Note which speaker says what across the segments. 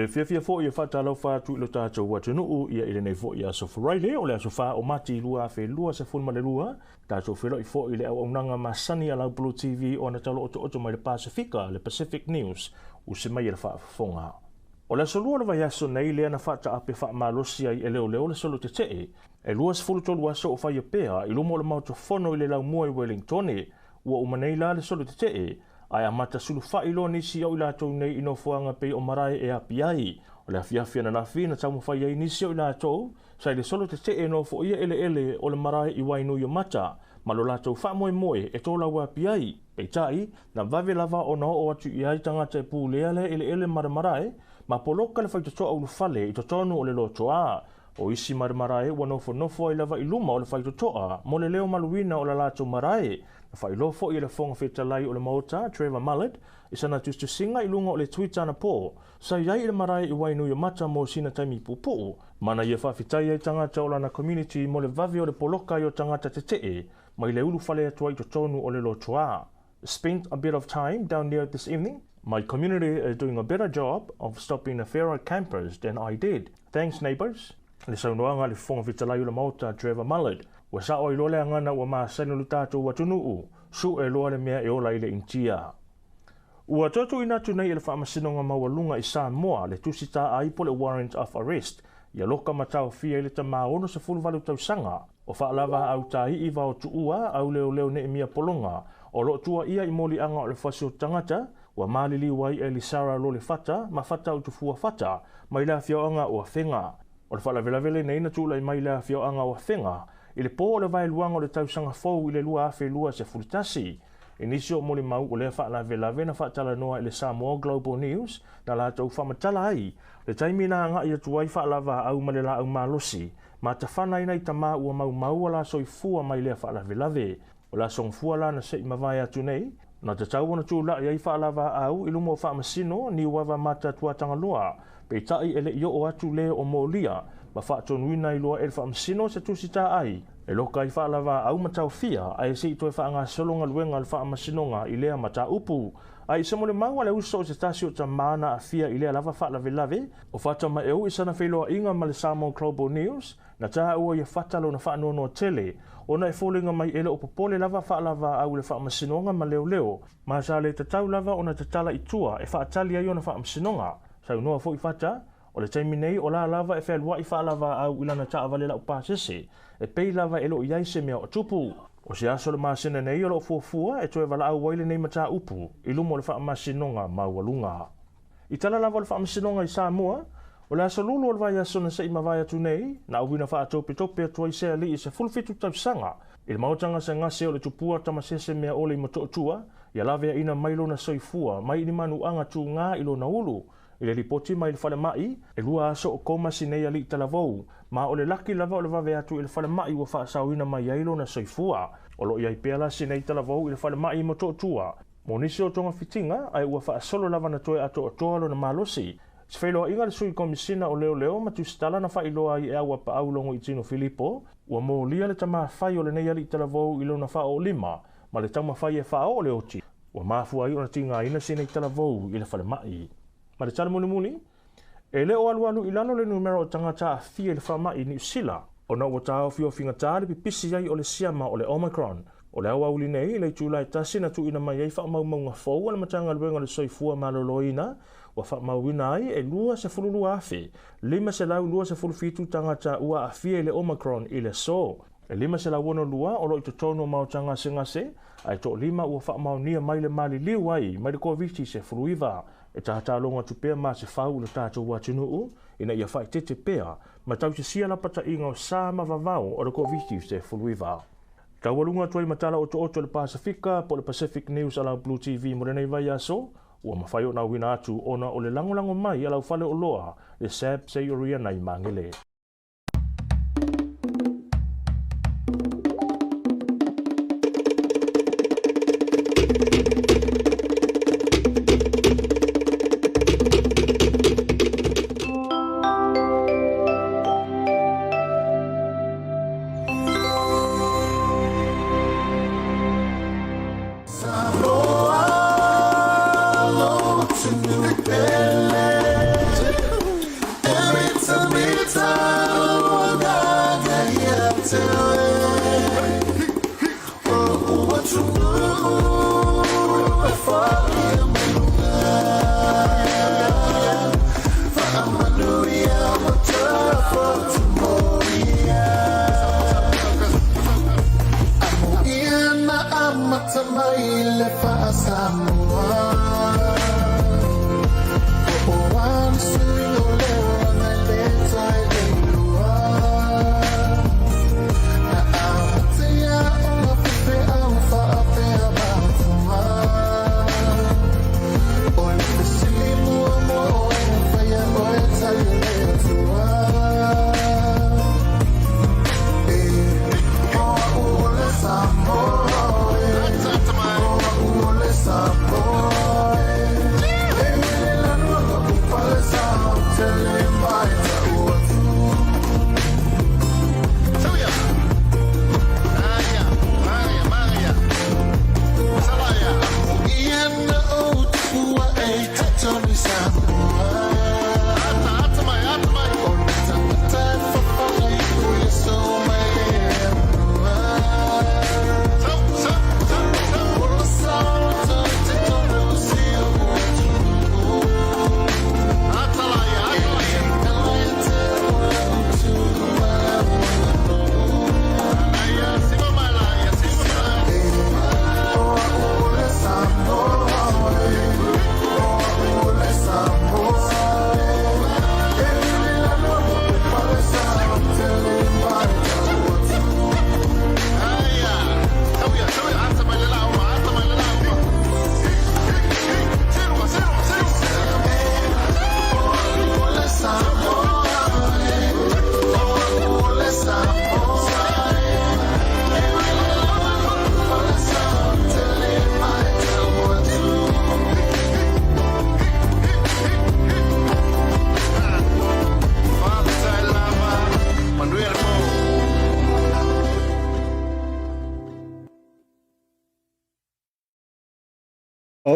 Speaker 1: Fia fo ia whātalo whātu ilo tātou watunuu ia Lene fo ia soforaile o le aso wha o mati lua fe lua se fulma le lua. Tātou whiro I fo I le au aunanga masani ala BluTV o na talo oto mai le Pasifika, le Pacific News, u se mai le whaafonga. O le aso lua le vai aso nei lea na whaata ape wha malosi ai e leo le solo te tee. E lua se fulu tolu aso o whaia pea I lumo le mauto fono I le lau mua I Wellingtone, ua umanei la le solo te tee. Ai amata sulu whailo nisi au ilatou nei ino fuanga pe o marae e api ai. O le afiafia na nafi na tamu whai ai nisi au ilatou, sai le solo te te no fo ia ele o le marae I wainu I mata, ma lo latou Faamoe e tōla wa api ai. Peitai, na vave lava o no o atu I ai tangata e pūleale ele marae, ma poloka le whaitotoa au lufale I totonu o le lotoa. O isi marae wa nofo ai lava I luma o le whaitotoa, mo le leo maluina o le latou marae, na whailofo I le fonga Talai o le Maota, Trevor Mullet, I sana tustusinga I lunga o le Twitter na po, sa iai le marae I wainu I mata mo sina taimi pupu, mana ia whawhitai ai tangata o lana community mo le vavi o le poloka I o tangata te tee, mai le ulu whale atua I totonu o le lotoa. Spent a bit of time down there this evening. My community is doing a better job of stopping the feral campers than I did. Thanks neighbours. Le saunoanga le fonga Talai o le Maota, Trevor Mullet, wa sa o ilole angana wa maasani lu tātou watunuu, su e loa le mea e ola I le intia. Ua tōtu inatu nei le whaamasinonga maualunga I Samoa le tusita ai po le warrant of arrest, ia loka matau fia le tamaono sa fulvalu tausanga, o whaalava au tai I vao tuua au leo ne mia polonga, o lo tua ia I moli anga o le whasio tangata, wa malili wai e li sara lo le fata, ma fata au tufua fata, mai la fioanga o a whenga. O le whaalavelavele nei na tūlai mai la fioanga o a whenga, I le po o le vai luanga o le tausanga fou I le lua afe lua se fulitasi. Inisio mo le mau o le whaalavelave na whaatala noa I le Samoa Global News na la tau whamatala ai. Le taimi na anga I atuai whaalava au ma le la au malosi, ma ta whanaina I tama ua mau ala soifua mai le whaalavelave. O la songfua la na sei mawai atu nei, na te tau wana tūla I ai whaalava au I lumo whaamasino ni wawa mata tuatanga loa, pe tai ele I o atu le o molia, ma whaatonuina I loa whaamasino se tusita ai. E loka I whaalava au matau fia, ai se ito whaanga solonga luenga le whaamasinonga I lea mata upu. Ai se mole maua le uso o se tasio ta maana a fia I lea lava whaalavelave, o whatama e u I sana wheloa inga ma le Samoa Global News, na taa ua ia whatalo na whaanono tele, ona e fōlinga mai ele o popole lava whaalava au le whaamasinonga ma leo, ma sa le tatau lava ona tatala I tua e whaatali ai ona whaamasinonga, sa unoa fo I whata, o le taimi nei o la lava e whelua I whaalava au ilana taa vale lau pāsese, e pei lava e lo iai se mea o tupu. O se aso le masina nei o lo fuafua e toe wala au waile nei mata upu, I lumo le whaamasinonga maualunga. I tala lava le whaamasinonga I Samoa, o le aso lulu o le vai aso na sei mawai atu nei, na auwina whaatope atua I sea li I se fulfitu tausanga, I le mautanga sa ngase o le tupua tamasese mea ole I matotua, ia lavea ina mailo na soifua, mai ni manu anga tu ngā ilo na ulu, I le ripoti mai le whalemai, e lua aso o koma sinei ali talavou, ma o le laki lava o le vave atu I le whalemai ua whaasauina mai ailo na soifua, o lo iai peala sinei talavou I le whalemai matotua. Mo nisi o tonga fitinga, ai ua whaasolo lava na toe ato o toalo na malosi, se whailoa inga le sui komisina o leo ma tustala na whailoa I aua pa aulongo I tino Filipo, ua mo lia le tama whai o le nei ali talavou I lona wha o lima, ma le tama whai e wha o le oti, ua mafua ai o na tinga ina sinei talavou I le whalemai. Ma le tala muni, e leo alu I lano le numero o tangata a fia le whamai New Zealand, o na ua tāo fio finga tāre pipisi ai o le siama o le Omicron, o le awa uli nei le tūlai tasi na tu ina mai ei whaamaumau ngā fau ala matanga luenga le soifua maloloina, wa whaamauina ai e lua se fululu afe, lima se lau lua se fulufitu tangata ua a fia le Omicron I le so. E lima se lau wono lua o lo I totono mautanga sengase, ai to lima ua whaamaunia mai le mali liu ai, mai le COVID se fuluiva, e tahata longa tu pea ma se whau le tātou watunuu, ina ia whai tete pea, ma tau se sia lapata inga o sāma vavau o le COVID se fuluiva. Taualunga tuai matala oto le Pasifika po le Pacific News ala BluTV mo renei vai aso, ua mawhai o na wina atu ona o le langolango mai ala ufale o loa, le sab se oria nai mangele.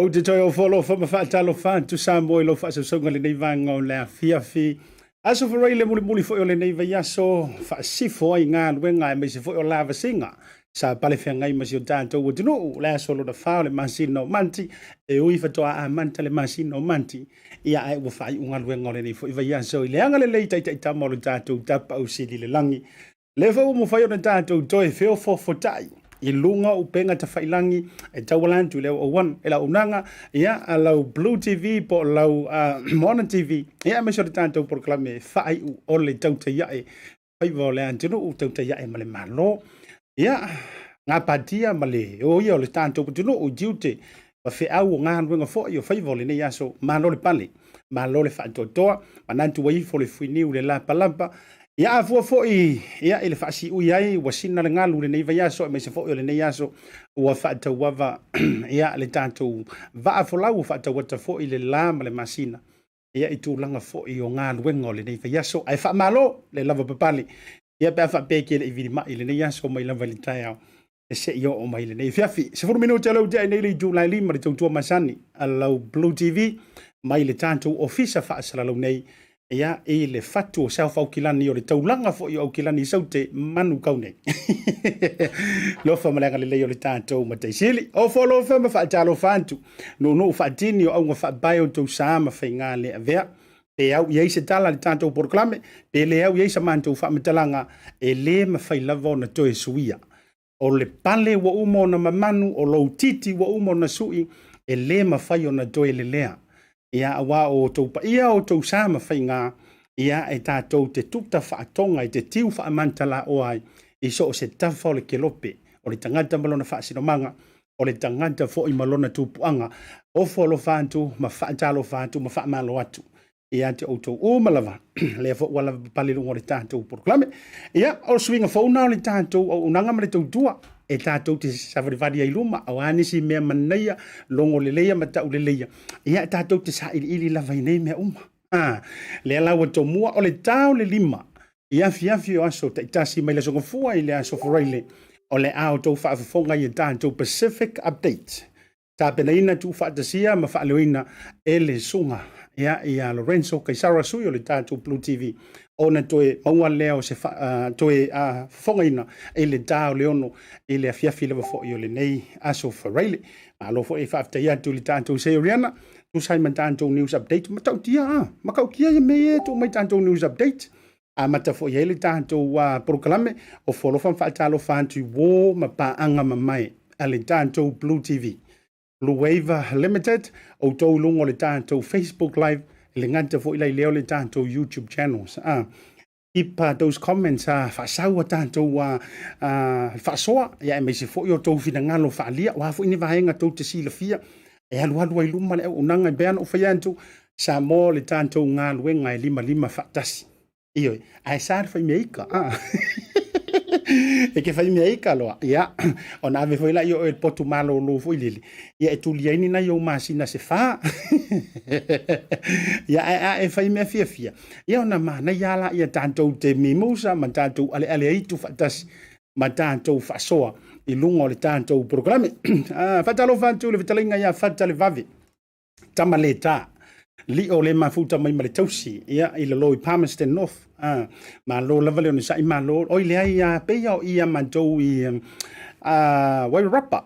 Speaker 2: O te toi o wholo wha mawhaatalo whantu Samoa lo whaasausaunga le nei vanga o lea fiafi. Aso wharai le muli fo o le nei vai aso, whaasifo ai ngā luenga e meise fo o lava singa. Sa pale whea ngai masi o tātou o tino, le aso lo da whao le masino o manti, e ui whatoa a manta le masino o manti. Ia ai ua whai unga luenga o le nei fo i vai aso, i le anga le leita i taitama o le tātou tapa au sili le langi. Le whao mo whai o le tātou toi wheo fofotai. I lunga o penga ta whailangi e tawalantu leo o wan e lau unanga ia a lau BluTV po lau Maua TV ia me sore tātou proklame whai u o le tautai iae whaiva o le antino u tautai iae ma le malo ia ngā patia ma le o ia o le tātou patino o jiute wa whi au o ngā nuenga fo i o whaiva o le nei aso malo le pale malo le whaatotoa manantu wai fo le whiniu le lapa lampa ia afua foi ia ele fasi ui ai wasina le ngalu le nei vai aso me se foi le nei aso ua fata wava ia le tanto va afolau fata wata foi le lama le masina ia itu langa foi o ngalu wengo le nei vai aso ai fa malo le lava papali ia pe fa peke le vidi mai le nei aso mai lava le taya e se io o mai le nei fiafi se fu minuto lo dia nei le July lima le tontua masani allau BluTV mai le tanto ofisa fa sala lo nei ia e le fatu o self aukilani o le taulanga fo i aukilani saute manu kaune. Lo fa malenga le leo le tātou mataisili. O folo fa ma whaatalo whantu. No whaatini o au ngā whaabaio tau saama whai ngā le avea. Pe au iei se tala le tātou porklame. Pe le au iei sa mantou whaamatalanga e le ma whai lava o na toe suia. O le pale wa umo na mamanu o lo titi wa umo na sui e le ma whai o na toe le lea. Ia awa o tau pa ia o tau sama whainga ia e tātou te tukta whaatonga i te tiu whaamantala o ai i so o se tafa o le kelope o le tangata malona whaasinomanga o le tangata fo i malona tupuanga o folo whantu ma whaatalo whantu ma whaamalo atu ia te o tau umalava lea fo wala palilunga o le tātou proklame ia o swinga whauna o le tātou o unanga ma le tau tua e tātou te savarivari ai luma au anisi mea manaia longo le leia ma tau le leia ia tātou te sa ili lava i nei mea uma le alaua tau mua o le tau le lima ia fiafi o aso ta itasi mai le songa fua i le aso foraile o le ao tau whaafafonga i tātou Pacific Update ta penaina tu whaatasia ma whaaleoina e le sunga ia Lorenzo Kaisara sui o le tātou BluTV ona toe maua leo se toe fongaina e le tau leono e le afiafi lewa fo i o le nei aso whareile ma alo fo e whaaftaia tu le tātou se oriana tu sai man tātou news update matau tia makau kia me e tu mai tātou news update mata fo i le tātou proklame o folofan whaatalo whantu wō ma paanga mamai a le tātou BluTV Bluwave Limited o tau lungo le tātou Facebook Live le nganta fo ilai leo le tātou YouTube channels. Keep those comments whasaua tātou whasoa ia e meise fo i o tau whina ngalo whaalia wa fo ini wahenga tau te sila fia e alualua i luma le au unanga i beana o whaiantu sa mo le tātou ngalo e ngai lima whaatasi. Ioi, ai sār whai mea ika. E ke whai mea ika loa. Ia, o nā me whaila i o e potu malo lo fo ilili. Ia e tuli aini na i o masina se wha. Ia e whai mea fia. Ia o na mana i ala ia tātou te mimosa, ma tātou ale eitu whaatasi, ma tātou whasoa i lungo le tātou programe. Whatalo whantu le vitalinga ia whatale vave. Tama le tā. Li o le mafuta mai ma le tausi ia i le loi Palmerston North ma lo lava le ona sai ma lo o le ai peia o ia mantou i wai rapa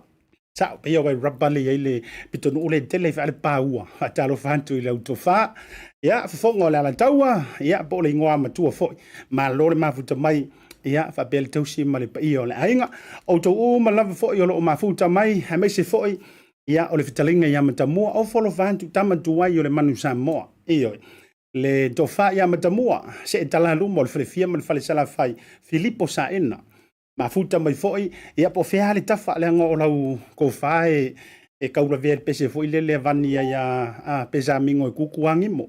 Speaker 2: sa peia wai rapa le ai le pitonu o le tele fa le paua atalo fantu i le autofa ia fonga le ala taua ia po le ngoa matua fo ma lo le mafuta mai ia fa bel tausi ma le peia o le ainga o to o ma lava fo i o mafuta mai ha me se fo ia o le fitalinga ia matamua o folo vantu tamatuai o le manu Samoa iyo le tofa ia matamua se tala lumo le frefia man fale sala fai Filippo Saena ma futa mai foi ia po fea le tafa le ngo lau ko fai e kaula ver pese foi le vania ia pesa mingo e kukuangi mo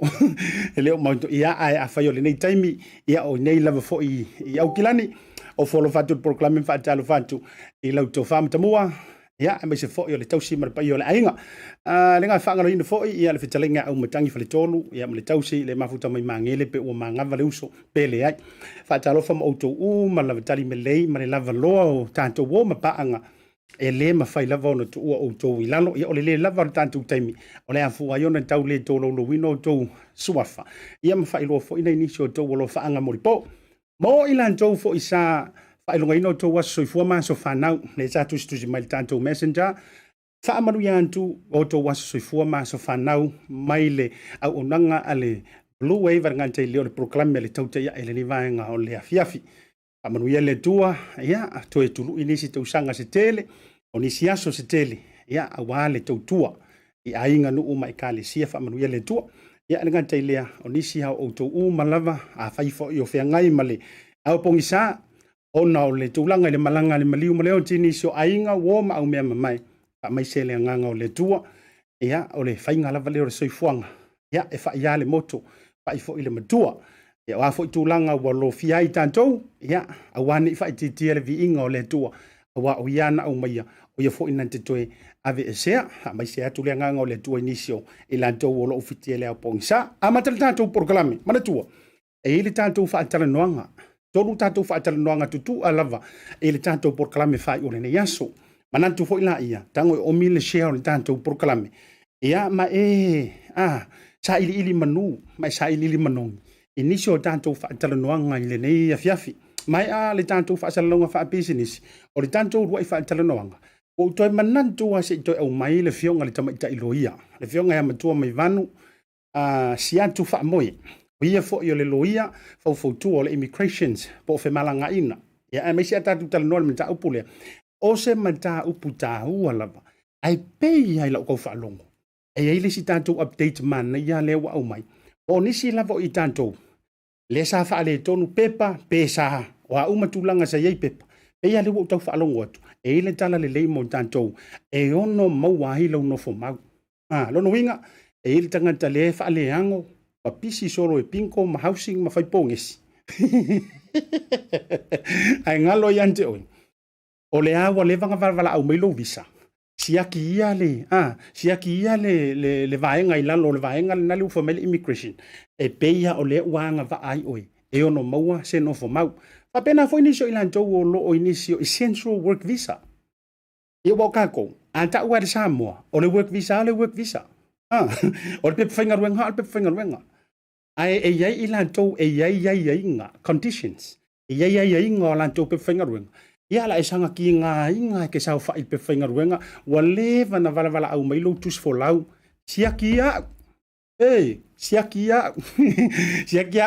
Speaker 2: le o ia a fai o le nei taimi ia o nei lava foi ia o kilani o folo fatu proclame fa talo fatu i lau tofa matamua ia me se foi o le tausi mar pai o le ainga le nga whangalo ina foi ia le fitalinga au matangi fale tolu ia me le tausi le mafuta mai mangele pe o mangava le uso pele ai whaatalo fama outou ma lava tali me lei ma le lava loa o tātou o ma paanga e le mawhai lava ona tu ua o tau I lalo, ia ole le lava o tātou taimi, o le afu ai ona tau le tō lo wino o tau suafa. Ia mawhai loa fo ina inisi o tau o lo whaanga moripo. Mo ilan tau fo isa whailonga ino tau waso soifua maa so whanau, le tātou stusi mai le tātou messenger, whaamaru ia antu o tau waso soifua maa so whanau, mai le au onanga ale Bluwave ngante leo le proklame le tautai ia ele ni vaenga o le afiafi. Amanuia le tua, ia, to e tulu inisi tau sanga se tele, o nisi aso se tele, ia, awa le tau tua, I ainga nu uma I kale sia fa amanuia le tua, ia, ngante lea, o nisi hao o tau uma lava, a faifo I o fea ngai male, au pongisa, o na o le tūlanga le malanga le maliu maleo tini so ainga woma au mea mamai, fa mai se le nganga o le tua, ia, o le fainga lava leo le soifuanga, ia, e fa ia le moto, faifo I le matua, ia wa fo tūlanga wa lo fiai tantou ia awane fa titia le viinga o le tua wa o ia na o mai o ia fo ina te toe ave esea mai se atu le nganga o le tua inisio I lantou o lo fitia le pongsa amatal tantou proklame mana tua e ile tantou fa tala noanga tolu tantou fa tala noanga tutu alava e ile tantou proklame fa o le ne yaso manantu fo ila ia tango o mile share le tantou proklame ia ma sa ili manu mai sa ili manong Inisio tanto fa talanoanga I le nei afiafi. Mai le tanto fa salonga fa business. O le tanto ruai fa talanoanga. O toi manantu a se toi au mai le fionga le tamaita iloia. Le fionga ya Matuamaivanu Siatu Faamoe. O ia fo I o le loia fau tu o le immigrations po fe malanga ina. Ya mai se tatu talanoa le mta upule. O se mta uputa ua lava. Ai pei ai la ko fa longo. E ile si tanto update man ya le wa au mai. O nisi lava I tanto. Le sa fa le tonu pepa pesa wa uma tulanga sa ye pepa e ya le wo tau fa longo atu e le tala le mo tanto e ono Maua hilo no fo mau lo no winga e le tanga tale fa le ango pa pisi solo e pinko ma housing ma fai pongesi ai ngalo yante o le awa le vanga vala au mai lo visa siaki ia le vaenga I lalo le vaenga le nali ufo mele immigration e peia o le uanga va ai oi e ono maua se no fo mau fa pena fo inisio ilantou o lo o inisio essential work visa e wa kako anta ua de Samoa o le work visa o le pe finga ruenga ai e yai ilantou e yai nga conditions e yai nga ilantou pe finga ruenga ia la esanga ki inga ke sa fa I pe finga ruenga wa leva na vala au mai lo tus fo lau siakia siakia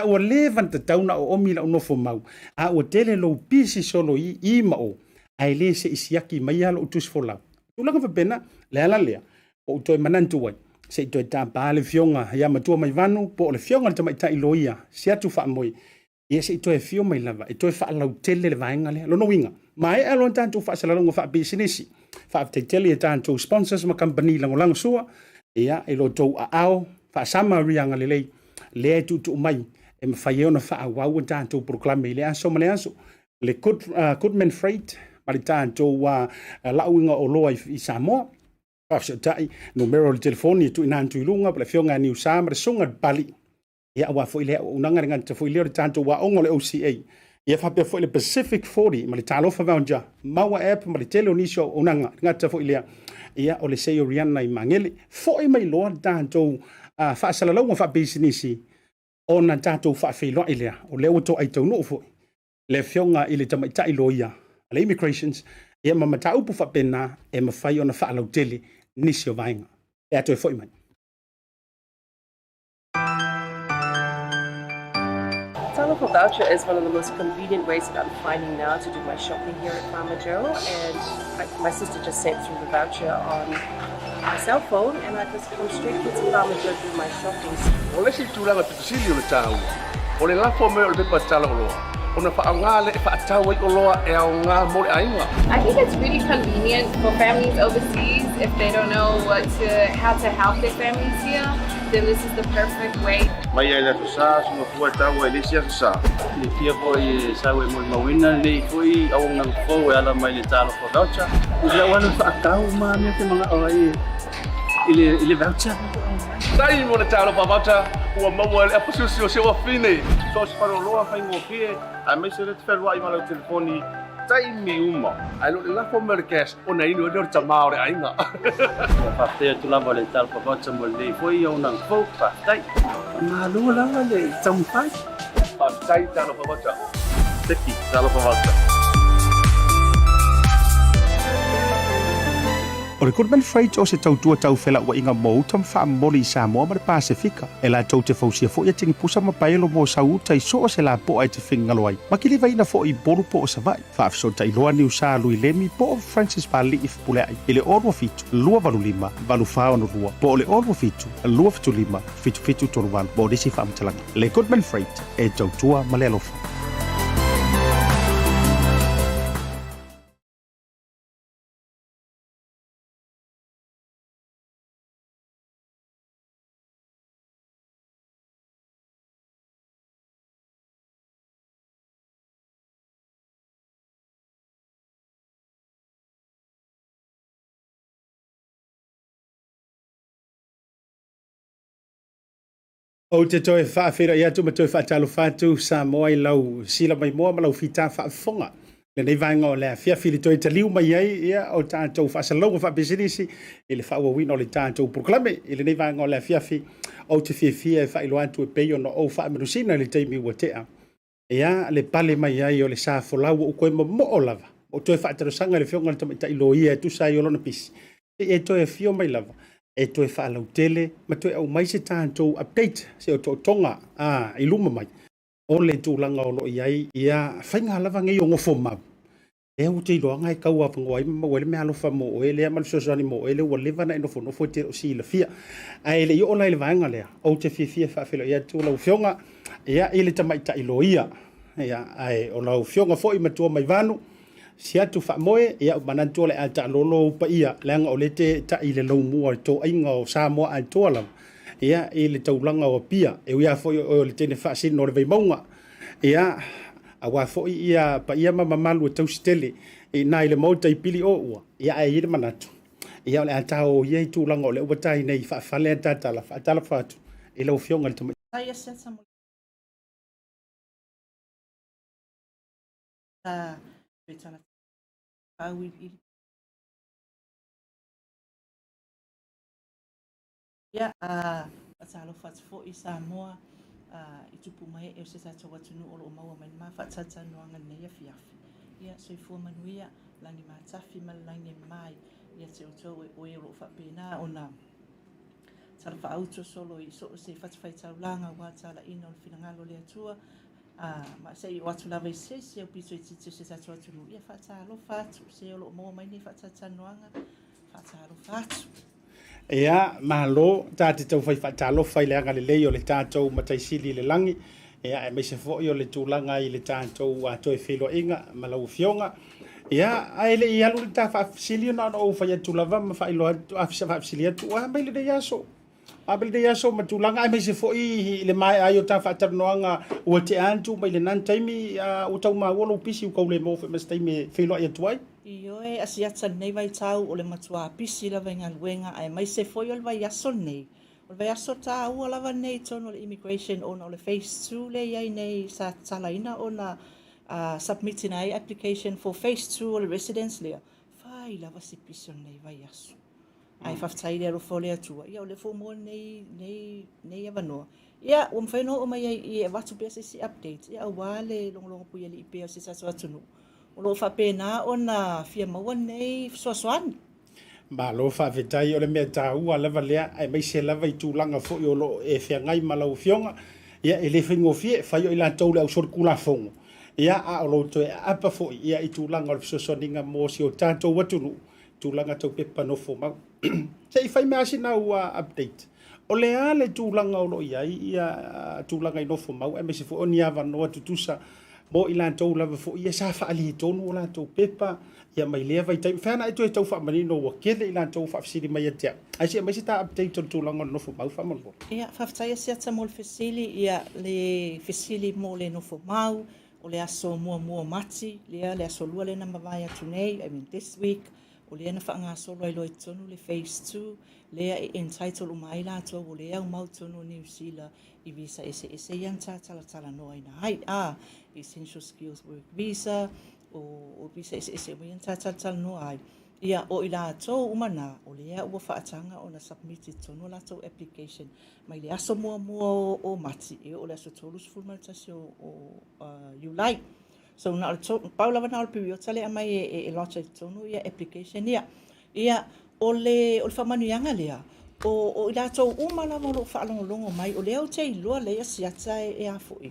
Speaker 2: o leva ta tauna o omila no fo mau a o tele lo pisi solo I mao ai le se siaki mai alo tus fo lau tu langa fa pena le o to manantu wai se to ta pa le fionga ya Matuamaivanu po le fionga te mai ta iloia Siatu Faamoe ia se to e fio mai lava e to fa lau tele le vaenga le lo no winga mai alo tanto fa sala longo fa business fa te tele tanto sponsors ma company lango sua ia e lo to ao fa sama rianga le tu mai e me fa yona fa wa tanto proclame le aso le Goodman Freight ma tanto wa lauinga o loa I Samoa fa se tai numero le telefoni tu inantu ilunga le fionga ni usama sunga bali ia wa fo ile unanga ngante fo ile tanto wa ongo le OCA ia fa pe fo le Pacific 40 ma le talo fa vanja Maua App ma le teleonisio unanga ngate fo ile ia o le sei oriana I mangele fo I mai lo tanto fa sala lo fa business ona tanto fa felo ile o le auto ai tau no fo le fionga ile tamaita iloia le immigrations ia ma mata upu fa pena e ma fai ona fa lo tele nisio vainga e ato fo I mai
Speaker 3: For voucher is one of the most convenient ways that I'm finding now to do my shopping here at Farmer Joe, and my sister just sent through the voucher on my cell phone, and I just come straight to Farmer Joe to do my shopping.
Speaker 4: Ole si tulanga tutusili ole tau. Ole lafo me ole pepa tala oloa. Ona fa ngale fa tau I oloa e au nga mo ainga.
Speaker 5: I think it's really convenient for families overseas if they don't know how to help their families here. Then this is the perfect way.
Speaker 4: Mai ai la sa no fua tau e lisia sa.
Speaker 6: Ni fia foi sa we mo mawina le foi au nang fo ala mai le talo for voucher. Ila wana fa tau ma me te mga ai ile voucher.
Speaker 4: Sai mo na talo pa voucher o mo le aposio se o fine. So se para loa fa ngo fie. A me se le te ferwa I mala telefoni tai miuma. Ai lo la fo merkes ona ino do tamao re ainga.
Speaker 6: Whawhia tu lava le talo whakauta mo le foi au nang fau whawhai. Malu lava le tampai.
Speaker 4: Whawhai talo whawata. Teki talo whawata.
Speaker 2: O le Goodman Freight o se tautua tau whela ua inga Maota Faamoe Samoa ma le Pasifika. E la tau te fausia fo ia tingi pusa ma paelo mo sauta i so o se la po ai te whingalo ai. Ma kili vaina fo i boru po o sa vai. Whaafso ta iloa ni usa lui lemi po o Francis Vali i fpule ai. I le orwa fitu, lua valu lima, valu whao no rua. Po o le orwa fitu, lua fitu lima, fitu fitu toru valu. Bo disi whaamtalanga. Le Goodman Freight e tautua ma le alofa. O te toe whaawhira ia tu ma toe whaatalo whātu Samoa i lau sila mai moa ma lau whita whaafonga. Le nei vanga o lea whiawhiri toe ta liu mai ai ia o tātou whaasalonga whaapeserisi i le whaawawina o le tātou proklame i le nei vanga o lea whiawhi o te whiawhia e whailo atu e peio no o whaamerusina le teimi ua tea. Ia le pale mai ai o le sāfolau o koe mo o lava. O toe whaatarosanga le whionga le tamita ilo ia tu sa i olona pisi. E toe whio mai lava. E toe whaalau tele, ma toe au mai se tātou update, se o tō tonga, i luma mai. O le tūlanga o lo iai, ia whainga lava ngai o ngofo mau. E au te iloanga e kau apango ai, ma wele me alofa mo o e lea malusosani mo o e le ua lewa na inofo nofo te o si la fia. A ele i o lai le vaenga lea, o te fia whaafelo ia tūlau whionga, ia ele tamaita ilo ia. Ia, ai, o lau whionga fo i Matuamaivanu Siatu Faamoe ia manantua le ata lolo pa ia langa o lete ta ile lo mua to inga o Samoa ai toala ia ile taulanga o pia e ia fo o le tene fa sin no le maunga ia awa fo ia pa ia mama malu tau stele e na ile Maota i pili o ua ia ai ile manatu ia le ata o ia tulanga o le ubatai nei fa fale tata la tala fatu ile o fionga le tuma
Speaker 7: ai asetsa mo betana ia atalo fats fo i Samoa i tupu mai e se sa tō watunu o lo maua mai ma fatsatsa noanga nei a fiafi ia so i fua manuia langi matafi ma langi mai ia te o tō o e lo whapena o na tala auto solo i so se fatsfai taulanga wa tala ina o finangalo le atua ma se i watu lava i se o piso i titi se sa tō watunu ia fatsalo fatu se o lo maua mai nei fatsatsa noanga fatsalo fatu
Speaker 2: ia malo tate tau fai fatalo fai le anga le lei o le tātou mataisili le langi ia e mai se fo o le tūlanga i le tātou ato e whilo inga malau fionga ia ai le i alu le tā whaafisili na o fai atu lava ma whailo whaafisili atu mai le dei aso abel dei aso ma tūlanga ai mai se fo i le mai ai o tā whaatarnoanga ua te antu mai le nan taimi o tau mawolo pisi u kaule mo mas taimi whilo i atu ai
Speaker 7: Iyo e asiata nei vai tau o le matua pisi lava inga luenga ai mai se foi o le vai aso nei. O le vai aso ta ua lava nei tono le immigration o le phase 2 le iai nei sa talaina o na submitting ai application for phase 2 o le residence lea. Fai lava si pisi o nei vai aso. Ai whaftai le aro fole atua. Ia o le fo mo nei avanoa. Ia o mwhaino o mai i e watu pia se si update. Ia o wale longolongo pui ali i pia se sa atunu. O lo whapena o na fia maua nei soasoani.
Speaker 2: Ma lo whawhetai o le mea tāua lava lea, ai mai se lava i tūlanga fo i o lo e whiangai malau fionga, ia e le whingo fie, whai o i la tau le au sori kula fongo. Ia a o lo to e apa fo ia i tūlanga o le fisosoninga mo si o tātou watunu, tūlanga tau pepa no fo mau. Se i whai mea sina ua update. O le a le tūlanga o lo ia tūlanga i no fo mau, e me se fo o ni awa noa tutusa, mo i lantou lava fo ia sa faali tonu o lantou pepa ia mai lea vai tai fana e tau whaamanino ua kele i lantou whaafisiri mai atea. Ai si mai si ta update o tūlanga no nofo mau whaamano.
Speaker 7: Ia, whaftai asiata mo le fesili, ia le fesili mo le nofo mau, o le aso mua mati, le aso lua le na mawai atu nei, I mean this week, o le ana whaanga solo ai loi tonu le phase 2, lea e entitle umai lato o lea umau tonu New Zealand i visa ese ian tala noa ina hai essential skills work visa o visa ese mo yan tal no ai ia o ila to umana o le ua faatanga ona submitted to no la to application mai le aso mo o mati e o le aso tolus fulmaltasi o you like so na to paula na alpi o tale mai e launch to no ia application ia o le famanianga lea o ila to umala mo lo faalongo mai o le o te lo le Asiata e afoi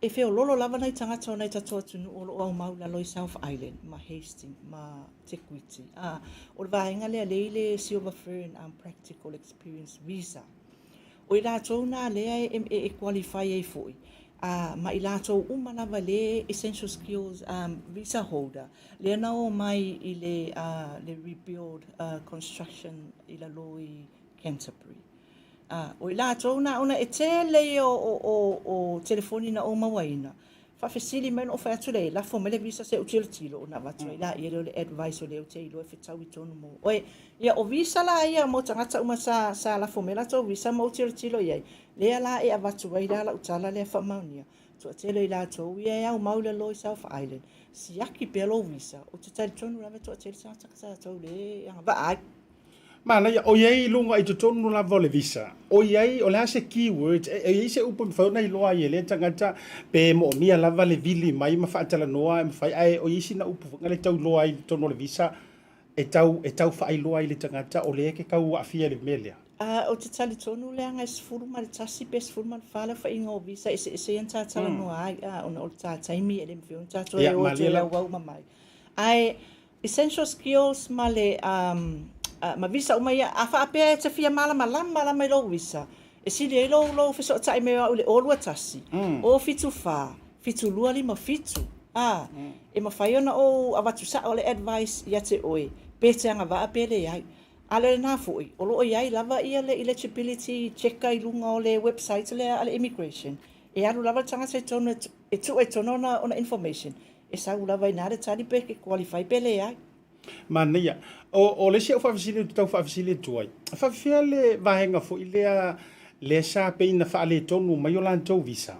Speaker 7: e fe o lolo lava nei tangata o nei tatoa tunu o lo au maula loi South Island, ma Hastings, ma Te Kuiti. O le vaenga lea leile Silver Fern Practical Experience Visa. O i lātou nā lea e qualify e foi. Ma i lātou lava le Essential Skills Visa Holder. Lea na o mai i le Rebuild Construction i la loi Canterbury. O i lātou na ona e tele o telefoni na o mawaina. Whawhesili men o whaatule, la fo mele visa se utila tilo o na watu ila i le advice o leo te ilo e whetau i tonu mo. Oe, ia o visa la ia mo tangata uma sa la fo mele to visa mo utila tilo iai. Lea la e a watu wai la utala lea whamaunia. Tu a tele i lātou ia au maula loi South Island. Siaki pelo visa o te tali tonu rave tu a tele sa takata tau le anga ba ai.
Speaker 2: Mana ia o iai lunga i tonu la vole visa. O iai o le ase keywords e iai se upo mwhau nei loa i le tangata pe mo mia lava le vili mai ma whaatala noa e mwhai ai o iai sina upo ngale tau loa i tonu le visa e tau whai loa i le tangata o le eke kau afia le melea.
Speaker 7: O te tali tonu le anga e sifuru ma le tasi pe sifuru ma le whala wha inga o visa e se yan tātala noa ai ona o le tātaimi e le mwhiu tātua e o te lau wau mamai. Ai essential skills ma le ma visa uma ia a fa pe te fia mala mai lo visa e sili e lo fiso tai me o le olua tasi o fitu lua lima fitu e ma fai ona o avatu sa o le advice ia te oe pe te anga va pe le ai ale na foi o lo ia lava ia le eligibility checka i lunga o le website le ale immigration e alu lava tanga se tonu e tono ona information e sa lava ina le tali pe ke qualify pe le ai
Speaker 2: Mania o le se fa fasili tau fa fasili tuai fa fia le vahenga fo ilea le sa Penina fa le tonu mai o lan tau visa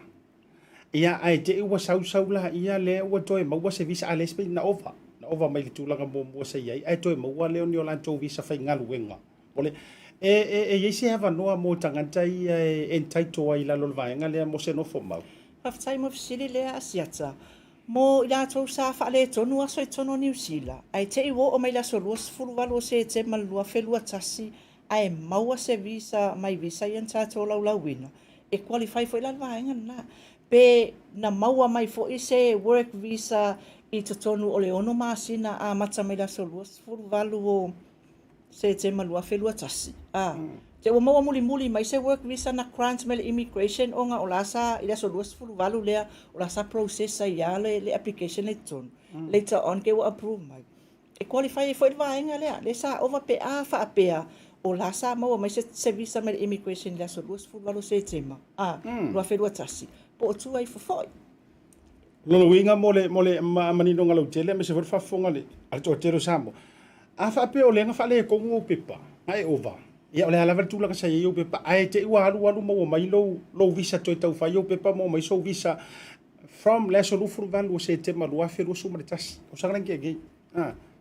Speaker 2: ia ai te ua sau la ia le ua toe maua se visa ale spe na ova mai le tulaga mo se ia ai toe maua le o lan tau visa fa ngalu wenga ole e se hava noa mo tangata ia entitled ai la lo vahenga le mo se no fo mau
Speaker 7: fa tai mo fasili le Asiata mo ila tau sa fa le tonu aso e tono New Zealand ai te iwo o mai la so luas fulu valo se te malua felua tasi ai maua se visa mai visa yan tato lau wina e qualify fo ila vaenga na pe na maua mai fo ise work visa i te tonu o le ono masina a mata mai la so luas fulu valo o se te malua felua tasi te o maua muli mai se work visa na grant mele immigration o nga o lasa ila so luas fulu valu lea o lasa process ia le application le ton later on ke o approve mai e qualify for vaenga lea le sa over pe a fa pea o lasa maua mai se visa mele immigration la so luas fulu valu se tema lo fe tasi po tu ai foi
Speaker 2: lo winga mole manino ngalo tele me se fa fonga le al to tero samo a fa pe o le nga fa le ko ngo pepa ai over ia ole ala tu la ka sai yo pepa ai te wa alu mo mai lo visa to tau fa yo pepa mo mai so visa from la so lu valu se te ma lo afe lo so maritas o sa gran ke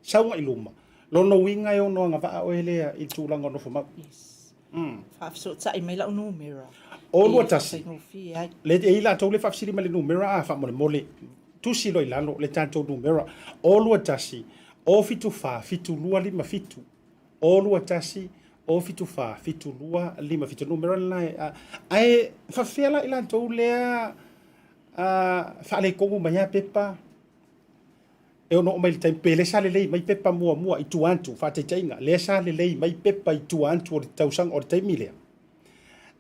Speaker 2: sa wa iluma lo no winga yo no nga va o ele i tu la ngono fo ma
Speaker 7: fa so ta i mai la no mira
Speaker 2: o lo tas le e la to le fa sili ma le no mira fa mo le tu si lo ilalo le tanto no mira o lo tasi o fitu lua lima fitu o lo tasi o fitu lua lima fitu numero lai ai fa fela ila to lea fa le ko mai pepa e no mai tai pele sa le mai pepa mua i tuantu fa te tainga le sa le mai pepa i tuantu o tausang o tai mile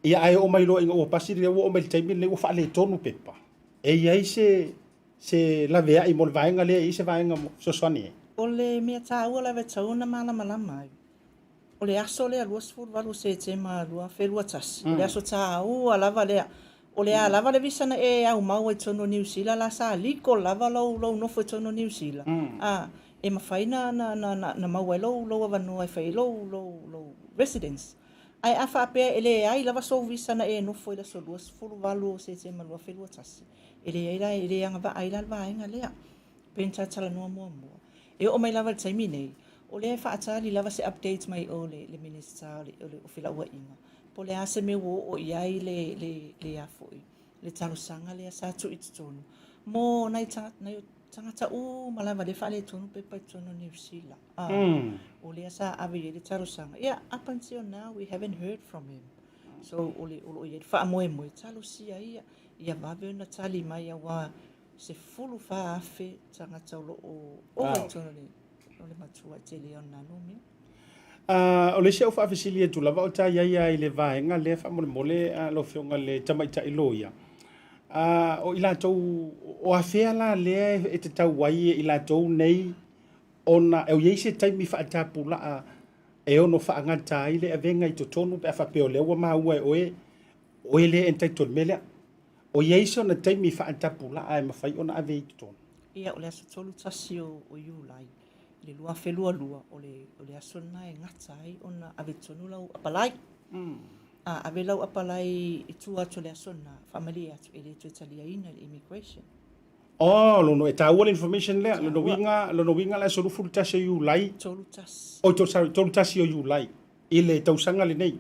Speaker 2: ia ai o mai lo inga o pasi le o mai tai mile o fa le tonu pepa e ai se la vea i mol vaenga le i se vaenga so soni
Speaker 7: o le mea tau la vetau na mala mai o le aso le alua sifuru valu se te ma alua felua tasi. O le aso ta alava lea. O le alava le visana e au mau e tono New Zealand la sa liko lava lau nofo e tono New Zealand. E mawhai na mau e lau avanoa e whai lau residence. Ai awha apea ele ai lava so visana e nofo e la so lua sifuru valu se te ma alua felua tasi. Ele anga va aila alva ainga lea. Penta tala noa mua. E o mai lava taimi nei. O le whaatali lava se update mai o le minister o le ofila ua inga. Po le ase me o iai le afoi. Le talo sanga le asatu i tutonu. Mo nai tangata malava le whale tonu pe pai tonu New Zealand. O le asa ave le talo sanga. Yeah, up until now we haven't heard from him. So o le Faamoe talo sia ia vave na tali mai wa se fulu fa afe tangata o tonu le matua te leona no me.
Speaker 2: O le seu fa afisilia tu lava o ta ia le vaenga le fa mole lo fionga le tamaita iloia. O ila tau o afea la le e te tau wai ila tau nei ona e yeise taimi fa atapula e ono fa ngata ile avenga i totonu pe fa pe o le wa ma o le entitled mele o yeise na taimi fa atapula ai ma fai ona ave i totonu.
Speaker 7: Ia o le aso tolu tasi o iulai. Le lua felua o le aso na e ngata ai ona ave tonu lau apalai. Ave lau apalai i tu atu le aso na family atu e le tu italia ina le immigration.
Speaker 2: Lono e tau le information le lono winga la so full tasi o iulai.
Speaker 7: Tolu tasi.
Speaker 2: Tolu tasi o iulai. Ile tausanga le nei.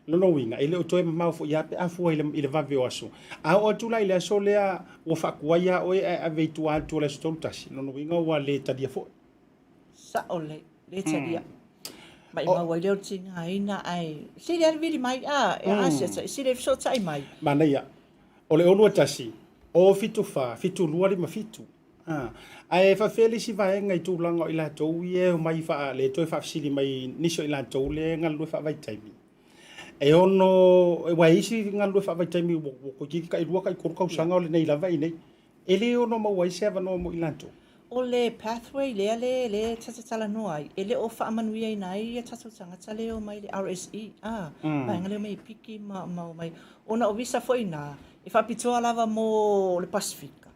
Speaker 2: Lono winga ile o toe mau fo ia pe afu ile vave o aso. O tu la ile aso le o fa kuia o e ave tu atu le tolu tasi. Lono winga wa le tadia fo.
Speaker 7: Sa ole le tadia. Mai mau ai leo tinga ina ai. Si le vili mai Asiata si le so tai mai.
Speaker 2: Mana ia. Ole onu tasi. O fitu lua ma fitu. Ai fa feli si vaenga i tūlanga i la tau ie mai fa le toi fa sili mai niso i la tau le ngalu fa vai taimi. E ono e waisi ngalu fa vai taimi ko ki kai lua kai ko sanga o le nei lava i nei. Ele ono ma waisi ava no mo i la tau.
Speaker 7: O le pathway le tatatala noai. Ele o whaamanuia i nai e tatatanga tale o mai le RSE. Mai ngale mai piki mai. Ona o visa foi na. E whapitoa lava mo le Pasifika.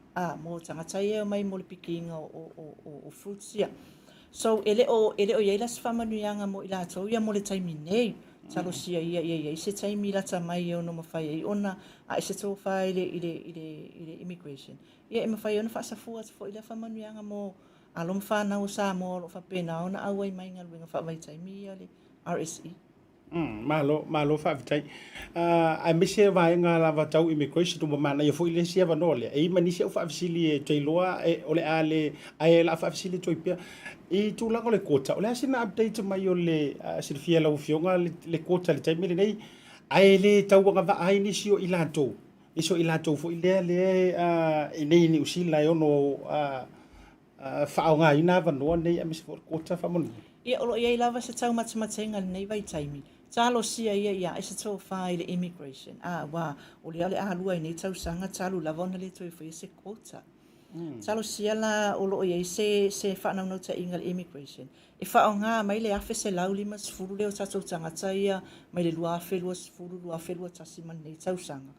Speaker 7: Mo tangatai e mai mo le piki inga o fruits ia. So ele o ieilas whamanuianga mo i la tau ia mo le taimi nei. Talo sia ia se taimi lata mai e ono mawhai e ona a se tō whai ile immigration. Ia e mawhai ona whaasafua te fo i le whamanuianga mo alom whanau Samoa lo whapena ona awai mai ngā luenga whawai taimi ia le RSE.
Speaker 2: Malo whaavitai. Ai mese vai ngā lava tau immigration tu mamana ia fo i le sia vanole. E ima nisi au whaafisili e teiloa ole ai la whaafisili toi pia. I tūlanga le kota. Ole asina update mai o le sirfia lau fionga le kota le taimi le nei. Ai le tauanga va ai nisi o ilatou. Iso ilatou fo i le nei ni usila e ono whaonga ina vanoa nei a mese fo kota whamoni.
Speaker 7: Ia olo ia lava se tau matamatenga nei vai taimi. Talo sia ia e se tō whai le immigration. Wa o le ale alua i nei tau sanga talo lavona le toi fo i se kota. Talo sia la o lo ia se whanau nau ta inga le immigration. E whaonga mai le afe se lau lima sifuru leo tatou tangata ia mai le lua afe lua sifuru lua afe lua tasiman nei tau sanga.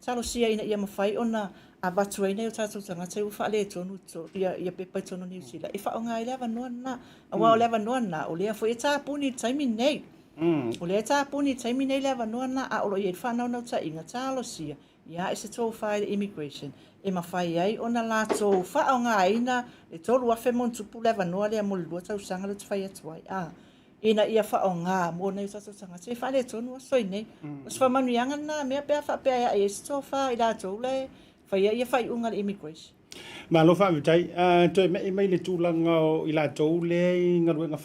Speaker 7: Talo sia ina ia mawhai ona a watu ai nei o tatou tangata u whaale tonu ia pepai tonu New Zealand. E whaonga i lewa noa na. Awa o lewa noa na o lea fo e tāpuni taimi nei. O lea tāpuni taimi nei lewa noa na a o lo ia whanau nau ta inga talo sia. Ia e se tō whai le immigration. E mawhai ai ona la tō whaonga aina e tōru afe montupu lewa noa lea mo le lua tau sanga le tuwhai atuai. Ina ia whaonga mo nei tatou tangata e whaale tonu a soi nei. Os whamanu ianga na mea pea whapea e se tō whai la tō le whai ia whai unga le immigration.
Speaker 2: Malo whaavitai, toi mai le tūlanga o i la tau le i ngā ruenga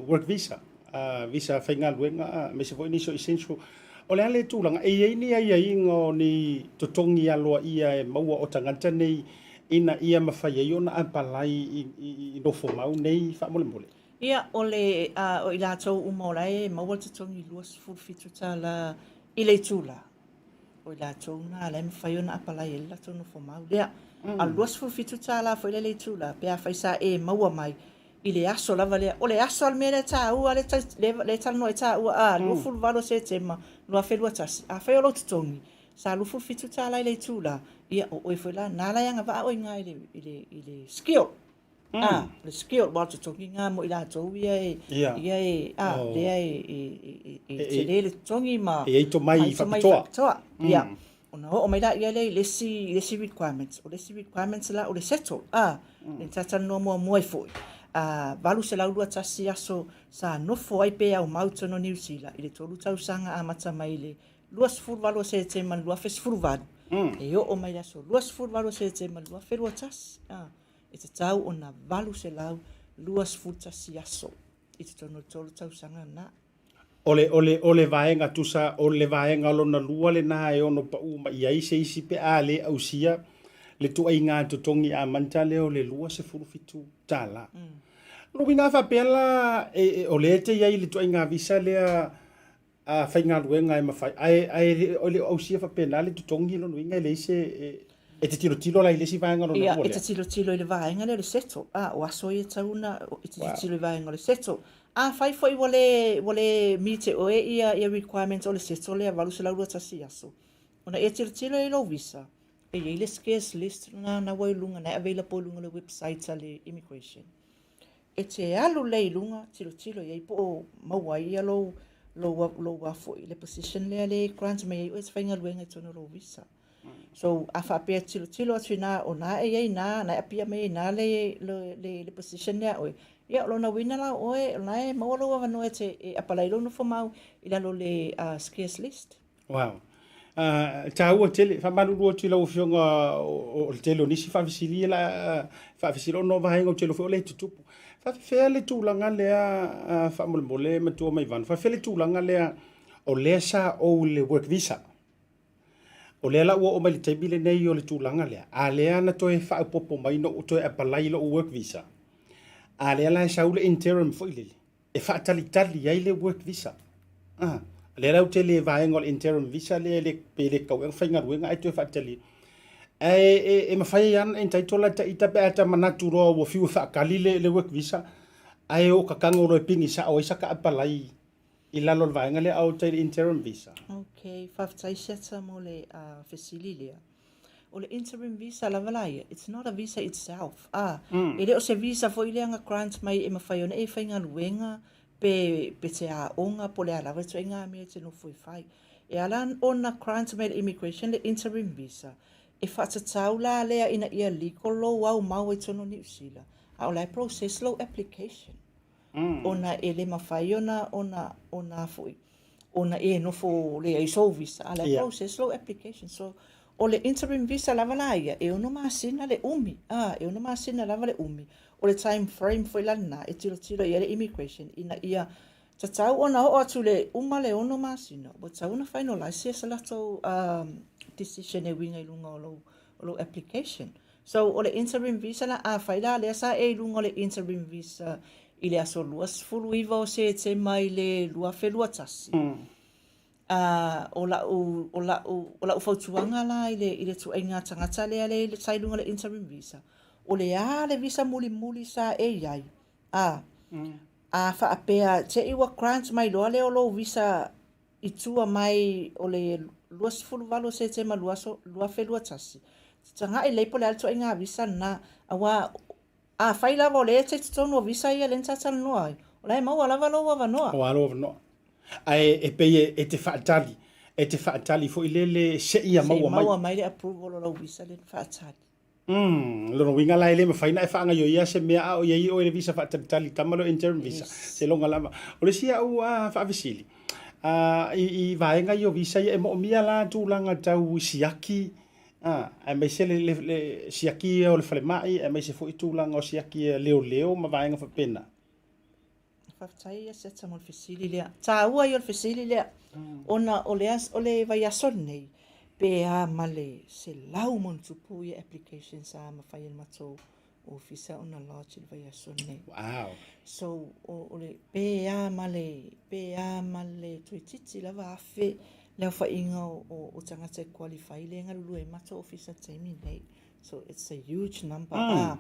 Speaker 2: work visa. Visa whai ngā ruenga, me se fo iniso essential. O le ale tūlanga, e iei ai ingo ni totongi aloa ia e maua o tangata nei ina ia mawhai ai ona apalai i nofo mau nei whaamole mole.
Speaker 7: Ia o le o i la tau umaora e maua totongi luas fulfitu tala i le tūla. O i la tau na la mawhai ona apalai e la tau nofo mau. Lea, a luas fulfitu tala fo i le tūla, pea whaisa e maua mai. I le aso lava lea, o le aso al mea le tā ua, le talano e tā ua, lua fulu valo se tema, lua whelua tasi, a whai o lo tutongi, sa lufu fitu tāla i le tūla, ia o e whela, nāla ianga wa o ngā i le skill, le skill, wā tutongi ngā mo i la tau ia e, lea e te le tutongi ma,
Speaker 2: e eito mai whapitoa,
Speaker 7: ia, ona o mai la ia le lesi requirements o lesi requirements la o le settle le tata no mo foi valu se lau lua tasi aso sa nofo ai pe au mauta no New Zealand i le tolu tausanga a mata mai le lua sifuru valu se te man lua fesifuru valu e o mai la so lua sifuru valu se te man lua ferua tasi e te tau ona valu se lau lua sifuru tasi aso i te tolu tausanga na
Speaker 2: ole vaenga tusa ole vaenga lona lua le na e ono pa uma ia se isi pe ale ausia le tu ai ngā tutongi a manta leo le lua se furu fitu tala no wina fa pela ole te ia le tu ai ngā visa le a whainga luenga e mawhai ai ole ausia fa pena le tutongi lo winga le se e te tilo la ile si vaenga lona lua
Speaker 7: e te tilo le vaenga le settle o aso e tauna e te tilo le vaenga le settle fai foi wale mite o ia requirements o le settle le valu se laurua tasi aso ona e tilo e lo visa e le scarce list na wailunga na available lunga le website le immigration e te alu le lunga tilo e po Maua ia lo foi le position le grant me o e whainga luenga tono lo visa so afa pe tilo atina ona e na apia me na le position le o ia lona wina la oe lai mo lo va no e apalai lo no fomau ila lo le scarce list
Speaker 2: wow tau tele fa malu lo tilo fionga o telo nisi fa visili la fa visilo no va hengo telo fo le tupu fa fele tu langa le fa mole Matuamaivanu fa fele tu langa le o lesa o le work visa o le la o mai tebile nei o le tu langa le a le ana to e fa popo mai no to e apalai lo work visa ale ala saule interim foi e fa tali ai le work visa le rau te le vaenga interim visa le pele kau e whainga ruenga ai te fa tali e mawhai an e taitola ta ita pe ata manatu roa wo fiu whaakali le work visa ai o kakango roe pingi sa o isa ka apalai i lalo le vaenga le au te interim visa
Speaker 7: okay whaftai seta mo le facility o le interim visa la valaia it's not a visa itself ele o se visa foi le anga grant mai e mawhai ona e whainga luenga pe te a onga po le alawa tu inga me te no foi fai e alan ona grant mai immigration le interim visa e whatatau la lea ina ia liko lo au mau e tono New Zealand a o lai process lo application ona e le mawhai ona foi ona e no fo le iso visa a lai process lo application so o le interim visa lava laia e ono masina le umi e ono masina lava le umi o le time frame foi lana e tilo ia le immigration ina ia tatau ona o atu le uma le ono masina o tau na finalize sa lato decision e winga ilunga o lo application so o le interim visa la faila le sa e ilunga o le interim visa i le aso luas fulu iwa o se te mai le lua felua tasi o la fautuanga la ile tu ainga tangata le sailunga le interim visa o le visa muli sa e ai fa apea te iwa grant mai lo visa itua mai o le luas fulu valo se te lua felua tasi tanga i leipo le alto ainga visa na awa faila vo le te tono visa ia le tata noa o lai mau ala valo wa noa
Speaker 2: o alo no ai e pe e te faatali fo ile se ia
Speaker 7: Maua mai le approval lo visa le faatali
Speaker 2: lo winga la ile me faina e faanga yo ia se mea o ia o le visa faatali tamalo interim visa se longa lava o le sia u fa visili i vaenga yo visa e mo mia la tu langa tau siaki e me se le siaki o le falemai e me se fo tu langa o siaki leo ma vaenga fa pena
Speaker 7: whaftai se ta mo fisili lea. Tā ua i o fisili lea. Ona o le vai aso nei. Pe a male se lau mon tupu i application sa ma whai matou o fisa ona large vai aso nei.
Speaker 2: Wow.
Speaker 7: So o le pe a male tui titi lava afe leo whainga o tangata qualify le ngarulu e matou o fisa teimi nei. So it's a huge number.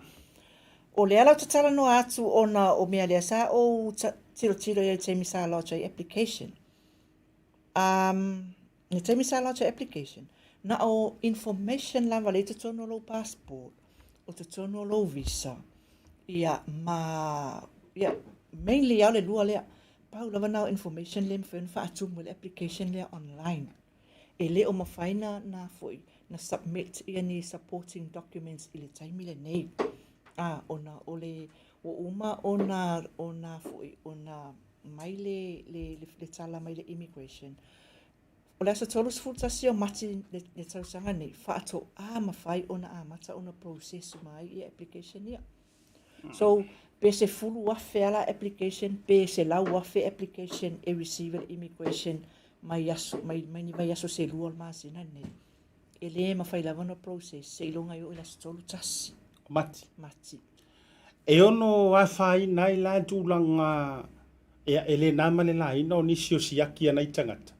Speaker 7: O le ala tatala no atu ona o mea lea sa o tiro e te misa large application. Ne te misa large application. Na o information lava le te tono lo passport o te tono lo visa. Ia mainly au le lua lea. Pau lava nao information le mwhen wha atu mo le application lea online. e le o mawhaina na foi na submit ia ni supporting documents i le taimi le nei. Ona ole o uma ona foi ona mai le tala mai le immigration. O le asa tolu sfutasi o mati le tausanga nei whaato mawhai ona mata ona process mai i application ia. So, pe se fulu wafe ala application, pe se lau wafe application e receive immigration mai ni vai aso se lua masina nei. E le mawhai lava no process, se ilonga i o ila tolu tasi. Mati.
Speaker 2: E ono whai nai la tūlanga ele nama le la ina o nisi o siaki ana i tangata.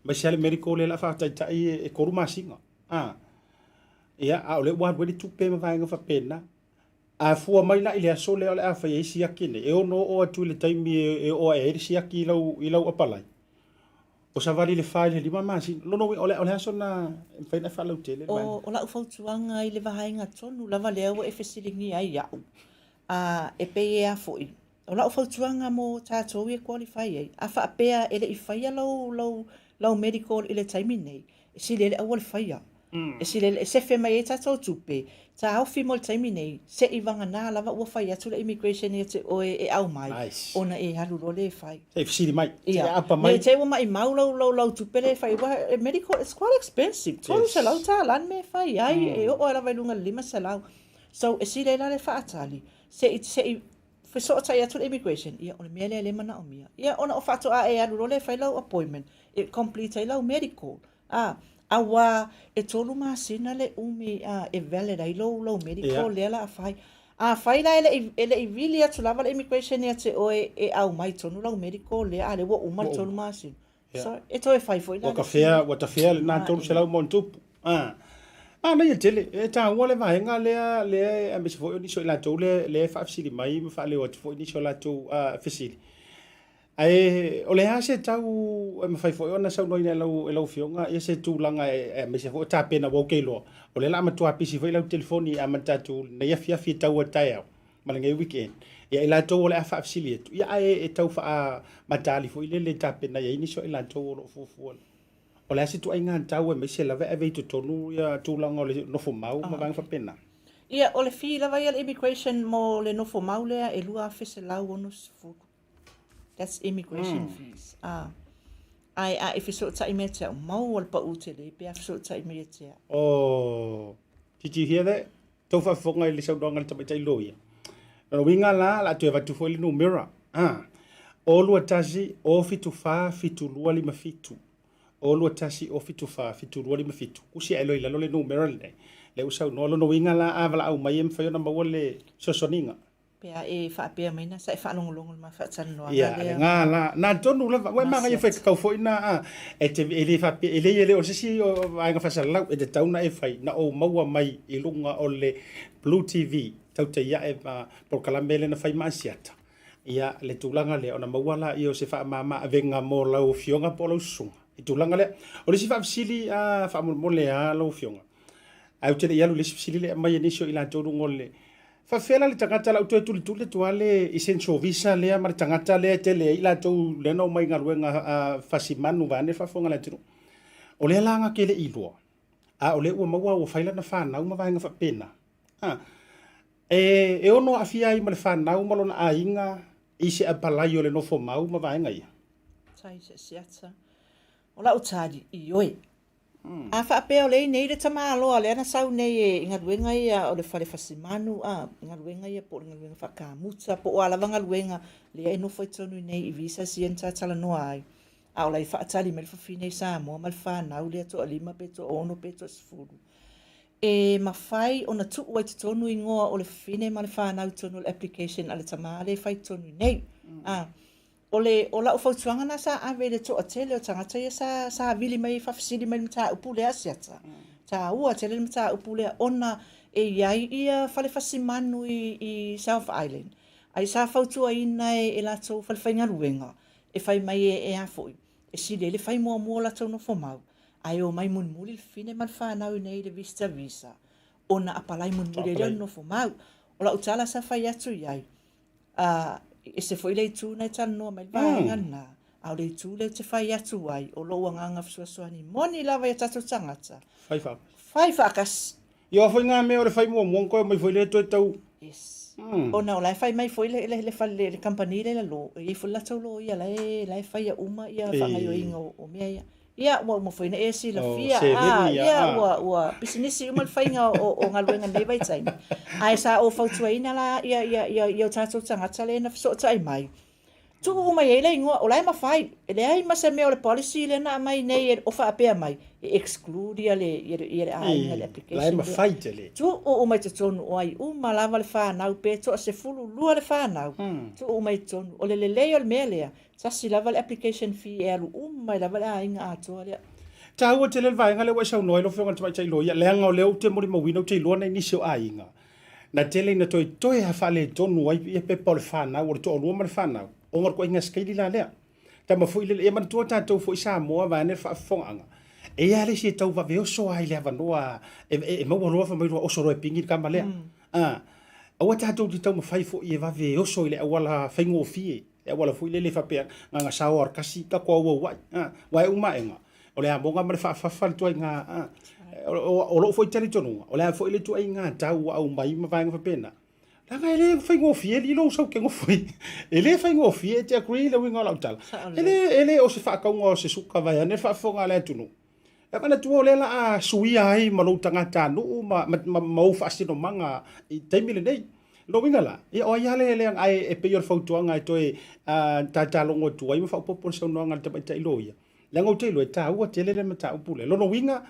Speaker 2: Mai se ale medical le la whaataitai e koru masinga. Ia, a ole ua wadi tupe mawhainga whapena. A fua mai la ile aso le ole a whai e siaki ne. E ono o atu le taimi e o e siaki i lau apalai. O sa vali le whai le lima masi. Lono ole aso na whaina whalau tele.
Speaker 7: O la ufautuanga i le wahainga tonu, lava leo e fesilingi ai iau. E pe a foi. O la ufautuanga mo tātou e qualify ai. A whaapea ele i whaia lau medical i le taimi nei. E si lele awal whaia. E si lele, se fe mai e tātou tupe. Ta au fi mo le taimi nei. Se i wanga nā lava ua whaia tu le immigration e te oe e au mai. Ona e halu lo le whai.
Speaker 2: E fisiri mai.
Speaker 7: Ia. Me te ua mai mau lau tupe le whai. Medical, it's quite expensive. Tolu se lau tā lan me whai ai. E o ala vai lunga 5 se lau. So e si lele le whaatali. Se i whesoata ia tu le immigration, ia ona mea le mana o mia. Ia ona o whaato a e alu lo le whai lau appointment, e complete ai lau medical. Awa e tolu masina le umi e valid ai lau medical le ala a whai. Whai la ele i really atu lava le immigration ia te oe e au mai tonu lau medical le a le wa uma le tolu masina. So e to e whai fo ina.
Speaker 2: Wata whea le nā tolu se lau montupu. Na ia tele, e tā ua le vahenga le a mese fo ni so la tau le whaafisiri mai, ma wha leo atu fo ni so la tau fisiri. Ai, o le hase tau, ma whai fo ona sau noi e lau fionga, ia se tūlanga e mese fo tā pena wau keiloa. O le la matua pisi fo i lau telefoni a matatu, na ia fiafi tau a tai au, malangai weekend. Ia i la tau o le a whaafisiri etu. Ia e tau wha matali fo i le tā pena, ia ini so i la tau o lo fufuana. O le ase tu ai ngā tau e meise lava e vei tutonu ia tūlanga o le nofo mau ma vang whapena.
Speaker 7: Ia, o le fi lava ia le immigration mo le nofo mau lea e lua awhese lau ono sifuku. That's immigration fees. Ai, e whiso ta i mea tea mau al pa utele, pe a whiso ta i mea tea.
Speaker 2: Oh, did you hear that? Tau whawhonga i le saudonga le tamaitai loia. Nō winga la tu e watu fo i le no mirror. O lua tasi, o fitu wha, fitu lua lima fitu. O lua tasi o fitu wha, fitu rua lima fitu. Kusi e loi lalo le numero le. Le usau no alo no winga la avala au mai em whaio na maua le sosoninga.
Speaker 7: Pea e whaapea maina, sa e whaalongolongo ma whaatana noa.
Speaker 2: Ia, ngā la. Nā tonu la, wai manga i whai kakau fo ina. E le whaapea, e le o sisi o ainga whasalau, e te tauna e whai, na o maua mai i lunga o le BluTV. Tautai ia e prokalamele na whai Asiata. Ia, le tūlanga le, o na maua la i o se wha mama avenga mo lau fionga po lau sunga. I tūlanga le, o le si whaafisili a whaamole a lau fionga. Au tele ialu le sifisili le mai enisio i la tōru ngole. Whawhela le tangata lau tue tuli tuli tua le essential visa lea ma le tangata lea tele i la tau lena o mai ngaruenga whasimanu vane whafonga la tinu. O le langa ke le ilua. O le ua maua ua whaila na whanau ma vahenga whapena. E ono afia i ma le whanau malo na a inga i se apalai o le nofo mau ma vahenga ia.
Speaker 7: Tai se siata. O la utari i oe. A whaapea o lei nei le tama aloa, le ana sau nei e ingaruenga ia o le whare whasimanu, ingaruenga ia po ingaruenga whakamuta, po o alawa ngaruenga, lea e nofo i tonu nei i visa si enta tala noa ai. A o lai whaatali me le whawhine i Samoa, ma le whanau lea to alima pe to ono pe to sifuru. E mawhai o na tuku ai te tonu i ngoa o le whawhine ma le whanau tonu le application a le tama le whai tonu nei. O la ufautuanga na sa ave le to atele o tangata ia sa vili mai whawhisiri mai mta upule asiata. Ta ua tele mta upule ona e iai ia whale whasimanu i South Island. Ai sa whautua ina e la tau whalewhainga ruenga. E whai mai e afoi. E si le whai mua la tau no whamau. Ai o mai munmuli le fine man whanau nei le visa. Ona apalai munmuli le no whamau. O la utala sa whai atu iai. E se foi lei tu nei tan no mai vaenga na au le tu le te whai atu ai, o lo anganga fsuasuani, moni lava ia tatou tangata. Whai whakas.
Speaker 2: Ia whai ngā mea o le whai mua mwonko, mai whai le toi tau.
Speaker 7: Yes. O na o lai whai mai foi le company le lo, i fula tau lo ia lai whai a uma ia whangai o inga o mea ia. Ia, ua foi na esi la fia, ia, ua pisinisi uma le whainga o ngā luenga nei vai taini. Ai sa o fautua ina la, ia o tātou tangata le na fiso tai mai. Tu uma ia le ingoa, o lai ma whai, ele ai ma se mea o le policy le na mai nei o wha apea mai, e exclude ia le ainga le application.
Speaker 2: Lai ma whai te le.
Speaker 7: Tu o umai te tonu o ai, uma lava le whanau pe, to se fulu lua le whanau. Tu o umai te tonu, o le leo le mea lea. Sasi lava le application fee e alu umai lava le ainga atoa lea.
Speaker 2: Ta ua te le vaenga le waisau noi lo whionga tamai tai loia. Leanga o leo te mori mawina o te iloa na inisi o ainga. Na tele na toi ha whale tonu ai ia pepa o le whanau o le toa lua ma le whanau. O ngar ko inga skaili la lea. Ta ma fui le man tua tātou fui Samoa vane whaafonganga. E ia le si tau vaveo so ai le avanoa e maua roa whamairoa oso roe pingi kama lea. Aua tātou di tau ma whai fo i e vaveo so i le awala whaingo fie. E wala fui le whapea ngā sao ar kasi ka kua ua wai. Wai umaenga. O le amonga ma le whaafafal tuai ngā. O lo foi tari tonu. O le foi le tuai ngā tau au mai ma vaenga whapena. Langa ele whaingo fie li lo sau ke ngofui. Ele whaingo fie te agree le winga lau tala. Ele o se whaakaunga o se suka vai ane whaafonga le tunu. E mana tua o le la a suia ai ma lo tangata nuu ma mau whaasino manga i teimile nei. Lo winga la. E o iale le ai e pe yor fautuanga e toe tatalongo tua i ma whaupopo sa unoanga le tamai tai loia. Lengo te lo e ta ua tele le mata upule. Lono winga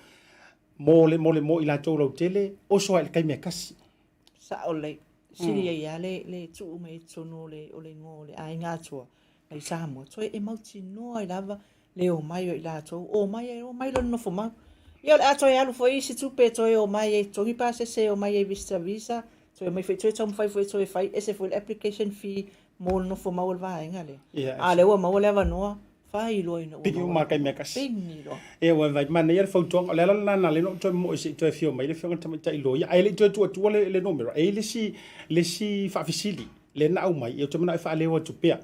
Speaker 2: mo ila tau lau tele o soa il kai mea kasi.
Speaker 7: Sa o le. Siri ia le tu me tonu o le ngo le ai ngā tua. Ai Samoa. Toi e mauti noa i lava le o mai o i la tau. O mai lo no fo mau. Ia le ato e alu fo isi tupe toi o mai e tongi pase se o mai e visa. Toi mai fai toi tamu fai toi fai ese fo application fee mo no fo mau le vaenga le. A le ua mau le avanoa. Fai lo ina.
Speaker 2: Piki uma kai mea kasi.
Speaker 7: Pingi lo.
Speaker 2: E wa vai mana ia fautuanga. Le ala na le no toi mo isi toi fio mai le fio ngata mai tai loia. Ai le toi tua le numero. Ai le si whaafisili. Le na au mai. E toi mana e wha lewa tupea.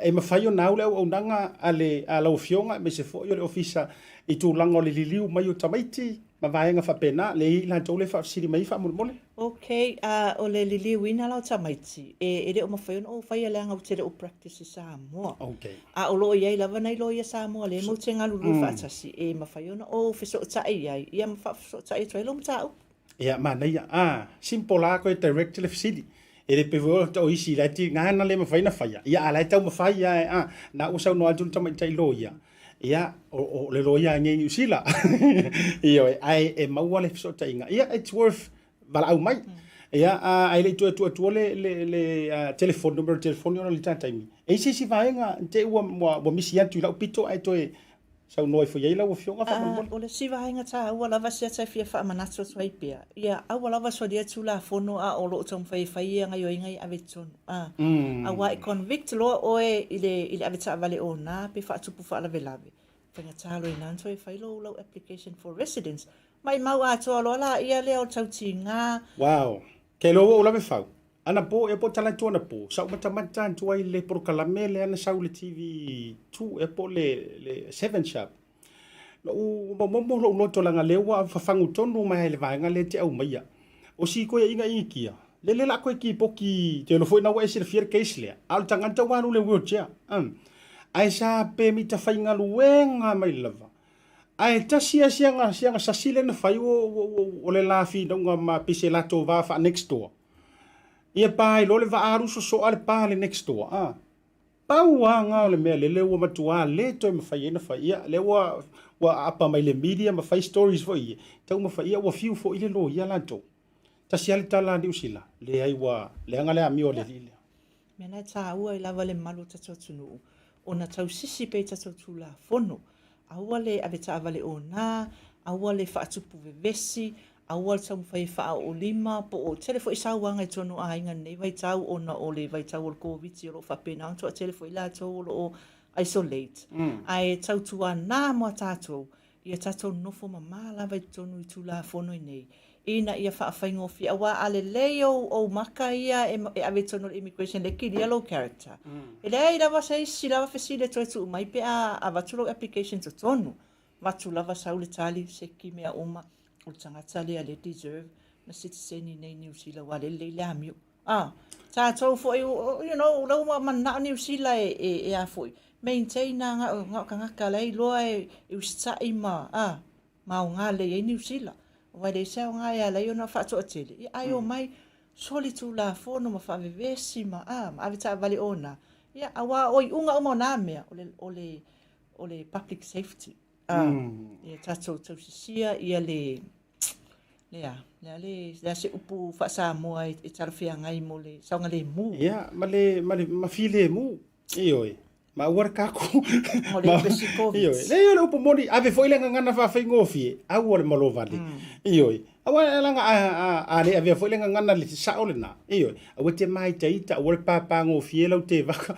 Speaker 2: E mawhai o nau le au nanga a lau fionga me se fo i o le ofisa i tū langa o le liliu mai o tamaiti ma vaenga whapena le i la tau le whaafisili mai wha mole.
Speaker 7: Ok, o le liliu ina lau tamaiti e re o mawhai o whai leanga o te o practice i Samoa.
Speaker 2: Ok.
Speaker 7: O lo iai lava nei lo ia Samoa le mo te ngalu lui whaatasi e mawhai o fiso o tai iai ia mawhai o tai toi lo mtau.
Speaker 2: Ia mana ia, simple la koe direct le fisili. E le pevo o isi la ti ngana le mawhai na whaia. Ia ala tau mawhai ia, na usau no atu tamai tai lo ia. Ia, o le lo ia nge usila. Ia, ai e maua le fiso tai inga. Ia, it's worth vala au mai. Ia, ai le tu le telefone, numero telefone ona le tataimi. E si vaenga, te ua misi atu ila upito ai toe sau noi fo yela o fionga fa mo.
Speaker 7: O le siva hinga ta ua lava sia tai fia fa manatso swai pia. Ia, au lava so dia tu la fono a o lo tom fai nga yo inga ave ton. Wa e convict lo o ile ave ta vale o na pe fa tupu fa la velave. Fenga talo ina nto e fai lo application for residence. Mai mau a to lo la ia le o tau tinga.
Speaker 2: Wow. Ke lo o lave fa. Ana po e po tala tu ana po. Sau mata tu ai le por calamele ana sau le TV 2 e po le 7 sharp. No mo lo to langa lewa fa fangu tonu mai le vanga le te au mai. O si ko inga ikia. Le la ko ki poki te lo foi na wa ese fier case le. Al tanganta wanu le wheelchair. Ai sa pe mi ta fainga luenga mai lava. Ai ta sia sasile na fai o le lafi donga ma pise la to va fa next door. Ia pai lo le vaaru so ale pa le next door. Pau nga le me le wa matua le to me fai na fai le wa apa mai le media ma fai stories fo ia. Tau ma fai wa fiu fo ile lo ia la to. Ta sia le tala ni usila. Le ai wa le nga le ami o le lile.
Speaker 7: Mena ta ua I lava le malu tatotunu. Ona tau sisi pe tatotula fono. Aua le ave ta avale o na, aua le faatupu vevesi, aua le tau mwhai faa o lima, po o telefo I sauanga I tonu a inga nei vai tau o na o le vai tau o le COVID, o lo whapena, anto a telefo I la tau o isolate. Ai tau tua nā mua tātou, ia tātou nofo mamala vai tonu I tula fono I nei. ina ia whaawhaingofi awa ale leo o maka ia e ave tono immigration le kiri a low character. E lea ira wasa isi lawa fesile toi tu mai pe a watulo application to tonu. Watu lava saule tali se ki mea uma o tangata le ale deserve na citizen nei New Zealand wale le hamiu. Tātou foi, you know, lau mana New Zealand e a foi. Maintain na ngā kangaka lei loa e ustai ma o ngā lei e New Zealand. Wai le sao ngā ea lei o na whaato atele. I ai o mai soli tu la fono ma whawewesi ma ave tā vale ona. Ia, awa oi unga o nā mea o le public safety. Ia tātou tau sisia ia le se upu Samoa e tarafia ngai mo le saunga le mu.
Speaker 2: Ia, ma file mu. Ioi. Ma ua kako.
Speaker 7: Mo le pesikovic.
Speaker 2: Ioi. Le upu moni ave foi le ngana fa ngofi. Au le malo vale. Ioi. Awa langa ale ave foi le ngana le sao le na. Ioi. Awa te mai taita o le papa ngofi lau te vaka.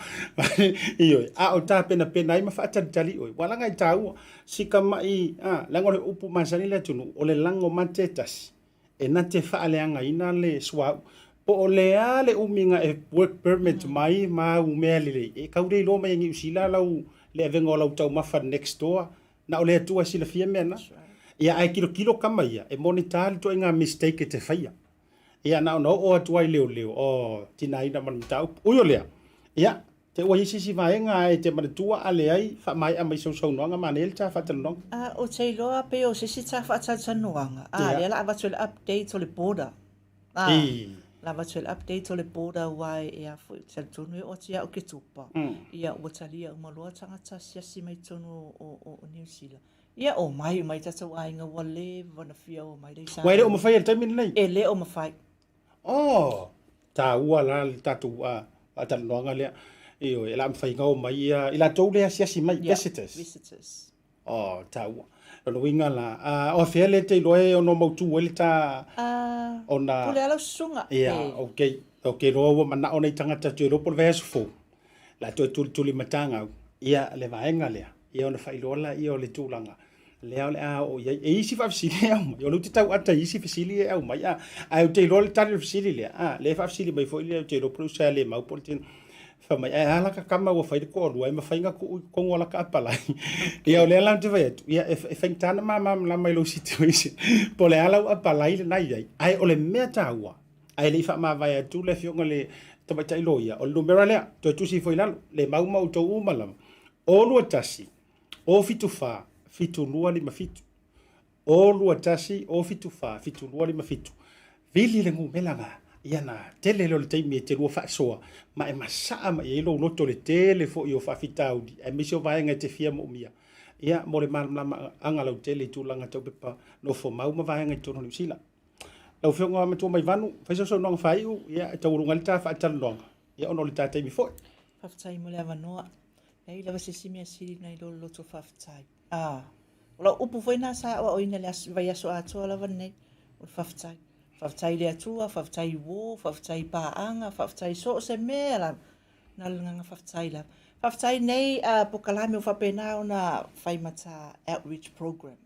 Speaker 2: Ioi. O ta pena ai ma fa tali oi. Wala ngai tau sika mai lango le upu masani le tunu o le lango matetas. E na te whaaleanga ina le swau. Po o lea le uminga e work permit mai ma umea lele. E kaurei lo mai ngi usila lau le avenga lau tau mafa next door. Na o le atua sila fia mea na. Ia ai kilo kama ia. E monitali to inga mistake te whaia. Ia na o atua i leo. O tina ina manutau. Uyo lea. Ia. Te ua hisi vaenga e te manatua ale ai wha mai a mai sau noanga ma nel ta whatanonga.
Speaker 7: O te iloa pe o sisi ta whatanonga. Lea la avatu le update o le border. La avatu le update o le border wai e a fo te tonu o tia o ke tupa. Ia ua talia umaloa tangata siasi mai tonu o New Zealand. Ia o mai tata wainga wale wana fia o mai reisa.
Speaker 2: Wai le o mawhai al taimini nei?
Speaker 7: E le o mawhai.
Speaker 2: Ta ua la le tatu a talanoanga lea. Iyo, ila mwhainga o mai ila tau lea siasi mai visitors. Ta ua. Ono winga la. O fea le te iloe ono mautu ele ta... Ona...
Speaker 7: Pule alau sunga.
Speaker 2: Ia, ok. Roa ua mana ona i tangata tui ropo le vehesu fo. La tuli matanga au. Ia, le vaenga lea. Ia ona whailola, ia o le tūlanga. Lea o le o ia. E isi whafisili au mai. O lu te tau ata isi whafisili au mai. Au te iloa le tari whafisili lea. Le whafisili mai fo ile te ropo usea le maupol tino. Famai ala ka kama wa fai ko lu ai ma fai nga ko ngola ka palai ia o le ala te vai ia e fai tana mama la mai lo situation po le ala a palai le nai ai o le meta wa ai le fa ma vai tu le fionga le to ba tai lo ia o numero le to tu si foi le mau to umalam o lu tasi o fitu fa fitu lua li mafitu o lu tasi o fitu fa fitu lua li mafitu vili le ngumelanga ia na tele lo le taimi te lua whaasoa ma e masaa ma e lo loto le tele fo i o whaafitaudi e misio vaenga te fia mo umia ia mo le malama anga lau tele tūlanga tau pepa no fo mau ma vaenga i tono New Zealand lau whionga Matuamaivanu whaisoso nonga whaiu ia e tau runga le tā whaatalonga ia ono le tā taimi fo
Speaker 7: whaftai mo le avanoa ei lawa se simia siri na i lo loto whaftai o lau upu whaina sa o ina le vai aso atoa lawa nei o whaftai whaftai le atua, whaftai wō, whaftai pāanga, whaftai so se mea la. Nā langa whaftai la. Whaftai nei pokalame o whapena o na whaimata outreach program.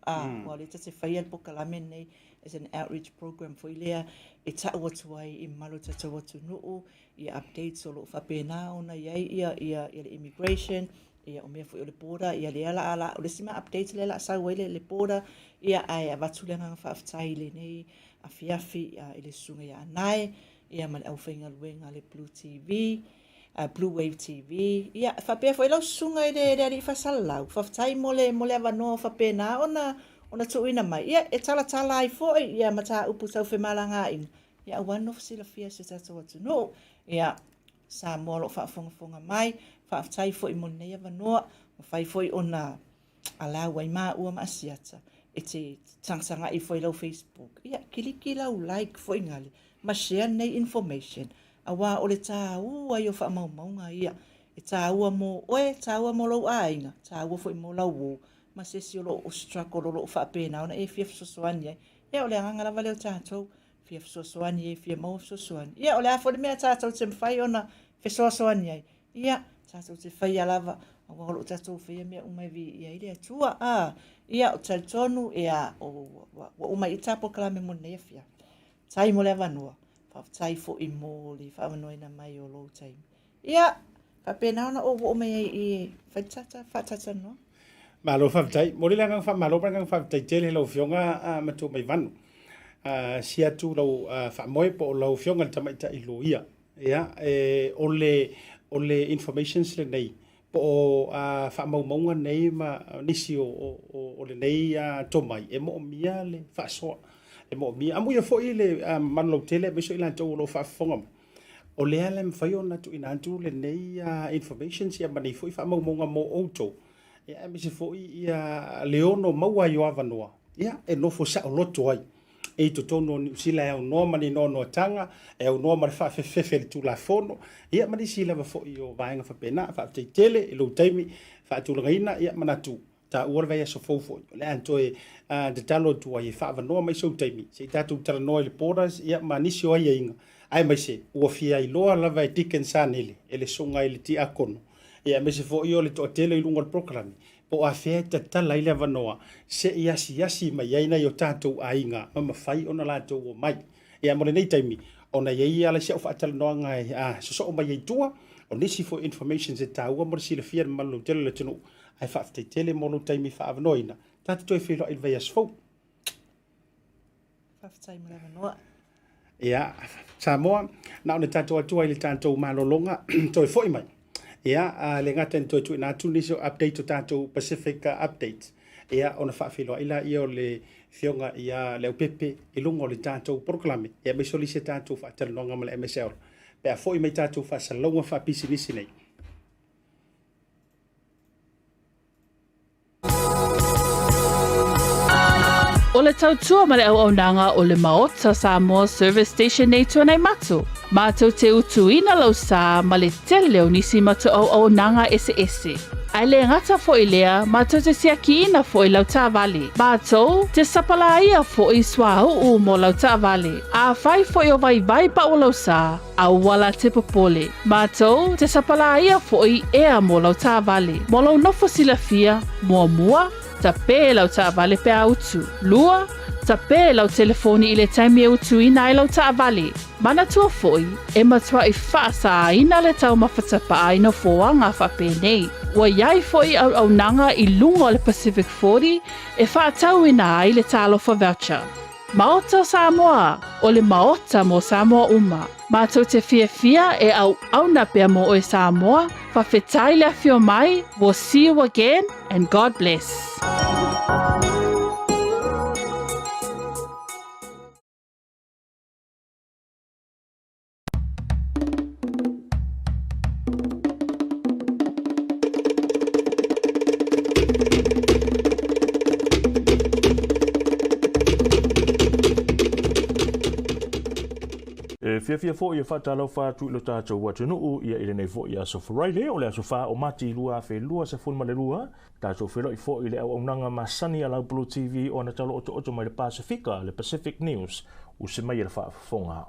Speaker 7: Wa le tate whai al pokalame nei is an outreach program for ilea e tau atu ai I malo tatu atu nuu I updates o lo whapena o na iai ia le immigration, ia o mea fo i o le border, ia le ala o le sima updates le la sau wele le border, ia ai a watu le nganga whaftai le nei a fiafi I le sunga ia anai, ia man au whainga luenga le BluTV, Bluwave TV, ia whapea fo I lau sunga I le ari whasalau, whaftai mole avanoa whapena ona tuina mai, ia e tala ai fo ia mata upu tau whemalanga ina, ia awano fasila fia se tatu atu no, ia Samoa lo whaafonga mai, whaftai fo I monei avanoa, whai fo I ona alawa I maa ua ma Asiata. E te tangsanga I fo I lau Facebook. Ia, kiliki lau like fo I ngali. Ma share nei information. Awa o le tā ua I o wha maunga ia. E tā ua mo oe, tā ua mo lau ainga. Tā ua fo I mo lau o. Ma se si o lo o struggle o lo wha pēna. Ona e fia fisosoani ai. Ia o le anganga lava leo tātou. Fia fisosoani ai, fia mau fisosoani. Ia o le afo le mea tātou te mwhai ona fisosoani ai. Ia, tātou te whai alava. Wa lo tatou fia me umai vi ia ile tua ia o tonu ia o umai tapo kala me mone fia. Tai mo le vanua. Fa tai fo I moli fa no ina mai o lo tai. Ia fa pena na o umai I fa tata no.
Speaker 2: Malo fa tai mo le nga fa malo pa nga fa tai tele lo fionga Matuamaivanu Siatu Faamoe po lo fionga tamai ta ilo ia. Ia ole informations le nei po fa maunga nei ma nisi o le nei tomai e mo mia le fa so e mo mia amu ia foi le manlo tele be so ila to lo fa fonga o le ale mfai ona tu ina tu le nei informations ia mani foi fa maunga mo auto ia me se foi ia leono maua yo avanoa ia e no fo sa lo to ai e to tono ni sila e no mani no tanga e no mari fa fe tu la fono ia mani sila va fo io vainga fa pena fa te tele e lo taimi fa tu reina ia manatu ta ua vai so fofo le anto e de talo tu ai fa va no mai so taimi se ta tu tra no le poras ia mani so ai inga ai mai se ua fia I lo la vai tiken sanele ele songa ile ti akono ia me se fo io le to tele I lungo programi po a feta Talai le vanoa se yasi mai aina yo tatou ainga ma fai ona la to o mai ia mo nei taimi ona ye ala se fa tal no ngai so mai tua o nisi for information se ta o mo si le fia malu tele le tunu ai fa te tele mo no taimi fa avnoina tatou e filo il vayas fo
Speaker 7: fa tai mo le vanoa
Speaker 2: ia Samoa na ona tatou atu ile tatou malolonga to foi mai ia le ngata to tu na tu ni so update to tatou Pacific update ia ona fa filo ila io le fionga ia Leaupepe I lungo le tatou proclame ia me solise tatou fa tel longa mal MSL pe foi mai tatou fa salonga fa pisinisi nei
Speaker 8: O le tautua ma le auaunanga o le Maota Samoa Service Station nei tuanai matu. Mātou te utuina lau sā ma le tele o nisi matu auaunanga ese. Ai le ngata fo I lea, mātou te siakiina fo I lau tāwale. Mātou te sapalaia fo I swahuu mo lau tāwale. A whai fo I o vai pa o lau sā, a wala te popole. Mātou te sapalaia fo I ea mo lau tāwale. Mo lau nofo silafia, mua, ta pē lau tāwale pe autu. Lua, ta pē lau telefoni I le taimi e utu ina I lau tāwale. Mana tua foi, e matua I whaasa ina le tau mawhatapa a ino foanga whape nei. Wa iai foi au nanga I lunga o le Pacific 40, e whaatau ina ai le talofa voucher. Maota Samoa, o le Maota mo Samoa uma. Mātou te fia e au na pea mo o Samoa, whawhetai le awhio mai, we'll see you again, and God bless.
Speaker 1: Fia fo ia whatalo whātu ilo tātou watunuu ia Lene fo ia soforaile o le aso wha o mati lua fe lua se fun male lua tātou wheloi fo I le au aunanga masani ala BluTV o na talo oto mai le Pasifika le Pacific News u se mai le whaafonga.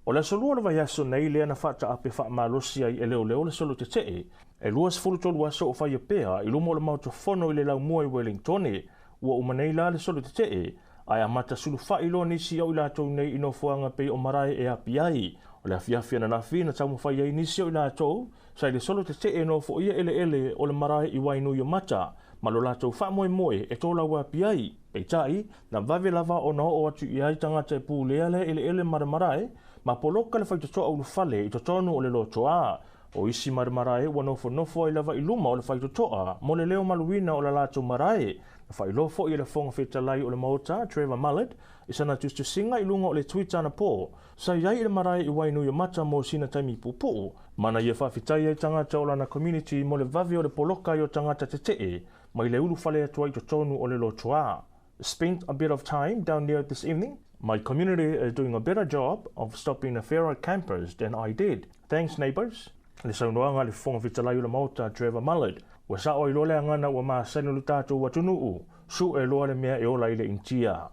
Speaker 1: O le aso lua le vai aso nei lea na whata ape wha malosi ai e leo le solo te tee e lua se fulu tolu aso o whai pea I lumo le mauto fono I le lau mua I Wellington ua umanei la le solo te tee ai amata sulu whailo nisi au ilatou nei ino fuanga pei o marae e api ai. O le afiafia na nafi na tamu whai ai nisi au ilatou, sai le solo te te no fo ia ele o le marae I wainu I mata, ma lo latou wha e tō lau api ai. Pei tai, na vave lava o no o atu I ai tangata e pū leale ele marae, ma poloka le whaitotoa au lufale I totonu o le lotoa. O isi marae ua nofo ai lava I luma o le whaitotoa, mo le leo maluina o le latou marae, na whailofo I le whonga whetalai o le Maota, Trevor Mullet, I sana tustu singa I lunga o le Twitter na pō, sa iai le marae I wainu I mata mo sina taimi pupu, mana ia whawhitai ai tangata o lana community mo le vavi o le poloka I o tangata te tee, mai le ulu whale atua I totonu o le lotoa. Spent a bit of time down there this evening. My community is doing a better job of stopping the feral campers than I did. Thanks neighbours. Le saunoanga le whonga whetalai o le Maota, Trevor Mullet, wa sa o ilole angana wa maa sanulu tātou watunuu, su e loa le mea e ola I le intia.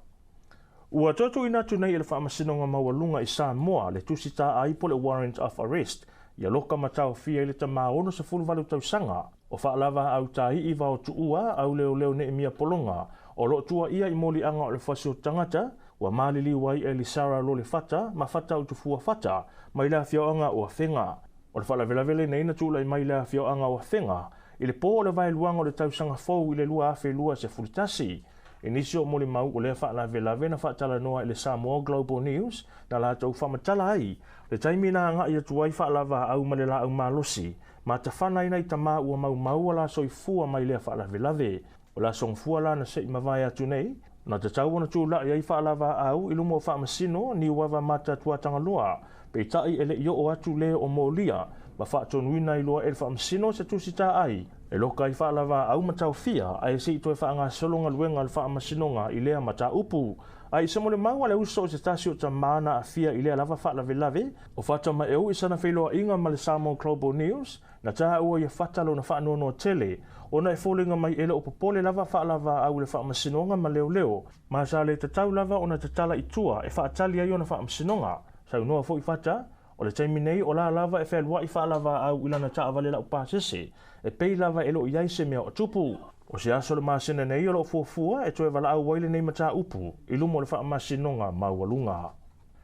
Speaker 1: Ua totu inatu nei le whamasinonga mawalunga I Samoa le tusita aipo le warrant of arrest, ia loka matau fia I le ta maono sa fulvalu tausanga, O whaalava au tahi I vao tuua au leo ne mia polonga. O lo tua ia I moli anga o le whasi o tangata, wa malili wai Elisara lo le fata, ma fata o tufua fata, mai la fioanga o whenga. O le whaalavelavele nei na tūlai mai la fioanga o whenga, I le pō o le vai luanga o le tausanga fau I le lua afe lua se fulitasi. Inisi o moli mau o le whaalavelave na whaatala noa I le Samoa Global News, na la tau whamatala ai, le taimi na anga I atu ai whaalava au malela au malosi, ma ta whana ina I tama ua mau la soifua mai le whaalavelave. O la songfua la na sei mawai atu nei, na te tau wana tūla I ai whaalava au I lumo whaamasino ni wawa mata tuatanga loa, pe tai ele I o atu le o molia, ma whaatonuina I loa ele whaamasino se tusita ai, e loka I whaalava au matau fia, ai si toi whaanga solonga luenga le whaamasinonga I lea mata upu, ai se mole maua le uso se tasi o ta maana a fia I lea lava whaalave, o whata ma eu I sana wheloa inga ma le Samoa Global News, na taha ua ia whatalo na whaanono tele, ona e fōlinga mai ele o popole lava whaalava au le whaamasinonga ma leo, ma sa le tatau lava ona tatala I tua e whaatali ai ona whaamasinonga, sau noa fo I whata, o le taimi nei o la lava e whelua I whaalava au ilana taa vale lau pāsese, e pei lava elo I aise mea o tupu, o se aso le maasina nei o lo fuafua e toe vala au waile nei mata upu, I lumo le whaamasinonga maualunga.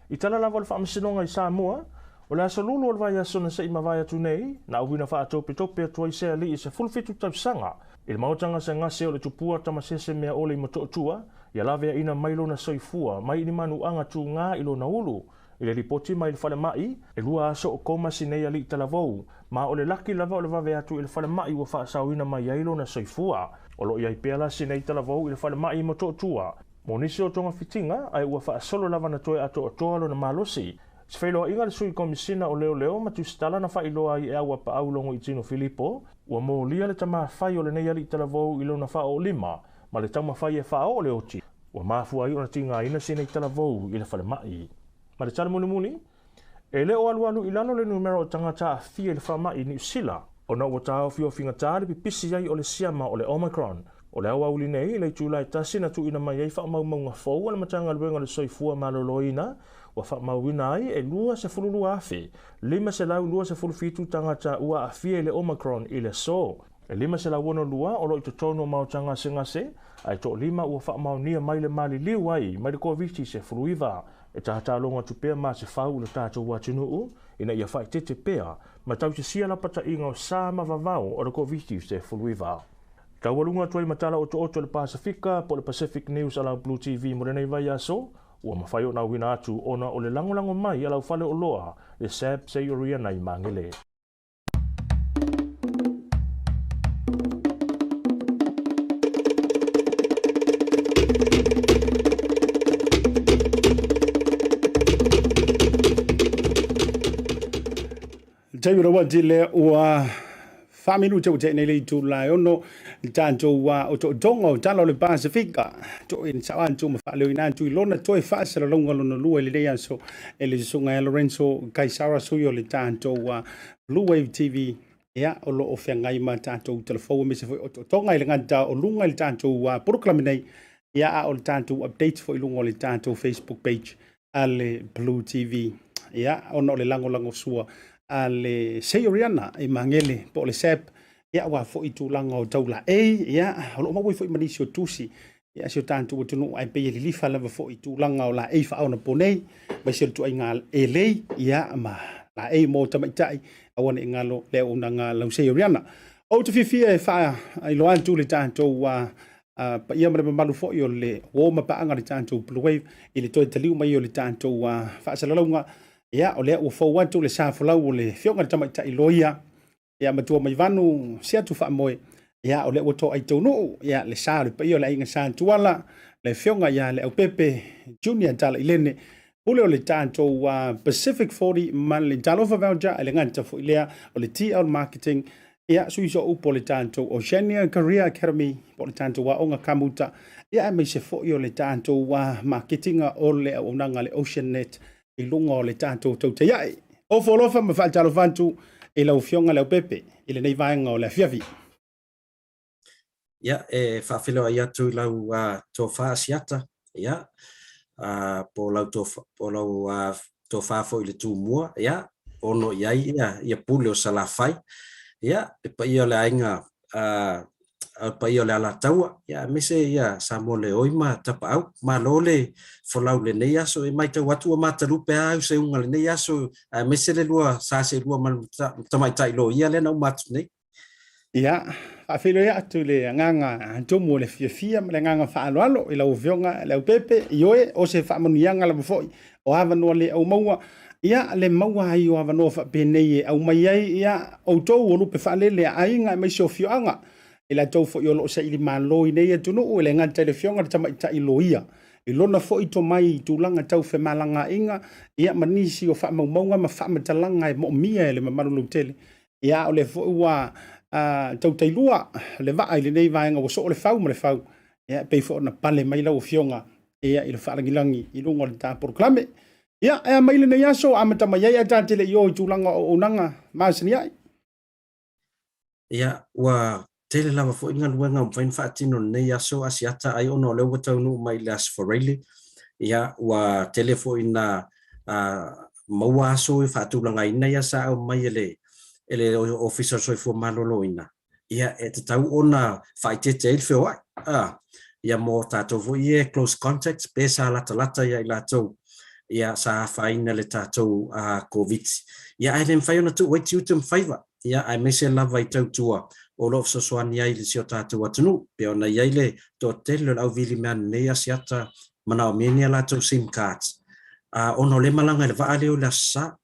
Speaker 1: I tala lava le whaamasinonga I Samoa, o le aso lulu o le vai aso na sei mawai atu nei, na uwina whaatope atua I sea li I se fulfitu tausanga, I le mautanga se ngase o le tupua tamasese mea ole I matotua, ia lavea ina mailo na soifua, mai ni manu anga tu ngā ilo na ulu, I le ripoti mai le whale mai, e lua aso o koma si nei ali talavou, ma o le laki lava o le vave atu I le whale mai ua whaasawina mai ailo na soifua, o lo iai peala si nei talavou I le whale mai matotua, mo nisi o tonga fitinga, ai ua whaasolo lava na toe ato o toalo na malosi, se whailoa inga le sui komisina o leo ma tu stala na whailoa I awa pa aulongo I tino Filipo, ua mo lia le tama whai o le nei ali talavou I lo na wha o lima, ma le tama whai e wha o le oti, ua mafu ai o na tinga ina si nei talavou I le whale mai. Ma le tala muni, e leo alu I lalo le numero o tangata a fia le wha mai ni usila, o na ua tau fio finga tāre pipisi ai o le siama o le Omicron, o le awa uli nei le tūlai tasi na tu ina mai ei wha maunga fau ala matanga luenga le soifua maloloina, wa wha mauina ai e lua se fululu afe, lima se lau lua se fulufitu tangata ua a fia le Omicron I le so, e lima se lau wono lua o lo I totono mautanga sengase, ai to lima ua wha maunia mai le mali liu ai, mai le COVID se fuluiva, e tahata longa tu pea ma se fau le tātou watunuu, ina ia whai tete pea, ma tau se sia lapata inga o sāma vavau o le COVID se fuluiva. Kaualunga tuai matala o to le Pasifika po le Pacific News ala BluTV mo nei vai aso, ua mawhai o na wina atu ona o le langolango mai ala ufale o loa, le SAP se oria nei mangele.
Speaker 2: Taimi rawa dile ua whaminu tau te nei lei tū lai ono tātou o to tongo talo le Pasifika to in sawan tu ma whaleo ina tu lona toi whaasara longa lona lua le rea so ele sunga Lorenzo Kaisara suyo le tātou Bluwave TV ia o lo o whengai ma tātou telefou me se foi o to tonga i le nganta o lunga le tātou proklami nei ia a o le tātou update foi lunga le tātou Facebook page ale BluTV ia ono le lango sua ale seioriana I mangele po le SAP ia wa fo I tūlanga o taula ia o lo mawai fo I manisi o tusi ia se o tātou o tunu ai pe li lifa lava fo I tūlanga o la fa ona ponei mai se tu ai ngā lei ia ma la mo tamaitai awana I ngalo le unanga lau seioriana o te fifia e wha ai lo antu le tātou pa ia mare malu fo I o le o mapaanga le tātou Bluwave I le toi taliu mai o le tātou whaasalaunga ia o lea ua fau atu le safolau o le fionga le tamaitai loia ia Matuamaivanu Siatu Faamoe ia o lea ua toa ai taunuu ia le sa le paia o le ainga sa tuala le fionga ia Leaupepe Junior Talai Lene pule o le tātou Pacific 40 man le talofa voucher le nganta fo ilea o le TL Marketing ia suiso upo le tātou Oceania Career Academy po le tātou onga kamuta ia mai se fo o le tātou marketinga o le onanga le Oceanet I lunga o le tātou Tautai ai. O folofa ma whaal talo fantu I lau fionga Leaupepe I le nei vaenga o le fiavi.
Speaker 9: Ia, whaafilo ai atu I lau tō Asiata. Ia, po lau tō whaafo I le tūmua. Ia, ono iai ia pule o salafai. Ia, e pa ia le ainga pa yo la taua ya me se ya Samoa le oi ma tapa au ma lole folau le nei aso e mai tau atu ma talu pe au se unga le nei aso me se le lua sa se lua ma tamai tai lo ia le na matu nei
Speaker 2: ia a filo ya tu le nganga tomo le fia le nganga fa alo i lau vionga Leaupepe ioe o se fa manianga la foi o ava no le au maua ia le maua ai o ava no fa penei au mai ai ia o tou o lupe fa le ainga mai se ofioanga ila tau fo yo lo sa ili malo i nei tu no le nga telefionga tama ta iloia i lona fo i to mai tu langa tau fe malanga inga ia manisi o fa maunga ma fa matalanga e mo mia le mamalu lu tele ia o le fo wa Tautai lua le va ai le nei vaenga o so le fau mo le fau ia pe fo na pale mai la o fionga ia i le fa langilangi i lungo le ta proclame ia e mai le nei aso amata mai ia ta tele yo tu langa o nanga masni ai
Speaker 9: ia wa tele lava fo inga luenga o vain fatino nei aso asiata ai ono le watau no mai las foreli ia wa tele fo ina maua aso i fatu langa ina ia sa o mai ele officer soi fo malolo ina ia e te tau ona faite tel fo ia mo tato vo ie close contacts pesa lata ia ila tau ia sa faina le tato covid ia ai dem fai ona tu wait you to favor ia ai me se lava i tau tua o lo so soani ai le sio tato atunu pe ona ia le to tele au vili man nei asiata mana o menia la tau sim cards ono le malanga le vaale o la sa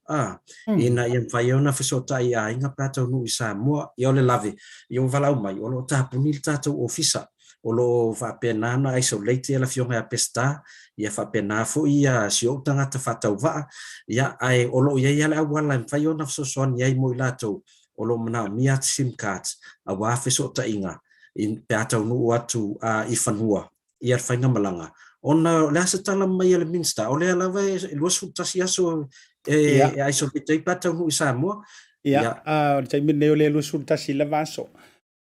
Speaker 9: ina ia fai ona fesota ia inga pato nu Samoa ia le lave ia valau mai o lo tapuni tato officer o lo fa pena na isolate la fionga a pesta ia fa pena fo ia sio tanga ta fatau va ia ai o lo ia la wala fai ona so soani ai mo ilato o lo mana mia sim cards a wa fesota inga in pato nu atu I fanua ia fainga malanga ona le asa tala mai le minsta o le lava e luas futasi aso ai so pitei pata hu Samoa
Speaker 2: ia tai mine o le luas futasi lava aso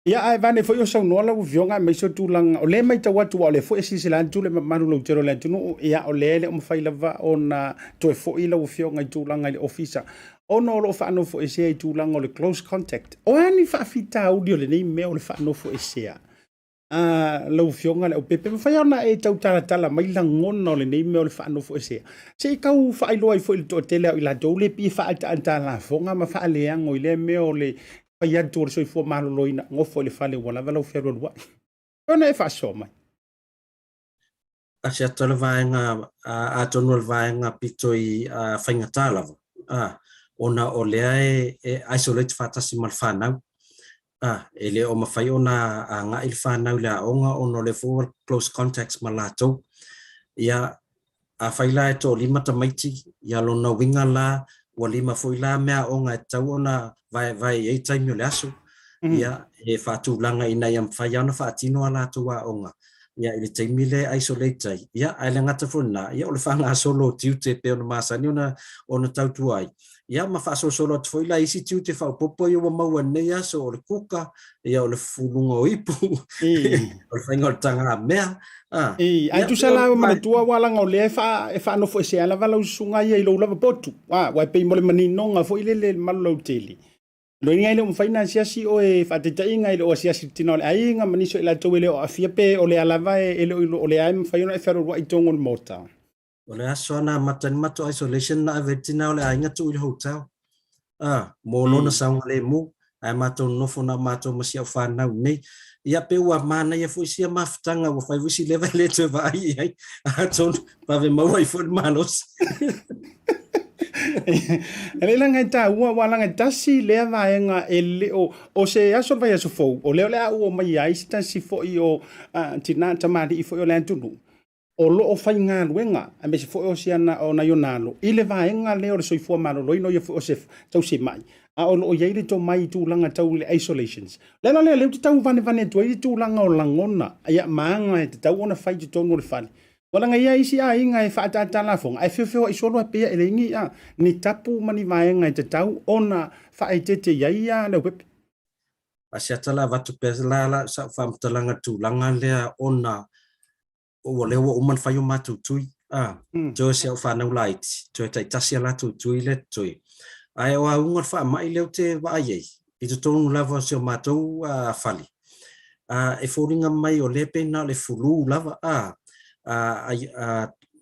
Speaker 2: ia ai vane foi o sau nola u vionga mai so tulang o le mai tawatu o le foi sisilan tu le manu lo tero le tunu ia o le o fai lava ona to foi la u vionga i tulang le officer ono lo fa no foi se i tulang o le close contact o ani fa fita audio le nei me o le fa no foi se lo fionga le Leaupepe fai ona e tau tala mai la ngona le nei me o le fa no fo se kau fa i loi fo i to tele i la dole pi fa ata la fonga ma fa le ang o le me o le fai atu so i fo malo loina ngofo le fa le wala valo fero wa ona e fa so mai
Speaker 9: asiata le vaenga a tonu le vaenga pito i fainga tala ona o le e isolate fatasi mal fanau ele o mafai ona nga il fanau la onga ono le for close contacts malato ia a faila to lima tamaiti ia lona winga la wa lima foila mea onga tau ona vai e time le aso ia e fatu langa ina ia mfai ona fatino ala to wa onga ia ile taimile isolate ia ai ngata fona ia o le fanga solo tiute pe ona masani ona tau tuai ia ma fa solo foi la isi tiu te fa popo yo maua nei aso o le kuka ia o le fulunga o ipu o le fainga tanga mea
Speaker 2: ai tu sala ma tua wala ngo le fa no foi se ala vala usunga ia lo lava potu wa pe mo le maninonga foi le malo teli lo ni ai le financia si o e fa te tainga ile o sia tino le ainga maniso ila to le o afia pe o le alava e o le ai fa yo e fero wa itongo le mota
Speaker 9: o le aso na mato isolation na avetina o le ainga tu i hotel mo lona saunga le mu ai mato nofo na mato masia whanau nei ia pe ua mana ia foi sia maftanga o fai visi level le te vai ai aton pave mau ai foi malos
Speaker 2: ele langa ta ua langa tasi le vaenga ele o se aso vai aso fo o le o mai ai sta si fo i o tina tamari i fo o le antunu o lo o fai ngā luenga a me se fo o siana o na yonalo i le vaenga le o le soifua malo loino ia fo o se tau se mai a o lo o yeire to mai tu langa tau le isolations le te tau vane tu i tu langa o langona ia maanga e te tau ona fai te tonu le fale wala nga ia isi a inga e whaata tala fonga ai feo i solo a pea ele ingi ni tapu mani vaenga e te tau ona whae te iaia Leaupepe
Speaker 9: asiata la vatu pesa la sa whamtalanga tu langa lea ona o le o man fayo matu tui jo se o fa no light jo tai tasia la tu tui le tui ai o unga fa mai le te va ai I te tonu lava se o mātou whali. E whoringa mai o lepe na le fulu lava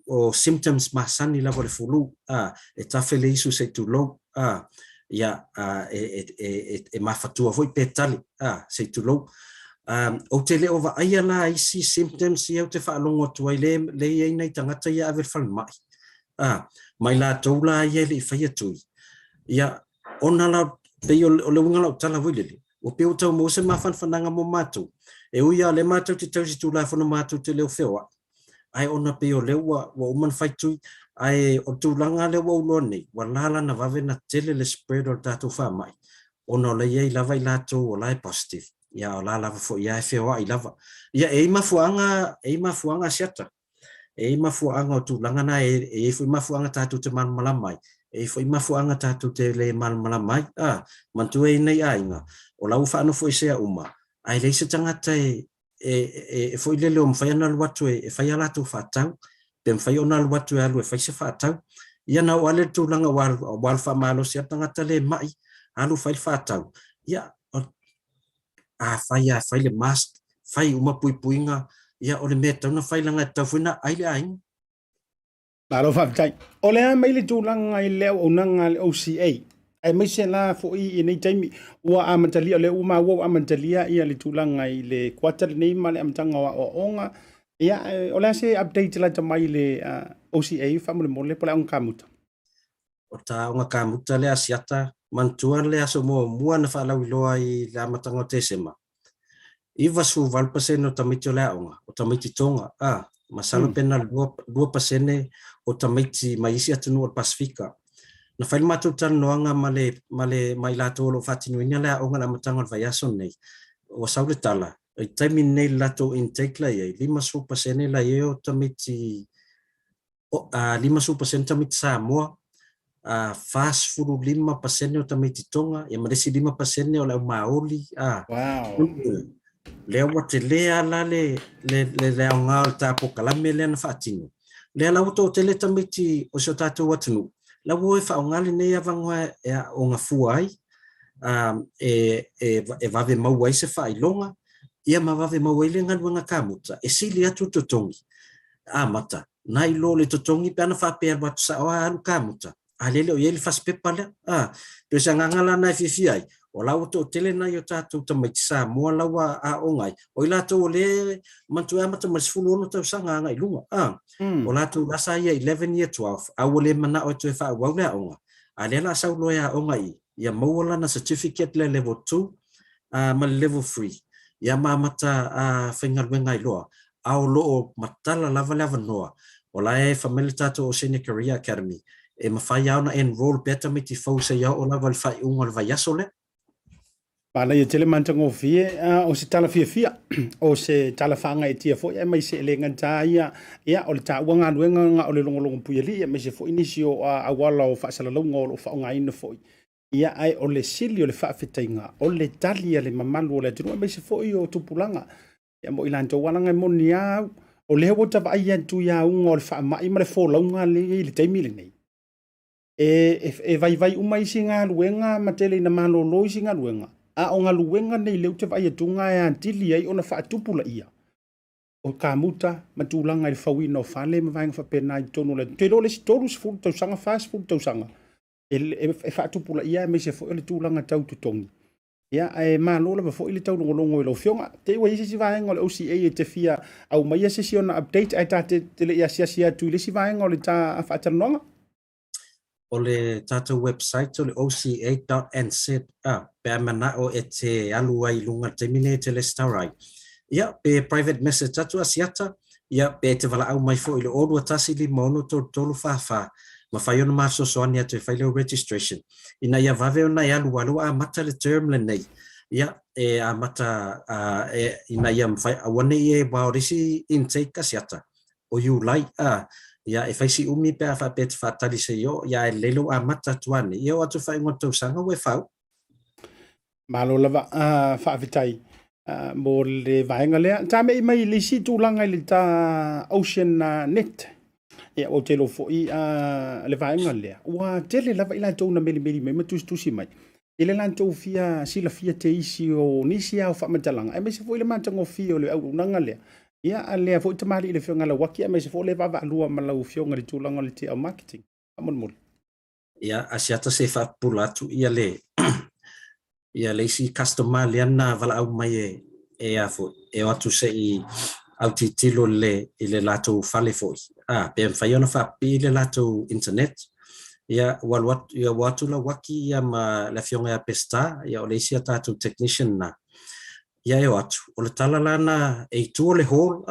Speaker 9: o symptoms masani lava le fulu e tawhele isu se tu lo e mafatua foi petali se tu lo o te leo va aia la isi symptoms i au te whaalongo tuai le iei nei tangata ia avel whalmai mai la tau la ia le i whaia tui ia ona la pei o le unga lau tala wilele o peo tau mo se mawhanwhananga mo mātou e uia le mātou te tau si tu la whana mātou te leo whewa ai ona peo leo wa uman whaitui ai o tūlanga leo wa uloa nei wa lala na vave na tele le spread o tātou whamai ona o le iei lava i lātou o lai positive ia o la lava fo ia e whewa i lava ia e mafuanga siata e mafuanga o tūlanga na e fui mafuanga tātou te malamai e foi mafuanga tātou te le malamai mantua e nei ainga o lau whaano foi sea uma ai leise tangata e foi le leo mwhai ana luatu e whai alatu whatau pe mwhai ona luatu e alu e whai se whatau ia na o ale tūlanga wal whamalo sia tangata le mai alu whai whatau ia whai le mask whai uma puipuinga ia o le mea tauna whai langa tau whina ai le ainga
Speaker 2: Maro whaftai. O lea mai le tūlanga i leo o nanga le OCA. Ai mai se la fo i nei taimi ua amatalia le uma ua amatalia ia le tūlanga i le kuatare nei ma le amatanga o onga. Ia o lea se update la tamai le OCA whamule mole pole ang kamuta.
Speaker 9: O ta onga kamuta le asiata mantua le aso mua na whaalau iloa i le amatanga o te sema. Iwa su valpasene o tamiti o lea onga, o tamiti tonga. Masalo pena 2% o tamaiti maisi atunu o Pasifika. Na whaile mātou tala noanga mai lato o whatinu ina lea onga na matanga o vaiaso nei. O saule tala. I taimi nei lato intake la iei. 5% la iei o tamiti 5% tamiti Samoa. Fast food 5% o tamiti tonga. Ia maresi 5% o leo maoli.
Speaker 2: Wow.
Speaker 9: Lea wa te lea la le au ngā o tāpo kalame lea na whaatinu. Lea lau tō te le tamiti o sio tātou watanu. Lau e whao ngāle nei avangoa o ngā fuai e vave maua i se whailonga. Ia ma vave maua i le nganuanga kāmuta. E sili atu totongi. Mata. Nai lo le totongi pe ana whapea watu sa o alu kāmuta. Alele o ieli whaspepa lea. Pio sa ngangala nai whiwhiai. O lau tō tele nai o tātou tamaiti Samoa lau a ongai. O i lātou o le mantu amata marisfulu ono tau sanga anga i lunga. O lātou lasa ia 11 year 12. Au le mana o tu e wha wau lea onga. A le la sau loa onga i. Ia mauala na certificate le level 2 ma level 3. Ia mamata whengaruenga i loa. Au loo matala lava noa. O la e whamele tātou o Senior Career Academy. E mawhai au na enroll beta me ti fau se iau o lava le whai unga le vai aso le.
Speaker 2: Pala ia tele mantango fie o se tala fia o se tala whanga e tia fo ia mai se le nganta ia o le ta wanga luenga o le longolongo puiali ia mai se fo inisi o awala o whaasalalonga o whaonga ina fo ia ai o le sili o le whaafetainga o le tali le mamalu o le tinu mai se fo i o tupulanga ia mo ilanto walanga mo ni au o le hewa tava ia tu ia unga o le whaamai ma le fōlaunga le taimile nei e vai umai si ngā luenga ma tele ina malo loi si ngā luenga o ngā luenga nei leu te vai atunga e antili ai ona whaatupula ia. O kāmuta matulanga i whawina o whale ma vaenga whapena i tono le. Te role si toru si fulu tausanga, fast fulu tausanga. E whaatupula ia e me se fo ele tūlanga tau tutongi. Ia e mālola ma fo ele tau longolongo i lo fionga. Te ua isi si vaenga o le OCA e te fia au mai ase si ona update ai ta te le ia sia tu ile si vaenga o le ta whaatanonga.
Speaker 9: O le tātou website o le oca.nz pe mana o e te alua i lunga te mine te le starai. Ia, pe private message atu asiata, ia pe te wala au mai fo i le orua tasi li mono tolu whawha, ma whai ona maso soani atu e whaileo registration. Ina ia vave ona i alua mata le term le nei. Ia, e a mata, ina ia mwhai awane i e waorisi intake asiata. O Julai, ia e faisi umi pe a whapet whatali se yo, ia e lelo a mata tuane. Ia o atu whai ngotou sanga we whau.
Speaker 2: Malo lava whaavitai mo le vaenga lea. Tā mei mai le si tūlanga i le tā Ocean Net. Ia o te lo fo i le vaenga lea. Ua tele lava ila tōna meli mei matusi mai. Ile lantou fia sila fia te isi o nisi au whamatalanga. E me se fo ile mantango fia o le au unanga lea. Ia a lea fo itamari ile fionga la waki, e me se fo le vava alua malau fionga le tūlanga le te au marketing. Amon mole.
Speaker 9: Ia asiata se whapulatu ia le si customer le ana vala au mai e afo. E watu se i au titilo le ile lato fale foi. Pe mwhaiona whapi ile lato internet. Ia watu la waki ia ma la fionga ya pesta, ia o le isi atatu technician na. Ia e watu. O le tala lana e tuo le hall,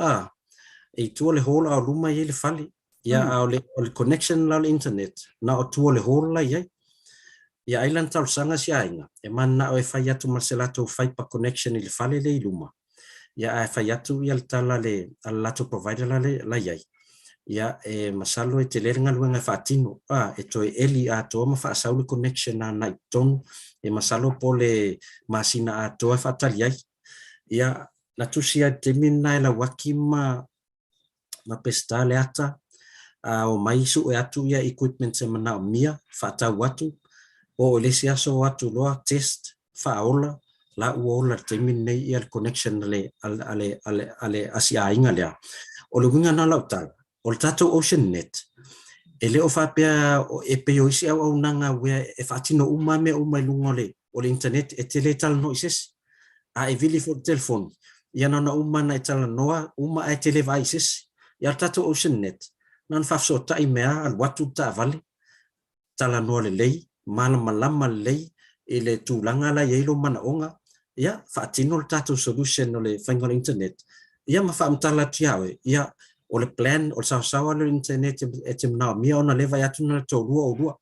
Speaker 9: e tuo le hall au luma i le fale. Ia o le connection la le internet. Na o tuo le hall la iai. Ia ailan tau sanga si ainga. E mana o e whai atu marcelato whai pa connection i le fale le iluma. Ia e whai atu ia le tala le alato provider la iai. Ia e masalo e te leringa luenga whaatino. E toi eli a toa ma whaasauli connection na nai tonu. E masalo po le masina a toa whaatali ai. Ia na tusia te mina e la waki ma pesta le ata. O maisu e atu ia equipment se mana o mia whaatau watu. O lesi aso watu loa test whaola. La uola te mina ia le connection ale asia inga lea. O le winga na lautala. O le tatou Ocean Net, e leo whapea e peo isi au nanga wea e whaatino umame lunga o le internet e tele tala no ises. E vili for telefon. Ia nana umana e tala noa, uma e tele vai ises. Ia le tatou Ocean Net. Nan whafso tai mea al watu ta vale. Tala noa le lei, malama le lei, e le tūlanga la yeilo mana onga. Ia whaatino le tatou solution o le whainga le internet. Ia ma whaamtala tiawe, ia o le plan o le sausawa le internet e te mnao mia ona leva yatu na tō rua.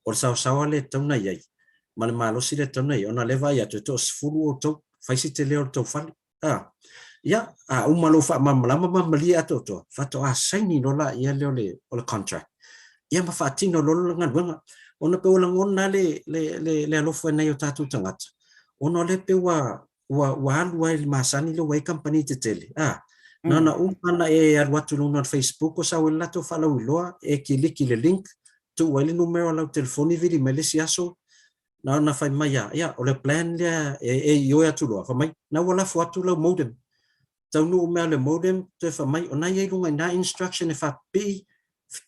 Speaker 9: O le sausawa le tauna iai. Ma le malosi le tauna iai. Ona leva yatu e tō sifuru o tō. Faisi te leo le tō whali. Ia, umalo wha mamalama mamalia ato toa. Whato saini lola ia leo o le contract. Ia ma whaatino lola ngaruanga. Ona pe ola ngona le alofa nei o tātou tangata. Ona le pe wa alua le masani le wai company te tele. Nana umana e arwatu luna on Facebook o sa wela to follow loa e kiliki le link tu wele numero la telefoni vili mele siaso na fai mai ya o le plan le yo ya tu loa fa mai na wala foatu lo modem tau no me le modem te fa mai ona ye lunga na instruction e fa pi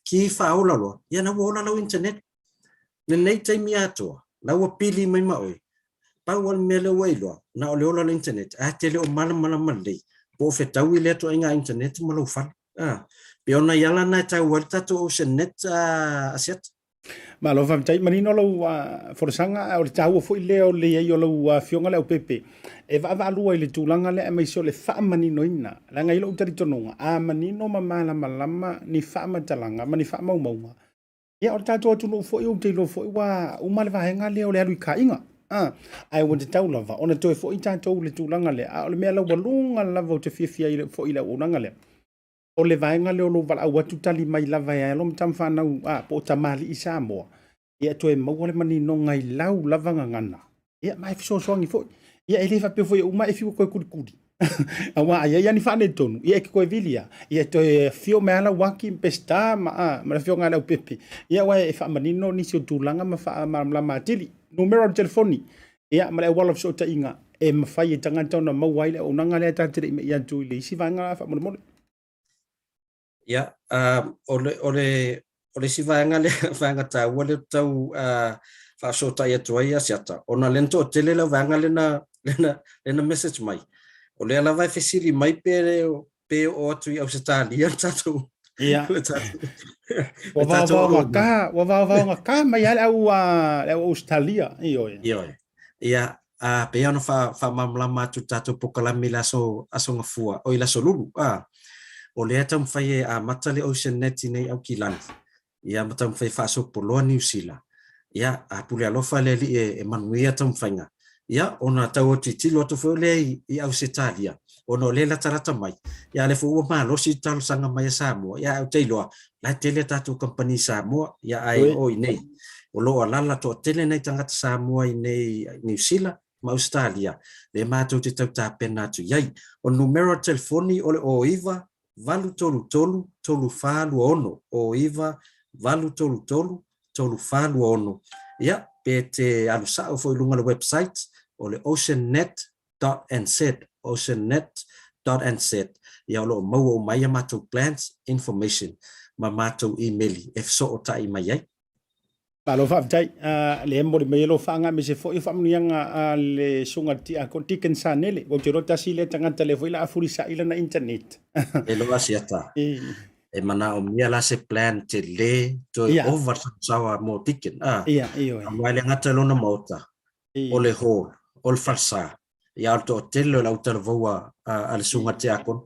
Speaker 9: ki fa ola lo ya na wala lo internet le nei te mi ato la wa pili mai mai pa wal mele welo na o le ola internet a tele o mala male po fetau i le to inga internet malo fal pe ona yala na ta walta to Ocean Net asiat
Speaker 2: malo fam tai manino lo forsanga o tau fo ile o le yo lo fionga Leaupepe e va lu ile tulanga le mai so le fa manino ina la ngai lo tari tononga manino mala malama ni fa matalanga mani fa mau ya o tatu tu no fo yo te lo fo wa o mal va henga le o le alu ka inga ai want to tell lava ona to fo ita to le tulanga le a le mela walunga lava te fifia ile fo ile unanga le o le vaenga le lo vala watu tali mai lava ya lo mtamfa na po tamali i Samoa ia to e mau le mani no ngai lau lava ngana ia mai so ngi fo ia ele fa pe fo uma e fi ko kudi awa ia ni fa ne tonu ia ko vilia ia to e fio mala waki pesta ma fio ngala Leaupepe ia wa e fa mani no ni so tulanga ma fa la matili numero telefoni ia ma le wala so ta inga e mafai e tangata na Maua ile o nanga le tatere me ia tu ile si vanga fa mo
Speaker 9: ia ole si vanga le vanga ta wale tau fa so ta ia tu ia siata ona lento tele la vanga le na message mai ole ala vai fesili mai pe o tu ia Australia tatu
Speaker 2: ia wa ka mai au Australia io
Speaker 9: ia pe ona fa mamlama tu tatu pokalami la so ngafua o ila so lulu o le atam fai matale Ocean Net nei au kilani ia matam fai fa so polo New Zealand ia pule alofa le e manuia tam fainga ia ona tau titilo to fo le i Australia ono le la tarata mai ia le fo ma lo si tal sanga mai Samoa ia o teilo la tele tatu company Samoa ia ai o nei o lo ala to tele nei tangata Samoa nei New Zealand ma Australia le mato te tau ta pena tu iai o numero telefoni o iva valu tolu falu ono o iva valu tolu falu ono ia pe te alusa o foi lunga le website o le oceannet.nz oceannet.nz ia lo mau o mai matou plans information ma matou email so o tai mai ai
Speaker 2: Palo fa tai le mo le melo fa nga me se fo fa mnianga le sunga ti a kontiken sanele o te rota sile tanga tele foi la afuri sa ila na internet
Speaker 9: e lo asiata e mana o mia la se plan te le to over sawa mo tiken mai le ngata lo na Maota o le ho o le falsa ia to telo la utar voa al sunga te akon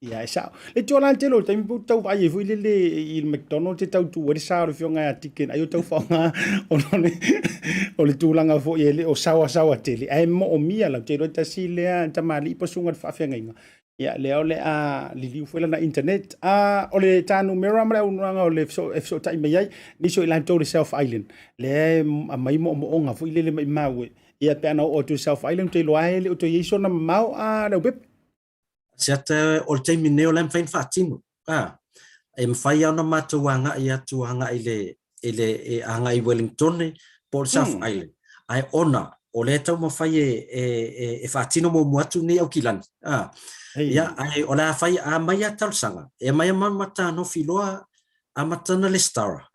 Speaker 2: ia sa le tola telo te mi tau vai foi le il McDonald te tau tu e sa ro fionga tiken ayo tau fa o le tulanga fo ele o sawa tele ai mo o mia la te rota sile ta mali po sunga fa fenga ia le ole a li foi na internet o le tanu mera mara unanga o le so tai mai ni so ila to South Island le mai mo nga foi le mai mawe ia pena o to South Island te lo ai le o to yeso na mau a Leaupepe
Speaker 9: Siata o te mineo lem fain fatino e mfai ana matuanga ia tuanga ile anga I Wellington por South Island ai ona o le tau mafai e fatino mo muatu ni au kilan ia ai o la fai a mai atalsanga e mai mata no filoa a matana le star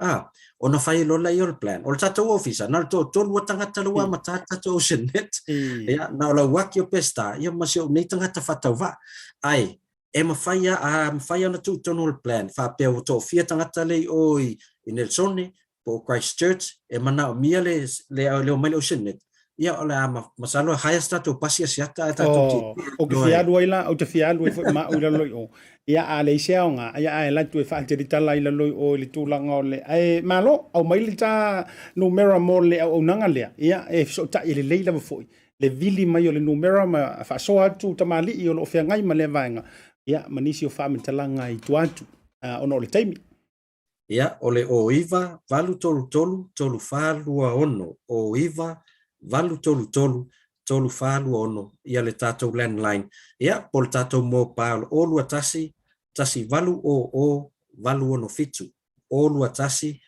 Speaker 9: ona fai lo la your plan o tato officer na to watanga talua mata tato oceannet ia na la wakio pesta ia masio nei tanga fatava ai e mafai a na tu tonal plan fa pe o to fia tanga tale oi in el sone po Christchurch e mana mia le mai oceannet ia ola masalo haya stato pasi asiata tato
Speaker 2: o que fiado ila o te fiado foi ma ila lo ia a le seonga ia a la tu fa te Talai la lo o le tulanga o le ai malo au mai le ta numero mo le o nanga le ia e so ta ile leila foi le vili mai o le numero ma fa so atu tamali i o lo fe ngai ma le vanga ia manisi o fa mentalanga I tuatu ono le taimi
Speaker 9: ia o le o iva valu tolu fa lua ono o iva valu tolu falu ono ia le tatou landline ia pol tatou mo paul o lua tasi valu o valu ono fitu o lua tasi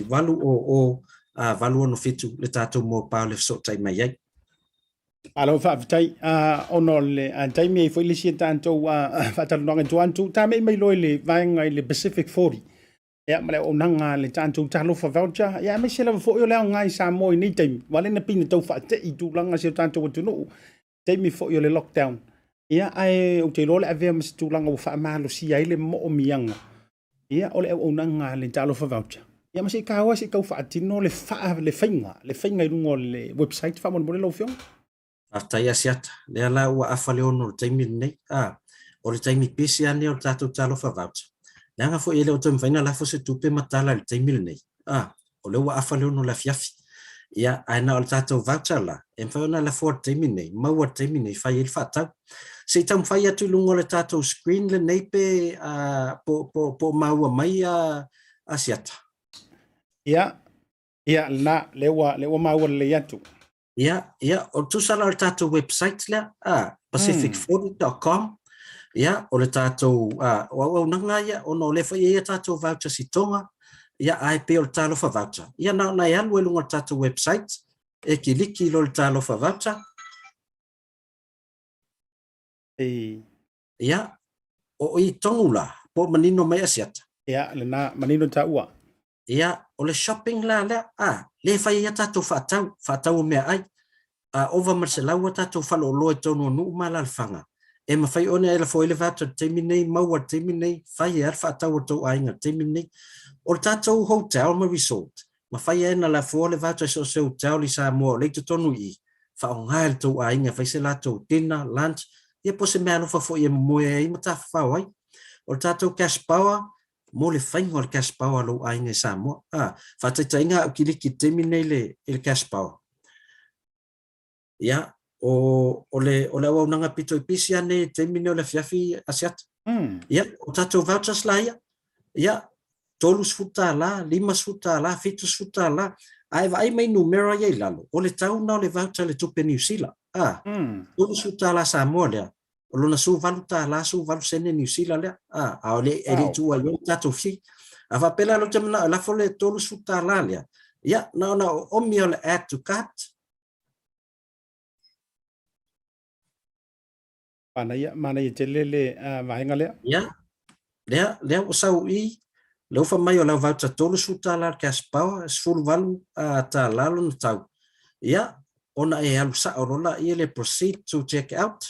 Speaker 9: valu o valu ono fitu le tatou mo paul le so tai mai ai
Speaker 2: alo fa tai ono le tai mi foi le si tanto fa talo nga tuantu ta mai lo le vainga le Pacific 40 ia male o nanga le tanto talo fa voucher ia me sela fo yo le ngai Samoa ni tem wale na pina tau fa te I tu langa se tanto o tunu te mi fo yo le lockdown ia ai o te lo le ave mas tu langa o fa malo si ai le mo o mianga ia o le o nanga le talo fa voucher ia mas ka wa se ka fa tino le fainga I lungo le website fa mo lo fiong
Speaker 9: atai asiata le ala wa afale ono te mi nei o le taimi pisi ane o tatou talo fa voucher Nanga fo ele o te mfaina la fo se tupe matala le taimile nei. O le wa afa leo no la fiafi. Ia aina o le tatou voucher la. E mfaina la fo taimile nei. Maua taimile nei fai ele fatau. Se tam fai atu lungo le tatou screen le nei pe po maua mai asiata.
Speaker 2: Ia la lewa maua le atu.
Speaker 9: Ia o tusala o le tatou website le pacific40.com. Ia o le tatou o nanga ia ono le fai ia tatou voucher si tonga ia ai pe o le talo fa voucher ia na ia lu lunga tatou website e kiliki lo le talo fa voucher ia o I tongula po manino mai asiata
Speaker 2: ia le na manino ta ua
Speaker 9: ia o le shopping la le fai ia tatou fatau me ai over Marcelo tatou falo lo tonu no mala alfanga e mafai ona ela foi levata terminei Maua terminei fai ar fatau to ainga terminei o tatou hotel ma resort mafai ena la foi levata so hotel li Samoa le tonu I fa onga to ainga fai se lato dinner lunch e po se mano fa foi mo e mata fa wai o tatou cash power mo le fai ngol cash power lo ainga Samoa fa tainga o kiliki terminei le cash power ia o le au nanga pito pisi ane te mine o le fiafi asiata. Ia, o tatou vouchers la ia, tolus futa la, limas futa la, fitus futa la, ai vai mai numero ia lalo. O le tau na o le voucher le tupe New Zealand. Tolus futa la Samoa lea. O lona su valuta la, su valu sene New Zealand lea. A o le tua yo tatou fi. A va pela lo temna la fole tolus futa la lea. Ia, na omi o le add to cart.
Speaker 2: Mana ia te lele vaenga lea.
Speaker 9: Ia, lea o sau I, leo fa mai o lau voucher tolu suta la cash power, sfulu valu ta lalo na tau. Ia, ona e alu sa orola ia le proceed to check out.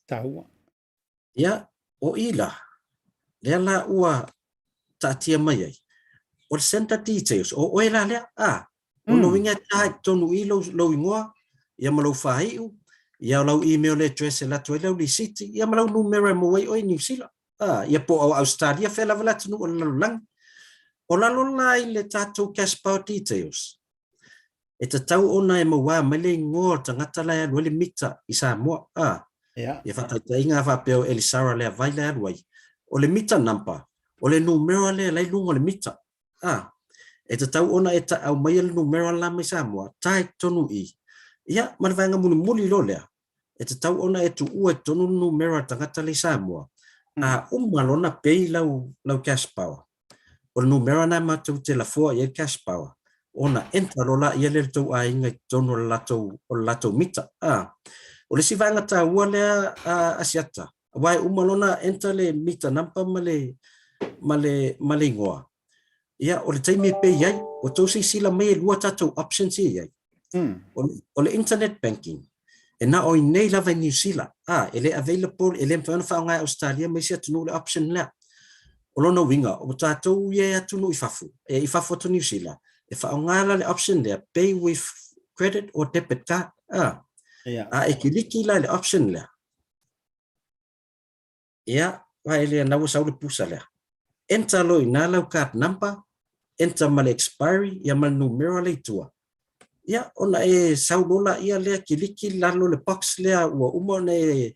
Speaker 2: Tahua.
Speaker 9: Ia, o ila, lea la ua tatia mai ai. O center details, o oela lea, o lo winga tai tonu I lo ingoa, ia malau whaiu, ia lau email address e la toi lau li city, ia malau numero mo wai oi New Zealand. Ia po au Australia fe la vala tunu o lalang. O lalo lai le tatou cash power details. E te tau ona e maua mele ngor tangata lai alua le mita I Samoa. Ia whakaita inga whapeo Elisara lea vai le aluai. O le mita nampa, o le numero le lai lunga le mita. E te tau ona e ta au mai le numero la mai Samoa, tai tonu I. Ia, manavanga muli lo lea. E te tau ona e tu ua tonu numero tangata le Samoa. Umalona pei lau cash power. O le numero na matou te la fua ia cash power. Ona entra lola ia le tau a inga tonu o latou mita. O le sivanga ta ua lea asiata. Wai umalona entra le mita nampa male ngoa. Ia, o le taimi pe iai, o tau sila mai e lua tatou options iai. O le internet banking. E na o nei lava New Zealand. Ele available, ele mwhana whaonga Australia, mai sia tunu le option lea. O lona winga, o tātou ia tunu ifafu. E ifafu to New Zealand. E whaonga le option lea, pay with credit or debit card. E kiliki la le option lea. Ia, wa ele nawa sau le pusa lea. Enter lo ina lau card number, enter male expiry, ia mal numero le tua. Ia, ona e saulola ia lea kiliki lalo le box lea ua umone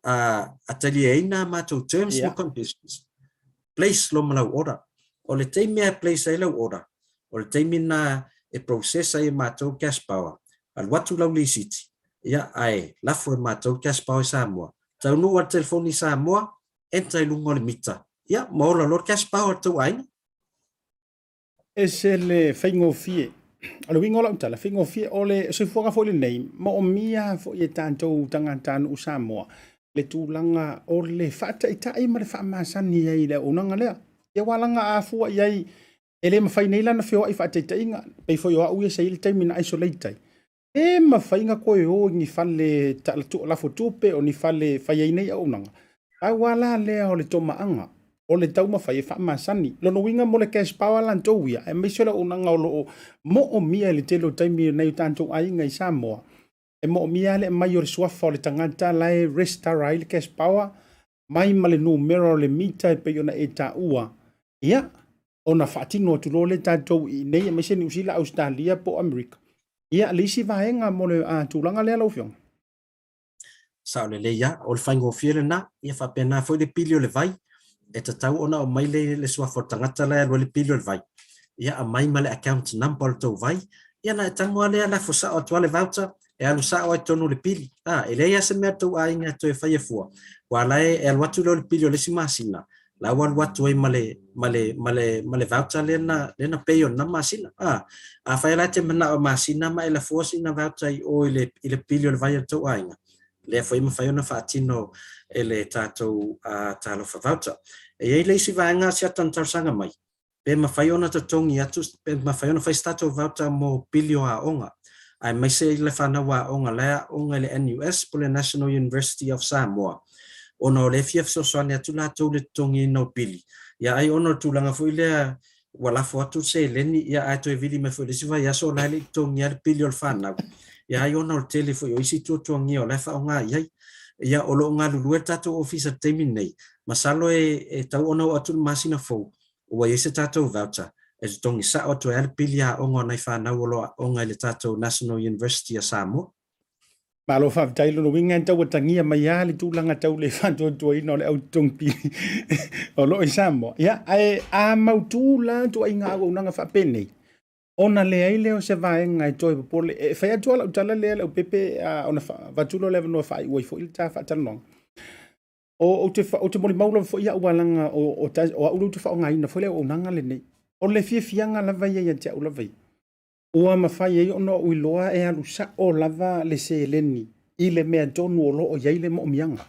Speaker 9: atalia ina matou terms and conditions. Place lo malau ora. O le teimi e place ai lau ora. O le teimi na e process ai matou cash power. Al watu lau li city. Ia, ai, lafo e matou cash power Samoa. Tau nua telefoni Samoa, entra lungo le mita. Ia, maola lor cash power tau aina.
Speaker 2: E se le whaingo fie. Alo wingo la utala, whaingo fie o le soifuanga fo le nei, mo o mia fo i e tātou tangatanu u Samoa. Le tūlanga o le whaata i tae ma le whaamasani ai le unanga lea. Ia walanga a fua iai, e le mawhai neila na whioa I whaata i tainga, pei fo i oa uia se ili taimina isolate. E mawhainga koe o ni whale ta lafo tupe o ni whale whai nei a unanga. A wala lea o le tomaanga. O le tau mawhai e whaamasani. Lono winga mo le cash power lan tauia. E meisio la unanga o lo mo o mia le telo taimi nei tātou ainga I Samoa. E mo o mia le mai o le suafa o le tangata lai restara I le cash power. Mai ma le numero le mita e peiona e ta ua. Ia, ona whaatino atu lo le tātou I nei e meisio ni usila Australia po Amerika. Ia, lisi vaenga mo le tūlanga lea lau fiong.
Speaker 9: Sao le ia, o le whaingo fiele na, ia whapena foi le pili o le vai. E te tau ona o mai le suafo tangata lai alua le pili o le vai. Ia a mai ma le account number o tau vai. Ia na e tangua lea la fosa o atua le voucher, e alu sa o ai tonu le pili. E le ia se mea tau a inga to e whai e fua. Wa lai e alu atu le pili o le si masina. La wan watu ai male voucher lena peyo na masina. A whai lai te mana o masina ma e la fosi na voucher I o i le pili o le vai o tau a inga. Le foi ma fai ona faatino ele tatou talo fa voucher e ei le si vanga sia tantarsanga mai pe ma fai ona tatongi atu pe ma fai ona fai stato voucher mo pilio a onga ai mai se le fana wa onga la onga le NUS po le National University of Samoa ono le fief so so atu la to le tongi no pili ya ai ono tulanga foi le wala foto se Lene ia ato e vili me foi le si vai aso la le tongi al pilio al fana ia ai ona o telefo o isi tuatuangi o le whaonga iai. Ia o lo ngā lulue tātou ofisa teimi nei. Masalo e tau ona o atu masina fau. Ua ese tātou voucher. E tongi sa o tu ele pili a onga nei whanau o loa onga le tātou National University of Samoa.
Speaker 2: Ma lo whawtai lono winga tau atangia mai a le tūlanga tau le whantua ina o le au tong pili. O lo I Samoa. Ia a mautūla tu ai ngā unanga whapenei. Ona le ai leo se vaenga I toi popole e fai atua la utala le Leaupepe ona vatulo le no fai oi fo ilta fatalong o te moli maula fo ia walanga o ulu te whaonga ina fo leo o nanga le nei. O le fianga lava ia te au lava ia. Ua mawhai e ono uiloa e alu sa o lava le se leni i le mea tonu o lo o iai le mo mianga.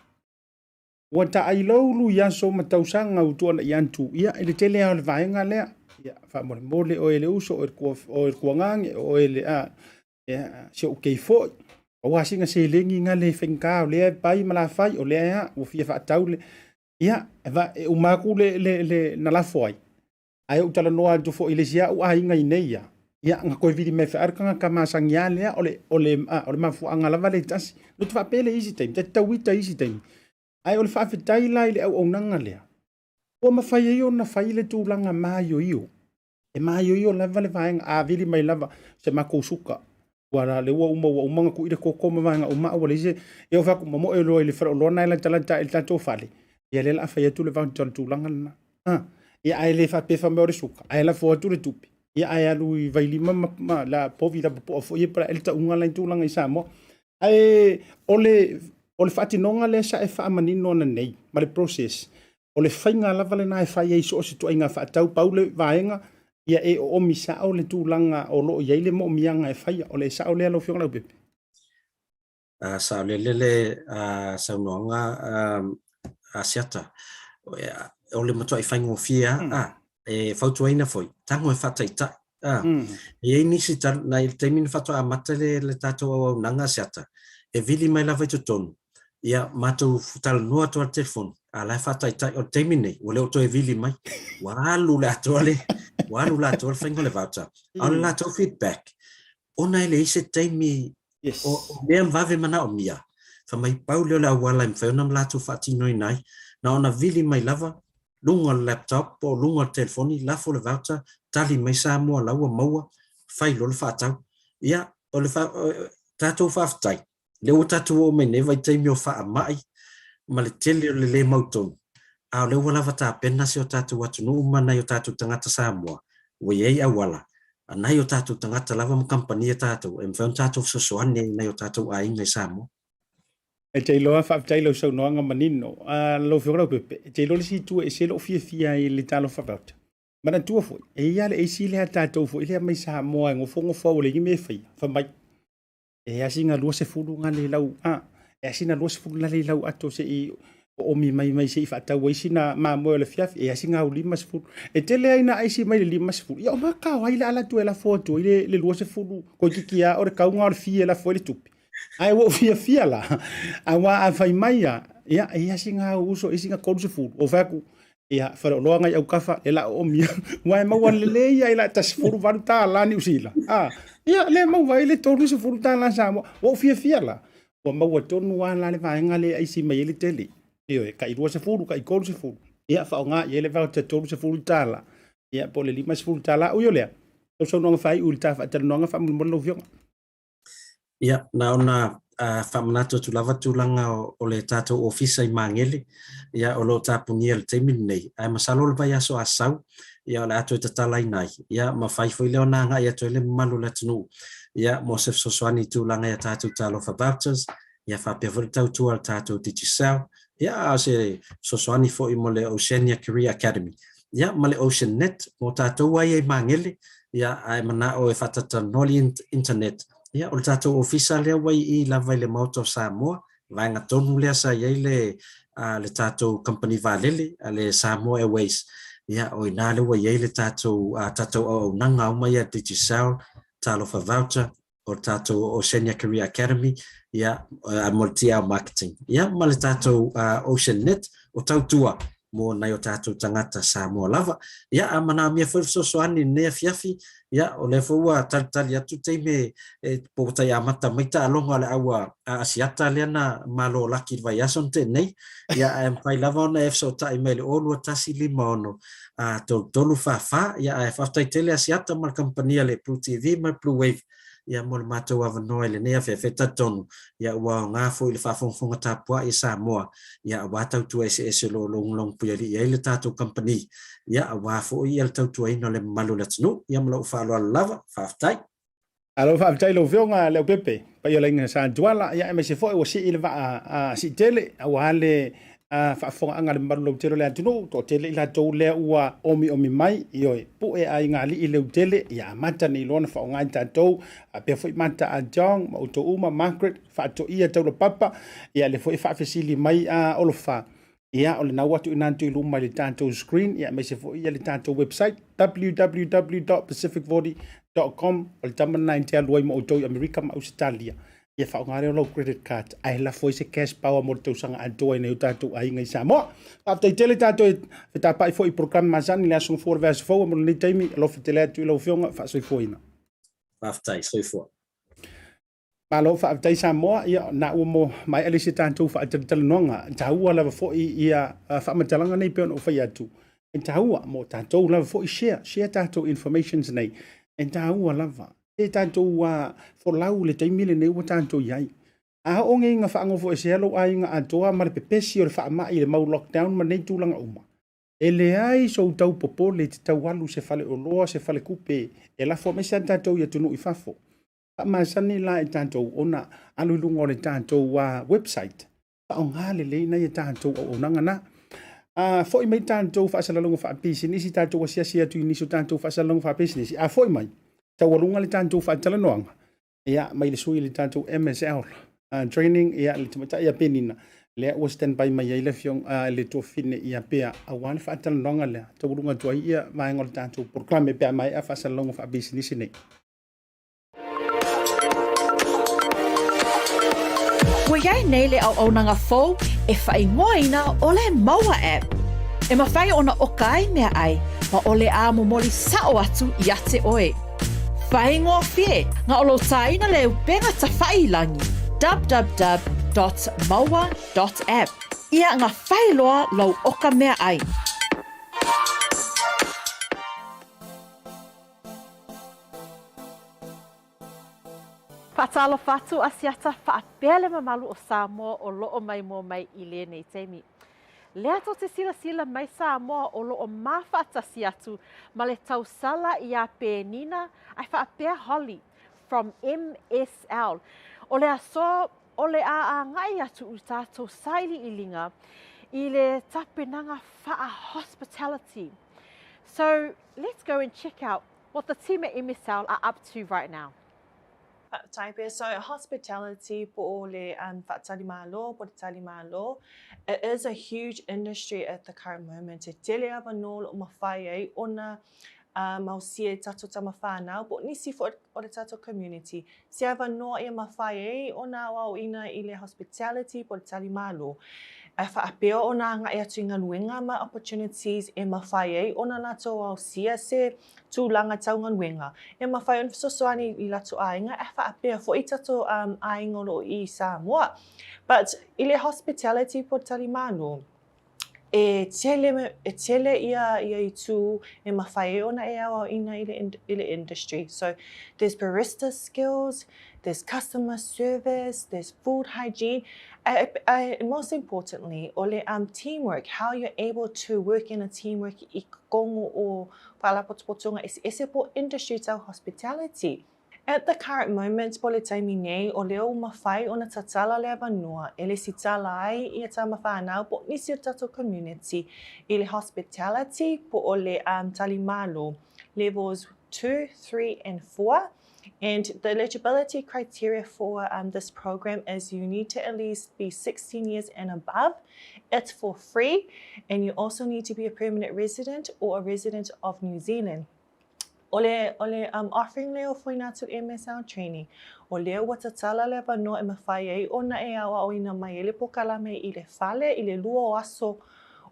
Speaker 2: Ua ta ai laulu ia so matausanga utuana i antu ia ele tele au le vaenga lea. Ia wha mole o ele uso o ele kuangange o ele se o keifoi. O asinga se lengi nga le whenka o lea pai malawhai o lea o fia whaatau le. Ia e umaku le nalafoi. Ai o tala noa tu fo ile sia o ai nga ineia. Ia nga koe vidi me whaarkanga ka masangia lea o le mafuanga lava le tasi. No te whapele easy time, te tawita easy time. Ai o le whaafetai lai le au nanga lea. O mawhai e o na whai le tūlanga maio io. E maio io lava le vaenga a vidi mai lava se mako suka. Wara le ua umanga ku ire kokoma vanga uma wale se e o whaku mamo e loa i le whara o lona ila talanta il tato whale. Ia le la whai atu le vang tūlanga lana. Ia ai le whapefa me ore suka. Ai la fo atu le tupi. Ia ai alu i vailima la povi la popo fo ia para elta unga la tūlanga i Samoa. Ai ole whaatinonga le sa e whaamanino na nei. Ma le process. Ole whainga lava le na e whai e so se tu inga whaatau paule vaenga. Ia e o misa o le tūlanga o lo iai le mo mianga e whai. Ole sa o le alo whionga Leaupepe.
Speaker 9: Sa le saunoanga Asiata. O le matua i whaingo fia. E whautuaina foi. Tango e whataita. E nisi na il teimini whatua a mata le tātou au nanga Asiata. E vili mai lava i tutonu. Ia mātou futala noa toa telefonu. A lai whataita o teimini. O leo to e vili mai. Walu le atoa le. Walu la toa whaingo le voucher. Au la toa feedback. Ona ele ise teimi. O mea mvave mana o mia. Whamai pau leo le awala im whauna mlatu whaatino i nai. Na ona vili mai lava. Lunga laptop o lunga telefoni, lafo le voucher, tali mai Samoa laua Maua, whai lo le whaatau. Ia, o le tātou whaafitai. Leo tātou o mene vai teimi o wha mai, ma le tele o le mautonu. A leo wala wata pena se o tātou atunu umana o tātou tangata Samoa. Wei ei awala. Anai o tātou tangata lava mo kampania tātou. E mwhaun tātou sosoane nai o tātou a ingai Samoa.
Speaker 2: E te iloa whaaftai lau sau noanga manino. Lau whiora Leaupepe. E te iloa si tua e selo fia i le talo whawauta. Mana tua foi. E ia le e si lea tātou foi. Lea mai Samoa ngofongo whau le ime whai. Whamai. E asinga lua se fulu ngā le lau. E asina lua se fulu ngā le lau ato se i omi mai se i whaatau. E sina maa moe le fiafi. E asinga au lima se fulu. E te lea ina aisi mai le lima se fulu. Ia o makau ai le ala tu e la foto. I le lua se fulu. Ko kikia ore kaunga ore fie la fo le tupi. Ai wo fia la awa a fai mai ia singa uso isinga kolu se fu o faku ia fa lo nga au kafa ela o mia wa ma wa le ia ila tas fu vanta la ni usila ia le ma wa ile tolu se fu ta la sa wo fia la o ma wa tonu wa la le va ngale ai si mai le tele io e kai se fu kai kolu se fu ia fa nga ia le va te tolu se fu ta la ia po le lima se fu ta la o yo le so no nga fai ulta fa te no nga fa mo lo fiong.
Speaker 9: Ia, na ona whamanato tu lava tūlanga o le tātou ofisa i Mangele, ia o lo tāpunia le teimini nei. Ai masalo le vai aso asau, ia o le ato e Talai nai. Ia ma whaifo i leo nanga ia to ele malu le tunu. Ia Mosef Sosoani tūlanga ia tātou tālofa vouchers, ia whapea vore tautua le tātou Digicel. Ia se Sosoani fo i mo le Oceania Career Academy. Ia ma le Ocean Net, mo tātou ai e Mangele, ia ai mana o e whatata noli internet. Ia, o le tātou ofisa lea wai i lava i le Maota o Samoa, vaenga tonu lea sa iai le tātou company valele, le Samoa Airways. Ia, o ina le wai iai le tātou au nanga au mai a Digicel, tālofa voucher, o le tātou Oceania Career Academy, ia, a Multi-Hour Marketing. Ia, ma le tātou Ocean Net, o tautua, mo nai o tātou tangata Samoa lava. Ia, a mana mea whaisosoani nea fiafi, ia, o le fua talitali atu teime potai amata maita alonga le aua Asiata leana malo laki vai ason te nei. Ia, pai lava ona e fso tai mele olua tasi lima ono tolu whawha. Ia, e whaftai tele Asiata ma kampania le BluTV ma Bluwave. Ia, mo le Matuamaivanu le nea whewheta tonu. Ia, ua ngā fo i le whawhongwhonga tāpua i Samoa. Ia, ua tautua ese lo long puiari ia i le tātou company. Ia, ua fo i le tautua ina le malu le tanu. Ia, mlau whaaloa lava, whaftai.
Speaker 2: Alo whaftai lo whionga Leaupepe. Pa ia lainga sa duala, ia eme se fo e wa si i le waa si tele. Ua le whaafonga anga le maru tele le atino, to tele ila tau lea ua omi mai, ioi, pu e ai ngā li i leu tele, ia mata ni lona whaonga i tātou, a pia fwoi mata a John, ma uto uma, Margaret, whaato ia tau la papa, ia le fwoi whaafesili mai a olofa, ia o le nau atu inantu i luma le tātou screen, ia me se fwoi ia le tātou website, www.pacificvody.com, o le tamana i te aluai ma uto i Amerika ma Australia. Ia whaongare o lau credit card, ai la foi se cash power mo le tausanga adoa i nei o tātou ai ngai Samoa. Whaaftai tele tātou e whetapa i program masani le asong fōra vea sifau, mo le teimi, alo whetele atu i lau whionga, whaasoi fōina.
Speaker 9: Whaaftai, soi fōa.
Speaker 2: Malo whaaftai Samoa, ia na ua mo mai alisi tātou whaatala noanga, tahua lava fōi ia whaamatalanga nei peon o whai atu. En tahua mo tātou lava fōi share tātou informations nei, en tahua lava. E tātou wholau le teimile nei ua tātou iai. A o ngai ngā whaangofo e se halo ai ngā atoa ma le pepesi o le whaamai le mau lockdown ma nei tūlanga uma. E le ai so tau popo le te tau walu se whale o loa se whale kupe e la fo mesa tātou ia tunu i whafo. Masani la e tātou ona alulungo le tātou website. Pa o ngā le lei nei e tātou o nanga na. Fo i mai tātou whaasalalongo whaapisi nisi tātou asiasia tu iniso tātou whaasalalongo whaapisi nisi. A fo i mai. Tawalunga le tātou whaatala noanga. Ia, mai le sui le tātou MSL. Training, ia, le tamata ia penina. Lea ua stand by mai ia le fiong, le tō fine ia pea. Awa le whaatala noanga lea. Tawalunga tua ia, mai ngol tātou proklame pea mai a whaasalalonga wha business nei.
Speaker 7: Ua iai nei le au nanga fōu e whaingoina o le Maua App. E mawhai ona oka ai mea ai, ma o le a momoli sao atu i ate oe. Whaingoa fie, ngā olo taina leo penga ta whailangi, www.maua.app. Ia ngā whailoa lau oka mea ai.
Speaker 10: Whaatalo whatu Asiata whaapele mamalu o Samoa o loo mai mo mai I Lene teimi. Lea tō te sila mai Samoa o loo mawhaatasi atu ma le tausala I a Penina ai whaapea Holly from MSL. O le aso o le a ngai atu u tātou saili I linga I le tapenanga wha hospitality. So let's go and check out what the team at MSL are up to right now.
Speaker 11: Tautai, so hospitality po le whaatali malo, po tali malo, it is a huge industry at the current moment. Te tele ava no o mawhai ona mausia tato tamawhanau, po nisi fo o le tato community. Se ava no e mawhai ona wau ina I le hospitality po tali malo. E whaapeo o nā ngai atu ngā nuenga ma opportunities e mawhai o nā lato au sia se tūlanga tau ngā nuenga. E mawhai on fisosoani I lato ainga, e whaapeo fo I tato aingolo I Samoa. But I le hospitality po talimano, e tele ia I tū e mawhai o na e awa ina I le industry. So there's barista skills, there's customer service, there's food hygiene. Most importantly, ole teamwork, how you're able to work in a teamwork I kongo o whalapotopotonga ese po industry tau hospitality. At the current moment, pole taimi nei, o leo mawhai o na tatala le avanua, ele si Talai I a tamawhanau po nisi o tato community, I le hospitality po ole talimalo, levels 2, 3 and 4. And the eligibility criteria for this program is you need to at least be 16 years and above. It's for free. And you also need to be a permanent resident or a resident of New Zealand. Ole offering leo foi natu MSL training. O leo watatala le no e mawhai o na e awa o ina mai ele pokalame I le fale, I le lua o aso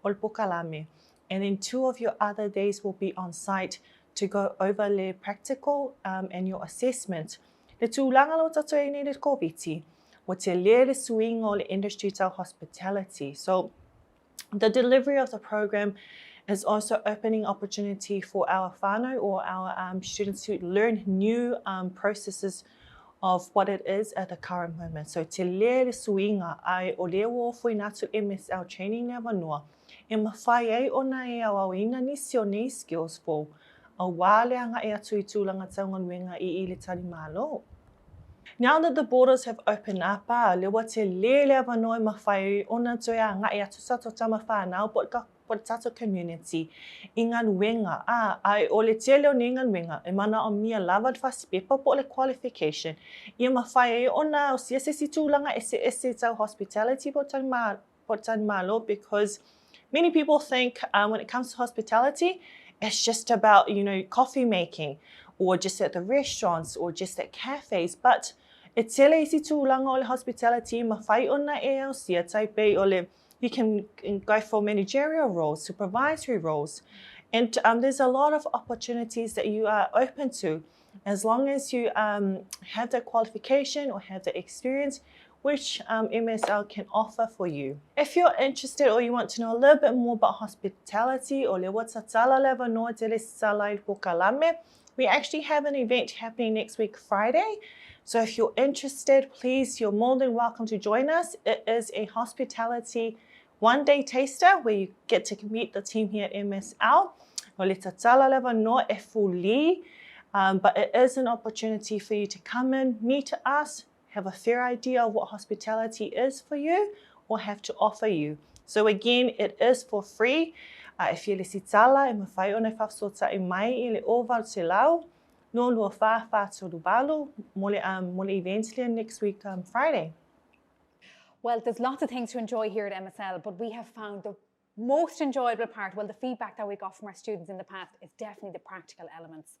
Speaker 11: o le pokalame. And then 2 of your other days will be on site to go over le practical and your assessment. Le tūlanga lo tato e nei le kōpiti, o te le swing o le industry tau hospitality. So the delivery of the program is also opening opportunity for our whānau or our students to learn new processes of what it is at the current moment. So te le swinga ai o le o fui natu MSL training ne vanua, e mawhai ai o na e awawina nisi o nei skills for a wale anga e atu I tūlanga taunga nuenga I le tali malo. Now that the borders have opened up, lewa te lele vanoi mawhai ona toia ngai atu sato tama whanau pot tato community i ngā luenga. Ai o le te leo ni ngā luenga e mana o mia lava whasipepa po le qualification. Ia mawhai e ona o siasesi tūlanga ese tau hospitality po tani malo because many people think when it comes to hospitality, it's just about, coffee making or just at the restaurants or just at cafes. But e tele isi tūlanga o le hospitality, mawhai ona e au sia taipei o le, you can go for managerial roles, supervisory roles. And there's a lot of opportunities that you are open to as long as you have the qualification or have the experience which MSL can offer for you. If you're interested or you want to know a little bit more about hospitality or le watatala leva no te le salai pokalame, we actually have an event happening next week Friday. So if you're interested, please, you're more than welcome to join us. It is a hospitality one-day taster where you get to meet the team here at MSL. But it is an opportunity for you to come in, meet us, have a fair idea of what hospitality is for you or have to offer you. So again, it is for free. If you lisi tala, e mawhai ona whafsota e mai i le oval te lau, no lua wha to Lubalu, mole events next week Friday.
Speaker 12: Well, there's lots of things to enjoy here at MSL, but we have found the most enjoyable part, well, the feedback that we got from our students in the past is definitely the practical elements.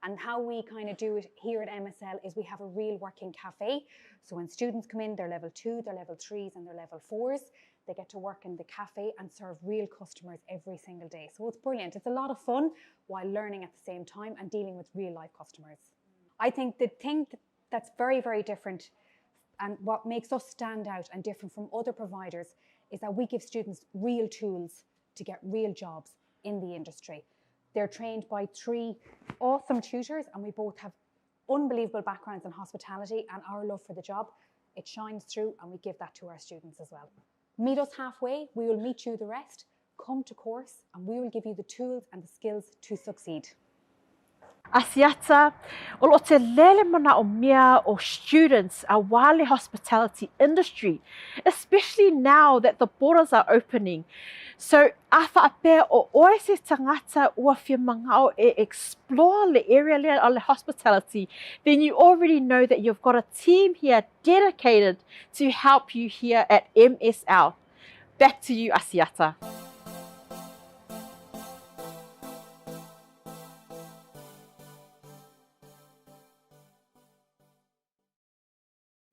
Speaker 12: And how we kind of do it here at MSL is we have a real working cafe. So when students come in, they're level 2, they're level 3s and they're level 4s. They get to work in the cafe and serve real customers every single day. So it's brilliant. It's a lot of fun while learning at the same time and dealing with real life customers. I think the thing that's very, very different and what makes us stand out and different from other providers is that we give students real tools to get real jobs in the industry. They're trained by 3 awesome tutors and we both have unbelievable backgrounds in hospitality and our love for the job. It shines through and we give that to our students as well. Meet us halfway, we will meet you the rest. Come to course and we will give you the tools and the skills to succeed.
Speaker 10: Asiata, o te lele mana o mea o students a wale hospitality industry, especially now that the borders are opening. So, a pea o oe se tangata ua whia mangao e explore le area lea o le hospitality, then you already know that you've got a team here dedicated to help you here at MSL. Back to you, Asiata.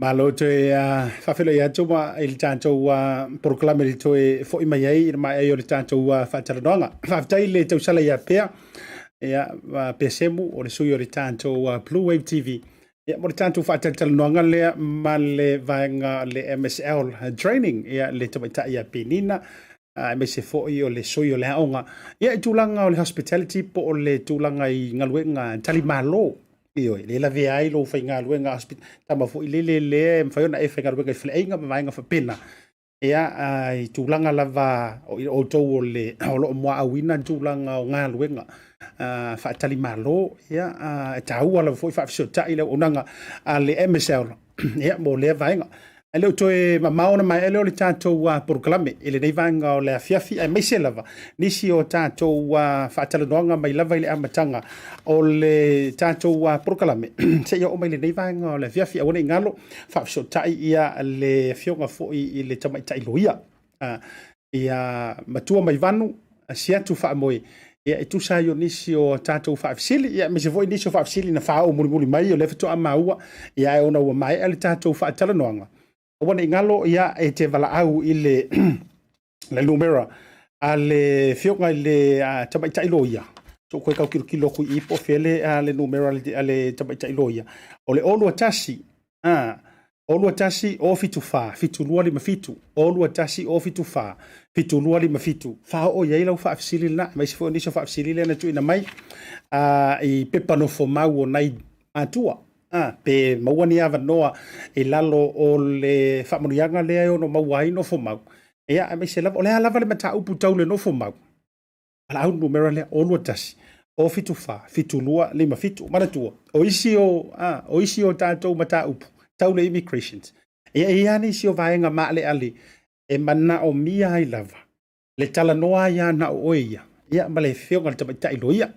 Speaker 2: Malo te whawhelo ia tuma i le tātou proklame li toe fo ima iei i mai e o le tātou whātaranonga. Whawhtai le tausala ia Pea, Pea Semu o le sui o le tātou Bluwave TV. Ia mo le tātou whātaranonga lea ma le vaenga le MSL training ia le tamaita ia Penina. Me se fo i o le sui o le haonga. Ia i tūlanga o le hospitality po o le tūlanga i ngaluenga tali malo. Ioi, le la vea ai lo fai ngā luenga tama fo i le mwhai ona e fai ngā luenga i whale einga ma vaenga whapena. Ea, i tūlanga lava o tau o le o mua awina tūlanga o ngā luenga whaatali malo. Ea, e tāua lava fo i whaafisio tai leo onanga le MSL. Ea, mo lea vaenga. E leo toe maona mai e leo le tātou proklame e le nei vaenga o le afiafi ai mai se lava. Nisi o tātou whaatalanoanga mai lava i le amatanga o le tātou proklame. Se ia o mai le nei vaenga o le afiafi a wana i ngalo whaafisio tai ia le fionga fo i le tamaitai loia. Ia Matuamaivanu Siatu Faamoe. Ia e tusa yo nisi o tātou whaafisili. Ia me se voi nisi o whaafisili na whaao muli mai o le whatua maua. Ia e ona ua mai le tātou whaatalanoanga. Wana ingalo ia e te wala au i le numera a le fionga i le tamaitai loia. So koe kau kilo kui ipo fele a le numera a le tamaitai loia. O le olua tasi, olua tasi o fitu wha, fitu lua lima fitu. Olua tasi o fitu wha, fitu lua lima fitu. Wha o iei lau wha afisili na, mai sifo niso wha afisili le na tui na mai i pepanofo mau o nai atua. Pe maua ni awa noa e lalo o le whamurianga lea o no maua i no fo mau. Ea, a me se lava, o lea lava le mata upu tau le no fo mau. Ala au numera lea o lua tasi, o fitu wha, fitu lua lima fitu, maratua. O isi o tātou mata upu, tau le immigrations. Ia ni si o vaenga ma le ali e mana o mia ai lava. Le tala noa ia na o ia. Ia ma le whionga le tamaita ilo ia.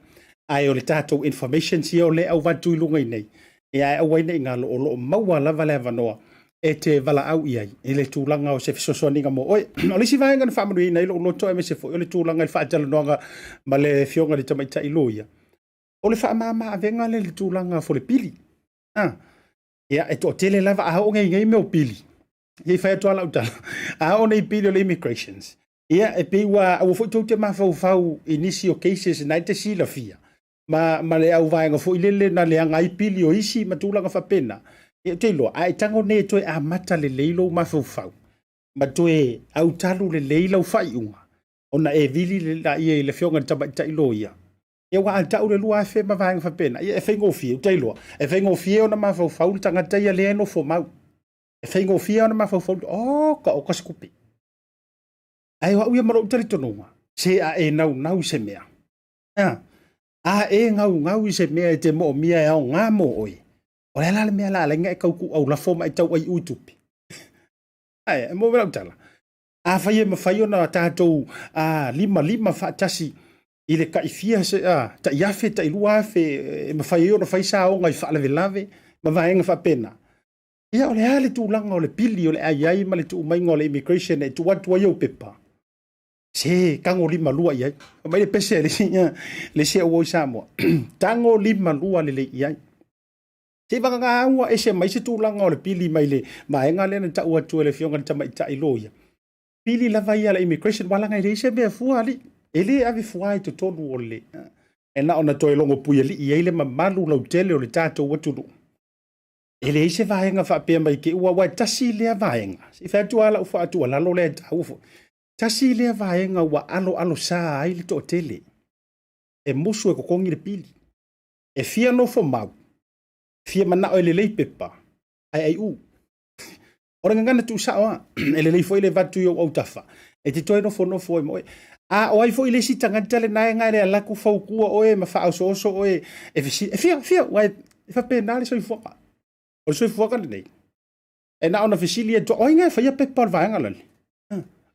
Speaker 2: Ai o le tātou information si o le au watu ilunga i nei. Ia au waina i ngā lo maua lava le avanoa. E te vala au iai. E le tūlanga o se fisosoninga mo oi. O le si vaenga na whamanu i nei lo loto e me se fo. O le tūlanga i whaatala noanga ma le whionga le tamaita ilo ia. O le whaamama avenga le tūlanga fo le pili. Ia e to tele lava a o ngai me o pili. Ia whai atoa lau tala. A o nei pili o le immigrations. Ia e peiwa au fo te mawhau initio cases na te sila fia. Ma le au vaenga fo ilele na le angai pili o isi matulanga whapena. Ia te loa, ai tango ne toe a mata le leilo mawhau. Ma toe au talu le leilo whai unga. Ona e vili le la ia i le whionga ta ilo ia. Ia wa al tau le lua e whe ma vaenga whapena. Ia e whaingo fie, te loa. E whaingo fie o na mawhau tangata ia le eno fo mau. E whaingo fie o na mawhau, ka o kaskupi. Ai wa uia maro utari tononga. Se a e nau se mea. A e ngau se mea e te mo mia e au ngā mo oi. O le ala mea la lenga e kauku au la foma e tau ai utupi. Ai, e mo vera utala. A whai e mawhai o na tātou lima whaatasi i le kaifia se ta iafe, ta ilua afe, e mawhai o na whai sa o ngai whaalewe lave, ma vaenga whapena. Ia o le ale tūlanga o le pili o le ai ma le tu mainga o le immigration e tu watu ai au pepa. Se kango lima lua iai. Mai le pese le se o Samoa. Tango lima lua le iai. Se vanga ngā ua e se mai se tūlanga o le pili mai le maenga le na ta ua tu le fionga ta mai ta iloia. Pili lava ia le immigration wala ngai le se mea fua ali. Ele ave fua i to tonu o le. E na ona toi longo pui ali iai le mamalu lau tele o le tātou watunu. Ele se vaenga whapea mai ke ua wai tasi lea vaenga. Se whai tua ala ufa atua lalo lea tau. Tasi lea vaenga wa alo saa ai le to tele. E musu e kokongi le pili. E fia no fo mau. Fia mana o ele Leaupepe. Ai u. Ora ngana tu sawa. Ele lei foi le vatu yo au tafa. E te toi no fo e moe. A o ai foi le si tangata le nai ngai le ala ku fau kua oe ma fa so oe. E fia wai fa penale so i foka. O so i foka le nei. E na ona fisilia to oinga fa ia pepa vaenga le.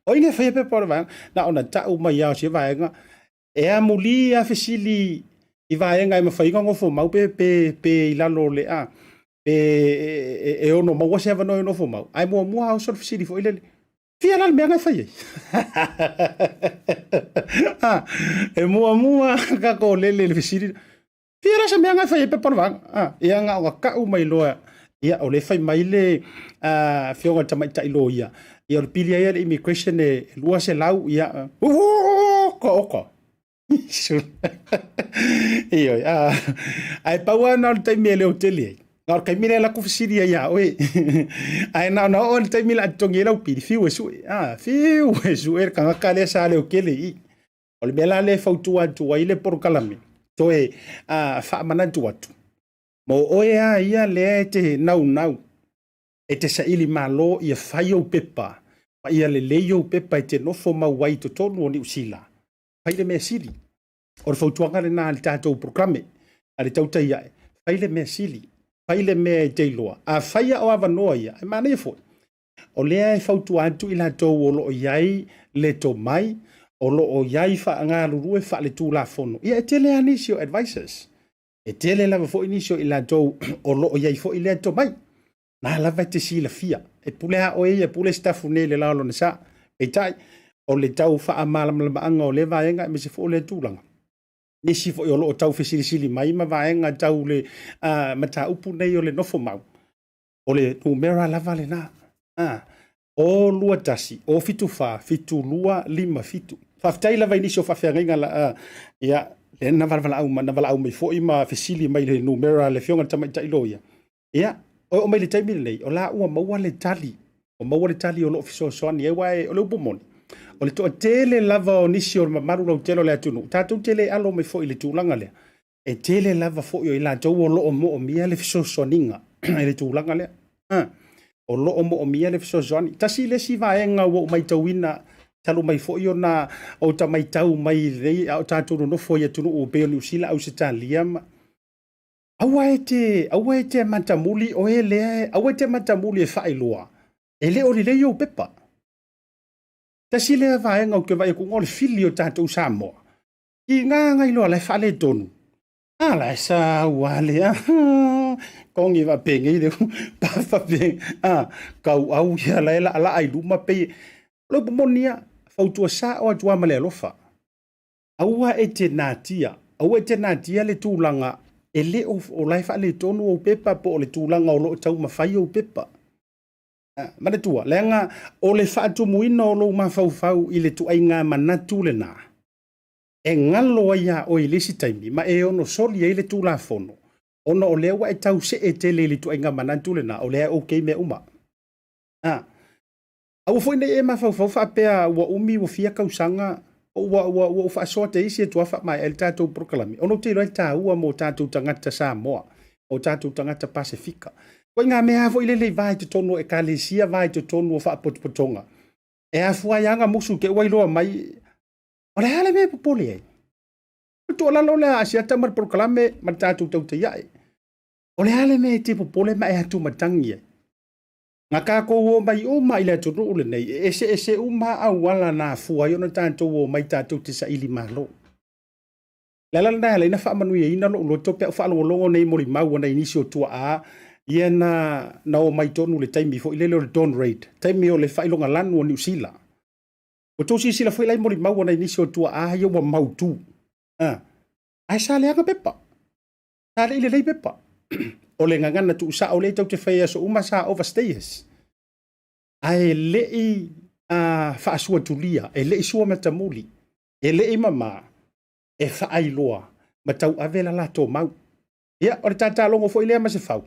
Speaker 2: Oinga fai pe por vang na ona tau mai au se vaenga e a muli a fesili i vaenga e mafai ngo fo mau pe ilalo le a pe e ono mau se va no fo mau ai mo au so fesili fo ile fia la me nga fai e mo ka ko le fesili fia la se me nga fai pe por vang e nga wa ka u mai loa ia o le fai mai le fionga tamaita iloia ia o pili ai le immigration e lua se lau ia ko ia ai paua na le taimi le hoteli ngor kai mine la kufisiri ia oi ai na o le taimi la tongi lau pili fiu esu e kanga kale sa le okele i o le mela le fautua tu ai le porkalami to e fa mana tu watu mo oe ia le te nau e te saili malo ia fai o pepa pa ia le leio pepa e te nofo mauai to tonu o ni usila fai le mea sili o le fautuanga le nā le tātou programe a le tautai iae fai le mea sili fai le mea e teiloa a fai o avanoa ia e mana ia foi o lea e fautua atu i la tau o loo iai le to mai o loo iai fa ngā lurue fa le tū la fono ia e tele anisio advisors e tele lava fo inisio i la tau o loo iai fo i le to mai na lava te sila fia e pule ha o e pule stafu ne le lalo na sa e tai o le tau fa amala malanga o le vaenga me se fo le tulanga ni si fo o tau fesili mai ma vaenga tau le mata upu nei o le nofo mau o le numera lava le na o lua tasi o fitu lua lima fitu fa tai lava inisio fa fenga la ia le na vala au me fo i ma fesili mai le numera le fionga tama tai loia ia o mai le taimi nei o la ua maua le tali o lo fiso soani e wai o le upomoni o le to tele lava o nisi o mamaru lo telo le atunu tatu tele alo me fo i le tulanga le e tele lava fo i la tau o lo mo o mia le fiso soaninga e le tulanga le o lo mo o mia le fiso soani tasi le si vaenga o mai tauina talo mai fo i ona o ta mai tau mai rei o tatu no fo i atunu o pe o usila au se talia Aua te matamuli o ele, aua te matamuli e whailoa. Ele o le yo pepa. Tasi lea vaenga o ke vai ku ngole fili o tātou Samoa. I ngā ngai loa lai whale tonu. Ala sa wale kongi va pengi de pa peng kau au ya la ai luma pe lo monia fautua sa o tua male lofa. Aua natia le tūlanga e le o lai whale tonu o pepa po le tūlanga o lo tau mawhai o pepa. Mana tua, lenga o le whaatu muina o lo mawhau i le tuainga manatu le nā. E ngalo ia o i lesi taimi, ma e ono soli e le tūla fono. Ono o lewa e tau se e te le tuainga manatu le nā, o lea o kei me uma. Au foi nei e mawhau whapea ua umi wa fia kausanga, ua whaasoa te isi e tuafa mai el tātou proklami. Ono te roi tā ua mo tātou tangata Samoa, o tātou tangata Pasifika. Koe ngā mea hafo i lelei vai te tono e kālesia vai te tono o whaapotopotonga. E hafua ianga musu ke wailoa mai, o le hale mea popole ei. Tu o lalo lea Asiata mar proklame mar tātou tau te iai. O le hale mea te popole ma e hatu matangi ei. Ngā kako o mai o mai le tono ule nei, ese uma au wala nā fua iona tātou o mai tātou te sa ili malo. Lala na hale ina whaamanu i ina lo tope au whaalongolongo nei mori mau ana inisi o tua a ia na o mai tonu le taimi fo ilele o le don rate taimi o le whailonga lanu o New Zealand o tōsi sila fo ilai mori mau ana inisi o tua a ia wa mau tū ai sa leanga pepa sa le ile lei pepa o le ngangana tu sa o le tau te whaia so uma sa overstayers ai lei whaasua tulia e lei sua matamuli e lei mama e whaailoa matau avela la tō mau ia o le tata longo fo ilea ma se fau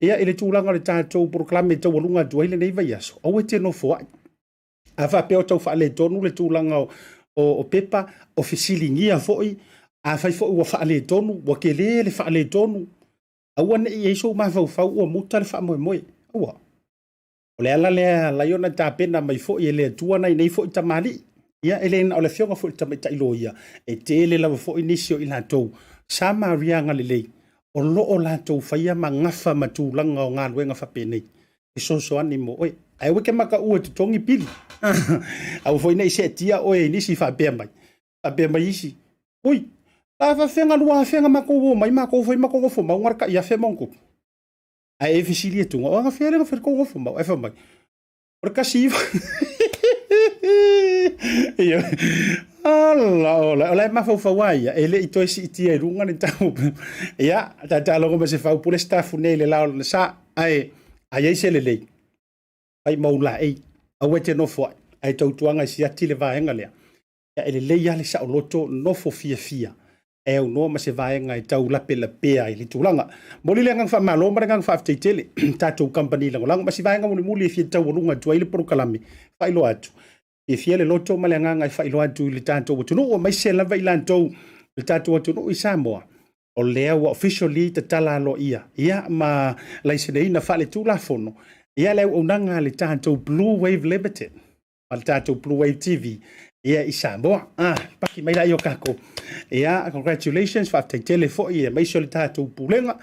Speaker 2: ia ele tūlanga le tātou proklame tau alunga duaile nei vai aso. Au e te no foai. A whapeo tau whaale tonu le tūlanga o pepa, o fisilingia foi, a whai foi ua whaale tonu, ua ke le whaale tonu. Au ane i eiso ma fau ua muta le whaamoe moe. Aua. O le ala lea laiona tā pena mai foi e lea tuana i nei foi tamali. Ia ele na o le fionga foi tamita ilo ia. E te ele lawa foi nisio i la tau. Sama rianga le lei. O loo lātou whaia ma ngafa matūlanga o ngā luenga whapenei. E sonso ani mo, oi, ai weke maka ua te tongi pili. Au foi nei se tia oe nisi whapea mai. Whapea mai isi. Oi, la whawhenga lua whenga mako o mai mako foi mako gofo mau ngaraka ia whe mongo. Ai e fisili e tunga, o anga whenga whenga gofo mau, e wha mai. Ora kasi iwa. Ia. Ola mafau ai ele i toi si tia runga ni tau ia ta longo me se fau pule staff nei le lao sa ai se le lei ai maula ai awete no fo ai tau tuanga si ati le vaenga le ia ele lei ale sa loto no fo fia e o no ma se vaenga i tau lape ai le tulanga moli le ngang fa malo ma ngang fa tele tatu company lang ma si vaenga muli fi tau lunga tu ai le prokalami fai lo atu e fia le loto ma le nganga i whailo atu le tātou watunu o mai se lava i lantou le tātou watunu i Samoa o lea wa officially te tala alo ia ma laisene ina whale tūla fono ia leo unanga le tātou Bluwave Limited ma le tātou Bluwave TV ia i Samoa paki mai la i o kako ia congratulations whaftai tele fo i mai se le tātou pulenga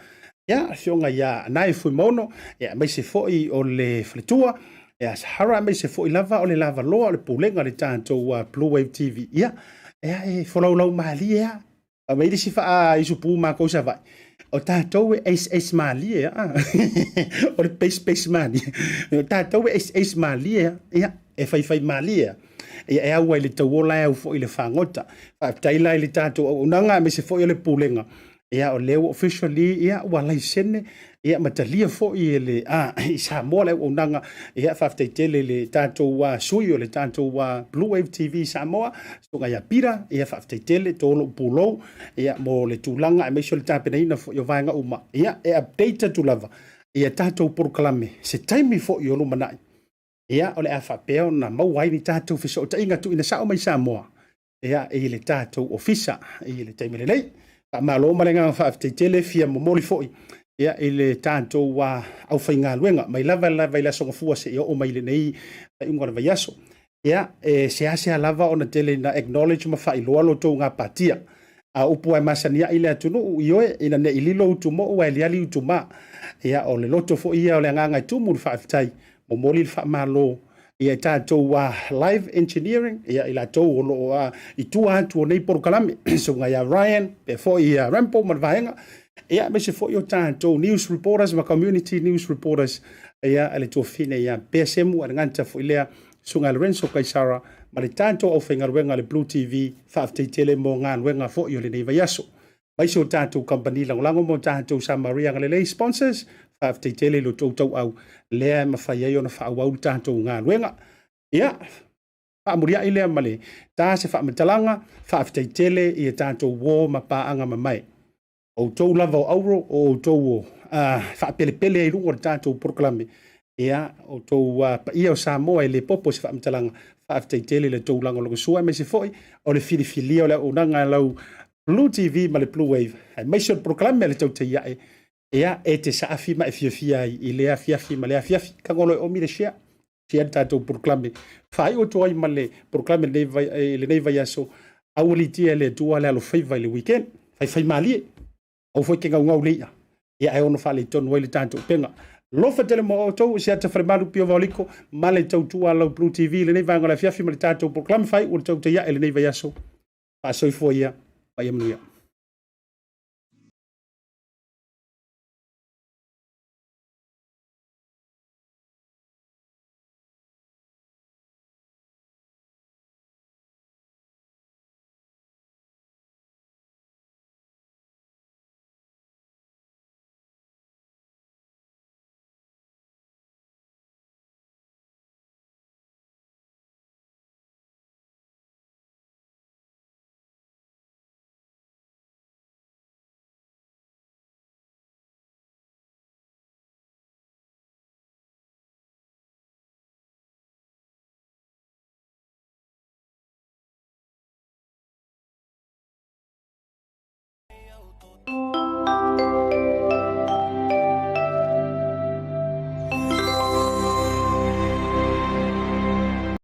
Speaker 2: ia fionga ia nai fui mono ia mai se fo i o le fletua ia sahara mai se fo i lava o le lava loa o le pulenga le tātou Bluwave TV ia e folaulau mali ia a mai disi fa i supu ma ko sa vai o tātou es mali ia o le space mali o tātou es mali ia e fai mali ia e au le tauola au fo i le whangota fa taila i le tātou unanga mai se fo i le pulenga ia o leo officially ia ua laisene ia matalia fo i le i Samoa le unanga ia whafteitele le tātou sui o le tātou Bluwave TV Samoa so ia pira ia whafteitele tolo pulo ia mo le tūlanga e meisio le tāpenaina fo i o vaenga uma ia e update tu lava ia tātou proklame se taimi fo i olu manai ia o le a whapeo na mauai ni tātou fiso o ta inga tu ina sao mai Samoa ia e le tātou ofisa i le taimi le nei malo malenga whafteitele fia momoli fo i ia ele tātou au whainga luenga mai lava i la songa fua se o mai le nei i ungwana vai aso ia se asea lava ona tele na acknowledge ma whailoa lo tō ngā patia a upu ai masania ile atunu ioe ina ne ililo utumo ua eliali utuma ia o le loto fo ia o le nganga tumu whaafitai mo moli whaamalo ia tātou live engineering ia ila tau o lo i tua atu o nei porokalame so ngai a Ryan pe fo ia Rampo marvaenga ia me se fo i o tātou news reporters ma community news reporters ia ale tō fine ia Pea Semu ana nganta fo ilea so ngai Lorenzo Kaisara ma le tātou au whaingaruenga le BluTV whaafitai tele mo ngā ruenga fo i o le nei vaiaso mai so tātou company langolango mo tātou Sa Maria ngalelei sponsors whaafitai tele lo tau au lea mawhai ai o na whaawau tātou ngā ruenga ia whaamuria i lea male tā se whaamatalanga whaafitai tele i a tātou wō ma pāanga ma mai o tau lava o auro o tau o whaapelepele i rungo tātou proklame ia o tau ia o Samoa i le popo se whaamatalanga whaafitai tele le tau langolongo sua me se foi o le filifilia o le unanga lau BluTV ma le Bluwave hai maisio proklame le tau te iae ia e te saafi ma e fiafia i lea fiafi ma lea fiafi kangolo o mi le shea tia tātou proklame whai o toai ma le proklame le nei vai aso au li tia le tua le alo faiva i le weekend fai malie au foi ke ngau leia ia e ono whale tonu ai le tātou penga lofa tele mo o tau Asiata Pio Vaoliko ma le tau tua lau BluTV le nei vai ngala fiafi ma le tātou proklame fai o tau te ia le nei vai aso pa soi fo ia pa ia manuia